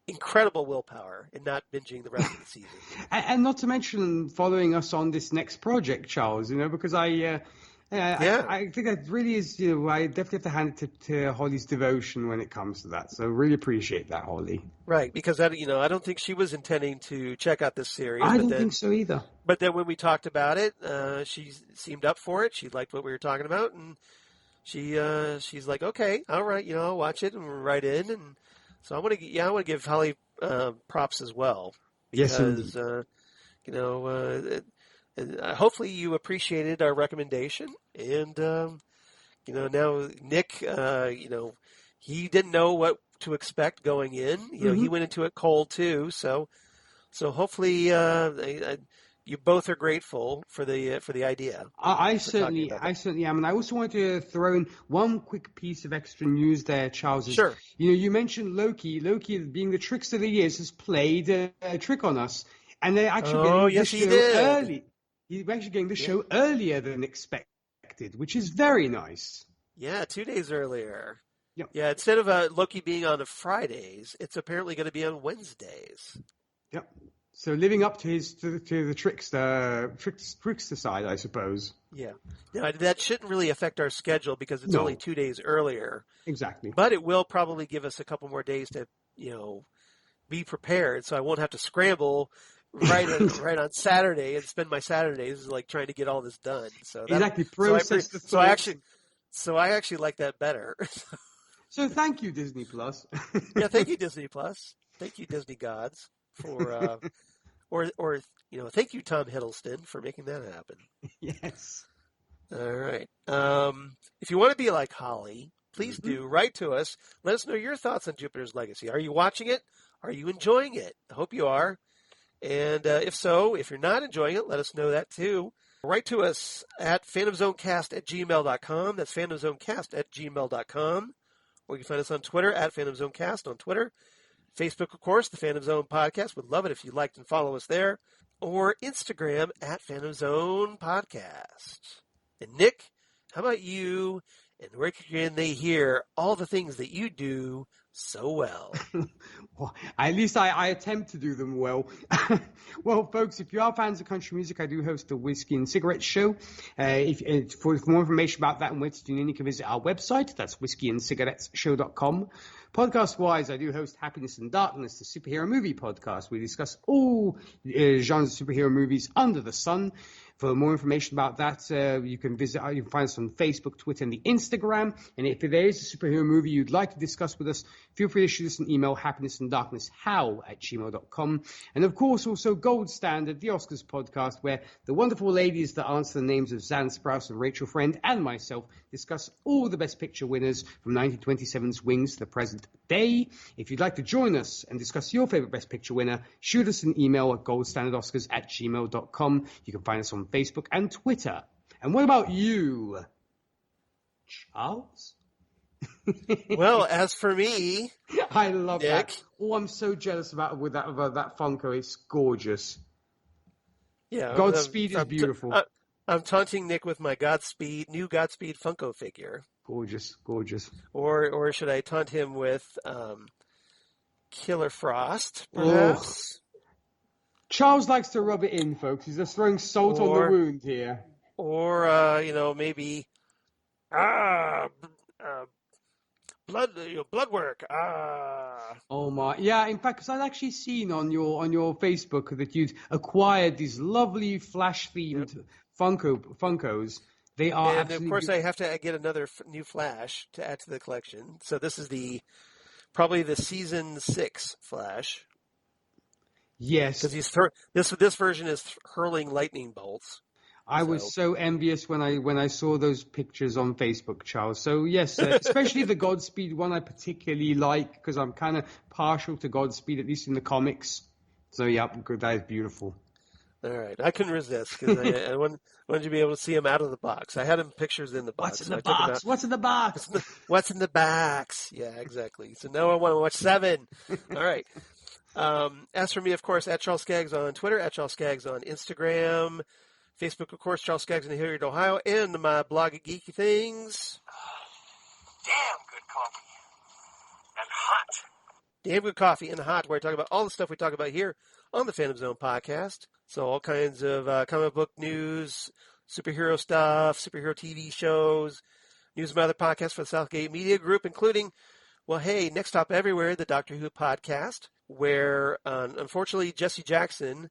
incredible willpower in not binging the rest of the season. And not to mention following us on this next project, Charles, because I think that really is, I definitely have to hand it to Holly's devotion when it comes to that. So really appreciate that, Holly. Right, because I don't think she was intending to check out this series. I don't think so either. But then when we talked about it, she seemed up for it. She liked what we were talking about, and she's like, okay, all right, I'll watch it and write in. And so I want to give Holly props as well. Because, yes, hopefully you appreciated our recommendation, and now Nick, he didn't know what to expect going in. He went into it cold too. So hopefully you both are grateful for the idea. I certainly am, and I also want to throw in one quick piece of extra news there, Charles. Sure. You mentioned Loki. Loki, being the trickster that he is, has played a trick on us, and they're actually getting the show early. He's actually getting the show earlier than expected, which is very nice. Yeah, 2 days earlier. Yep. Yeah, instead of Loki being on Fridays, it's apparently going to be on Wednesdays. Yep. So living up to the trickster side, I suppose. Yeah. Now, that shouldn't really affect our schedule because it's only 2 days earlier. Exactly. But it will probably give us a couple more days to, be prepared, so I won't have to scramble right on Saturday and spend my Saturdays like trying to get all this done. So exactly. So I actually like that better. So thank you, Disney Plus. Yeah, thank you, Disney Plus. Thank you, Disney gods, for thank you, Tom Hiddleston, for making that happen. Yes. All right. If you want to be like Holly, please do write to us. Let us know your thoughts on Jupiter's Legacy. Are you watching it? Are you enjoying it? I hope you are. And if so, if you're not enjoying it, let us know that too. Write to us at phantomzonecast@gmail.com. That's phantomzonecast@gmail.com. Or you can find us on Twitter at phantomzonecast on Twitter. Facebook, of course, the Phantom Zone Podcast. Would love it if you liked and follow us there. Or Instagram at Phantom Zone Podcast. And Nick, how about you? And where can they hear all the things that you do so well? Well, at least I attempt to do them well. Well, folks, if you are fans of country music, I do host the Whiskey and Cigarette Show. For more information about that and where to tune in, you can visit our website. That's whiskeyandcigarettesshow.com. Podcast-wise, I do host Happiness and Darkness, the superhero movie podcast. We discuss all genres of superhero movies under the sun. For more information about that, you can find us on Facebook, Twitter, and the Instagram. And if there is a superhero movie you'd like to discuss with us, feel free to shoot us an email, happinessanddarknesshow@gmail.com. And of course, also Gold Standard, the Oscars podcast, where the wonderful ladies that answer the names of Zan Sprouse and Rachel Friend and myself discuss all the Best Picture winners from 1927's Wings to the present day. If you'd like to join us and discuss your favorite Best Picture winner, shoot us an email at goldstandardoscars@gmail.com. You can find us on Facebook and Twitter. And what about you, Charles? Well, as for me, I love Nick, that. Oh, I'm so jealous about that Funko. It's gorgeous. Yeah, Godspeed is beautiful. I'm taunting Nick with my new Godspeed Funko figure. Gorgeous, gorgeous. Or should I taunt him with Killer Frost, perhaps? Oh. Charles likes to rub it in, folks. He's just throwing salt on the wound here. Or, maybe blood work. Oh my, yeah. In fact, because I'd actually seen on your Facebook that you'd acquired these lovely Flash-themed Funkos. They are, and of course, I have to get another new Flash to add to the collection. So this is probably the season 6 Flash. Yes, because this version is hurling lightning bolts. I was so envious when I saw those pictures on Facebook, Charles. So yes, especially the Godspeed one I particularly like because I'm kind of partial to Godspeed, at least in the comics. So yeah, good. That is beautiful. All right, I couldn't resist because I wanted you to be able to see him out of the box. I had him pictures in the box. What's in the box? What's in the box? What's in the box? Yeah, exactly. So now I want to watch 7. All right. As for me, of course, at Charles Skaggs on Twitter, at Charles Skaggs on Instagram, Facebook, of course, Charles Skaggs in Hilliard, Ohio, and my blog at Geeky Things. Damn good coffee. And hot. Damn good coffee and hot, where I talk about all the stuff we talk about here on the Phantom Zone podcast. So all kinds of comic book news, superhero stuff, superhero TV shows, news from other podcasts for the Southgate Media Group, including, well, hey, Next Stop Everywhere, the Doctor Who podcast, where unfortunately Jesse Jackson,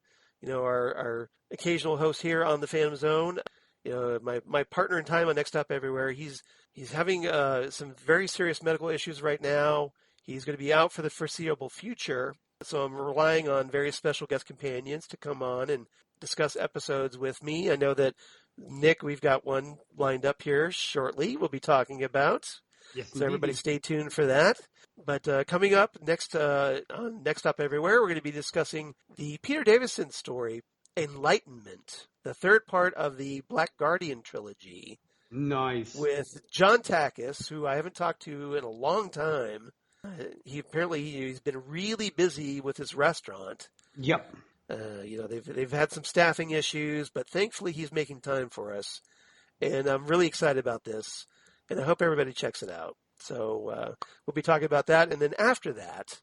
our occasional host here on the Phantom Zone, my partner in time on Next Stop Everywhere, he's having some very serious medical issues right now. He's going to be out for the foreseeable future. So I'm relying on various special guest companions to come on and discuss episodes with me. I know that, Nick, we've got one lined up here shortly we'll be talking about. Yes, so everybody stay tuned for that. But coming up next on Next Stop Everywhere, we're going to be discussing the Peter Davison story, Enlightenment, the third part of the Black Guardian trilogy. Nice. With John Takis, who I haven't talked to in a long time. He's been really busy with his restaurant. Yep. They've had some staffing issues, but thankfully he's making time for us, and I'm really excited about this, and I hope everybody checks it out. So we'll be talking about that, and then after that,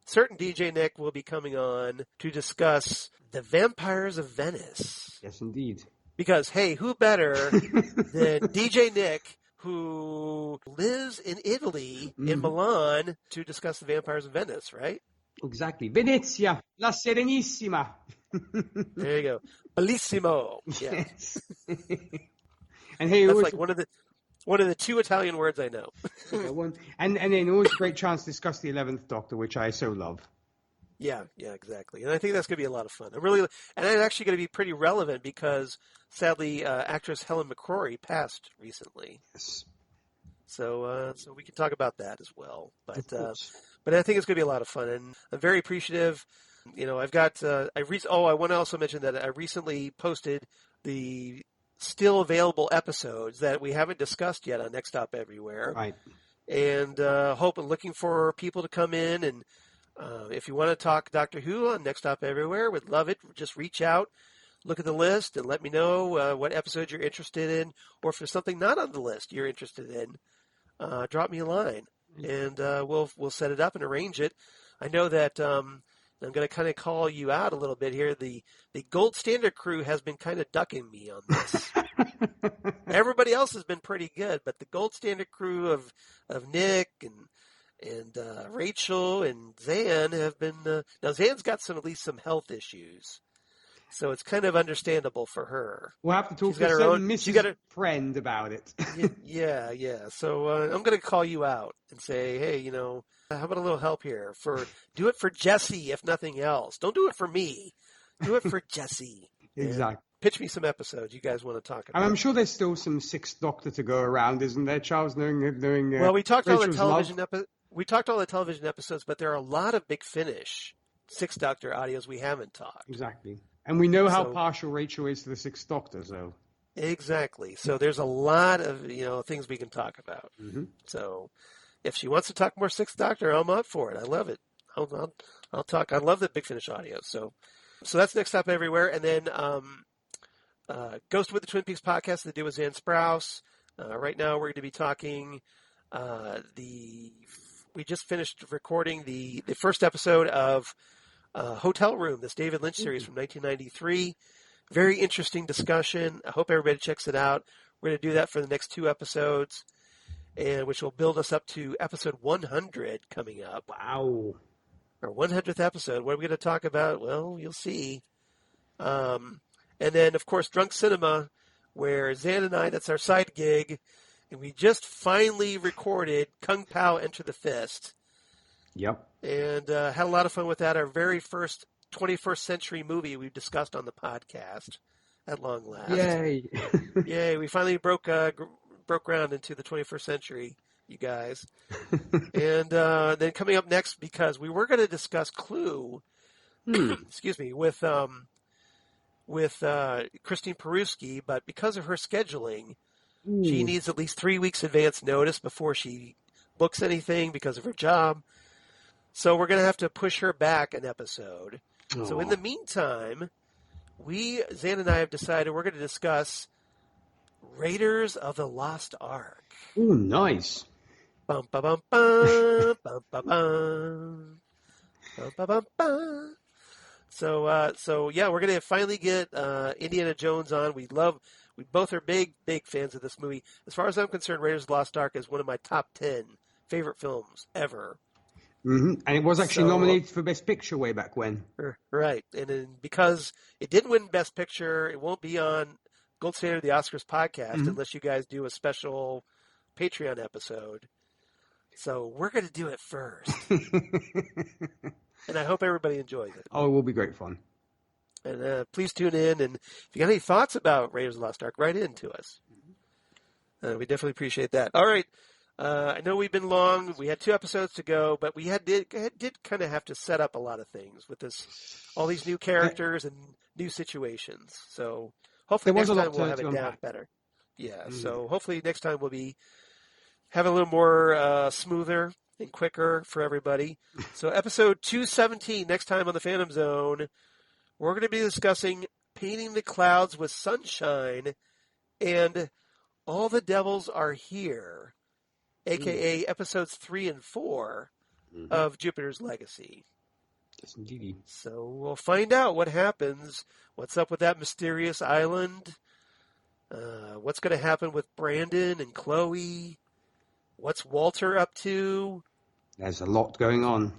certain DJ Nick will be coming on to discuss the Vampires of Venice. Yes, indeed. Because hey, who better than DJ Nick, who lives in Italy, in Milan, to discuss the Vampires of Venice, right? Exactly. Venezia, la Serenissima. There you go. Bellissimo. Yeah. Yes. And hey, that's like one of the 2 Italian words I know. and then always a great chance to discuss the 11th Doctor, which I so love. Yeah, exactly. And I think that's going to be a lot of fun. And it's actually going to be pretty relevant because, sadly, actress Helen McCrory passed recently. Yes. So we can talk about that as well. But But I think it's going to be a lot of fun, and I'm very appreciative. I've got. I want to also mention that I recently posted the still available episodes that we haven't discussed yet on Next Stop Everywhere. Right. And looking for people to come in, and if you want to talk Doctor Who on Next Stop Everywhere, would love it. Just reach out, look at the list, and let me know what episode you're interested in, or if there's something not on the list you're interested in, drop me a line, and we'll set it up and arrange it. I know that I'm going to kind of call you out a little bit here. The Gold Standard crew has been kind of ducking me on this. Everybody else has been pretty good, but the Gold Standard crew of Nick and Rachel and Zan have been. Now Zan's got at least some health issues, so it's kind of understandable for her. We'll have to talk to Mrs. Friend about it. yeah. So I'm going to call you out and say, hey, how about a little help here? Do it for Jesse, if nothing else. Don't do it for me. Do it for Jesse. Exactly. Pitch me some episodes you guys want to talk about. And I'm sure there's still some Sixth Doctor to go around, isn't there, Charles? Well, we talked all the television we talked all the television episodes, but there are a lot of Big Finish Sixth Doctor audios we haven't talked. Exactly. And we know how partial Rachel is to the Sixth Doctor, so. Exactly. So there's a lot of things we can talk about. Mm-hmm. So if she wants to talk more Sixth Doctor, I'm up for it. I love it. I'll talk. I love the Big Finish audio. So that's Next Stop Everywhere, and then Ghost with the Twin Peaks podcast that I do with Zan Sprouse. Right now we're going to be talking we just finished recording the first episode of Hotel Room, this David Lynch series from 1993. Very interesting discussion. I hope everybody checks it out. We're going to do that for the next 2 episodes, and which will build us up to episode 100 coming up. Wow. Our 100th episode. What are we going to talk about? Well, you'll see. And then, of course, Drunk Cinema, where Zan and I, that's our side gig, and we just finally recorded Kung Pao Enter the Fist. Yep. And had a lot of fun with that. Our very first 21st century movie we've discussed on the podcast at long last. Yay. Yay. We finally broke ground into the 21st century, you guys. And then coming up next, because we were going to discuss Clue, excuse me, with Christine Peruski, but because of her scheduling, she needs at least 3 weeks advance notice before she books anything because of her job. So we're going to have to push her back an episode. Aww. So in the meantime, Zan and I have decided we're going to discuss Raiders of the Lost Ark. Ooh, nice. Bum, ba, bum, bum, bum, ba, bum. Bum, ba, bum, bum. So yeah, we're going to finally get Indiana Jones on. We both are big fans of this movie. As far as I'm concerned, Raiders of the Lost Ark is one of my top 10 favorite films ever. Mm-hmm. And it was actually nominated for Best Picture way back when. Right. And then because it didn't win Best Picture, it won't be on Gold Standard of the Oscars podcast unless you guys do a special Patreon episode. So we're going to do it first. And I hope everybody enjoys it. Oh, it will be great fun. And please tune in. And if you got any thoughts about Raiders of the Lost Ark, write in to us. We definitely appreciate that. All right. I know we've been long. We had 2 episodes to go, but we did kind of have to set up a lot of things with all these new characters and new situations. So hopefully next time we'll have it down better. Yeah. So hopefully next time we'll be having a little more smoother and quicker for everybody. So episode 217 next time on the Phantom Zone, we're going to be discussing Painting the Clouds with Sunshine and All the Devils Are Here, a.k.a. episodes 3 and 4 of Jupiter's Legacy. Yes, indeed. So we'll find out what happens, what's up with that mysterious island, what's going to happen with Brandon and Chloe, what's Walter up to. There's a lot going on.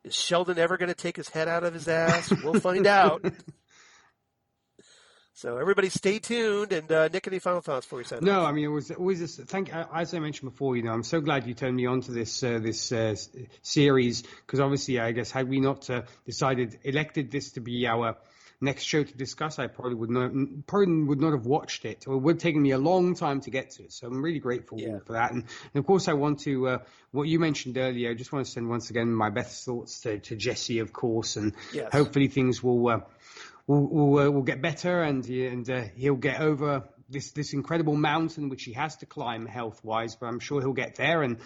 Is Sheldon ever going to take his head out of his ass? We'll find out. So everybody stay tuned. And Nick, any final thoughts before we sign off? No, I mean, it was always this. As I mentioned before, I'm so glad you turned me on to this series, because obviously, I guess, had we not elected this to be our next show to discuss, I probably would not have watched it, or it would have taken me a long time to get to it. So I'm really grateful for that. And of course, I want to, what you mentioned earlier, I just want to send once again my best thoughts to Jesse, of course, and hopefully things will get better, and he'll get over this incredible mountain which he has to climb health-wise, but I'm sure he'll get there. And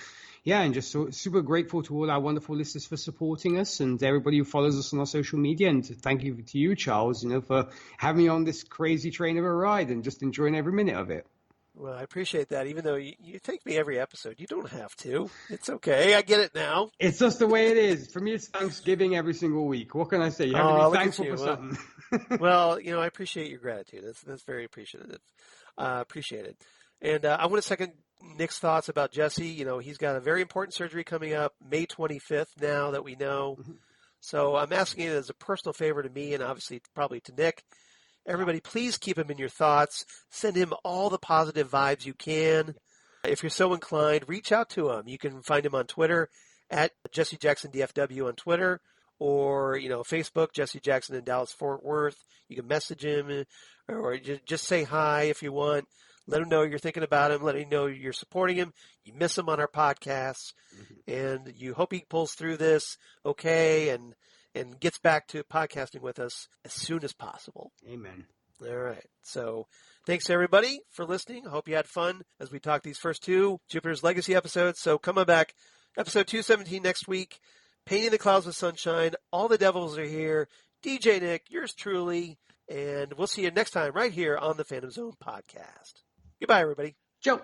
just super grateful to all our wonderful listeners for supporting us, and everybody who follows us on our social media. And thank you to you, Charles, for having me on this crazy train of a ride and just enjoying every minute of it. Well, I appreciate that. Even though you take me every episode, you don't have to. It's okay. I get it now. It's just the way it is. For me, it's Thanksgiving every single week. What can I say? You have to be thankful for something. Well, I appreciate your gratitude. That's very appreciative. Appreciate it. And I want to second Nick's thoughts about Jesse. He's got a very important surgery coming up May 25th now that we know. Mm-hmm. So I'm asking it as a personal favor to me and obviously probably to Nick. Everybody, please keep him in your thoughts. Send him all the positive vibes you can. If you're so inclined, reach out to him. You can find him on Twitter at Jesse Jackson DFW on Twitter, or, Facebook, Jesse Jackson in Dallas, Fort Worth. You can message him or just say hi if you want. Let him know you're thinking about him. Let him know you're supporting him. You miss him on our podcasts. Mm-hmm. And you hope he pulls through this okay and gets back to podcasting with us as soon as possible. Amen. All right. So thanks, everybody, for listening. I hope you had fun as we talked these first two Jupiter's Legacy episodes. So come on back. Episode 217 next week. Painting the Clouds with Sunshine. All the Devils are here. DJ Nick, yours truly. And we'll see you next time right here on the Phantom Zone podcast. Goodbye, everybody. Ciao.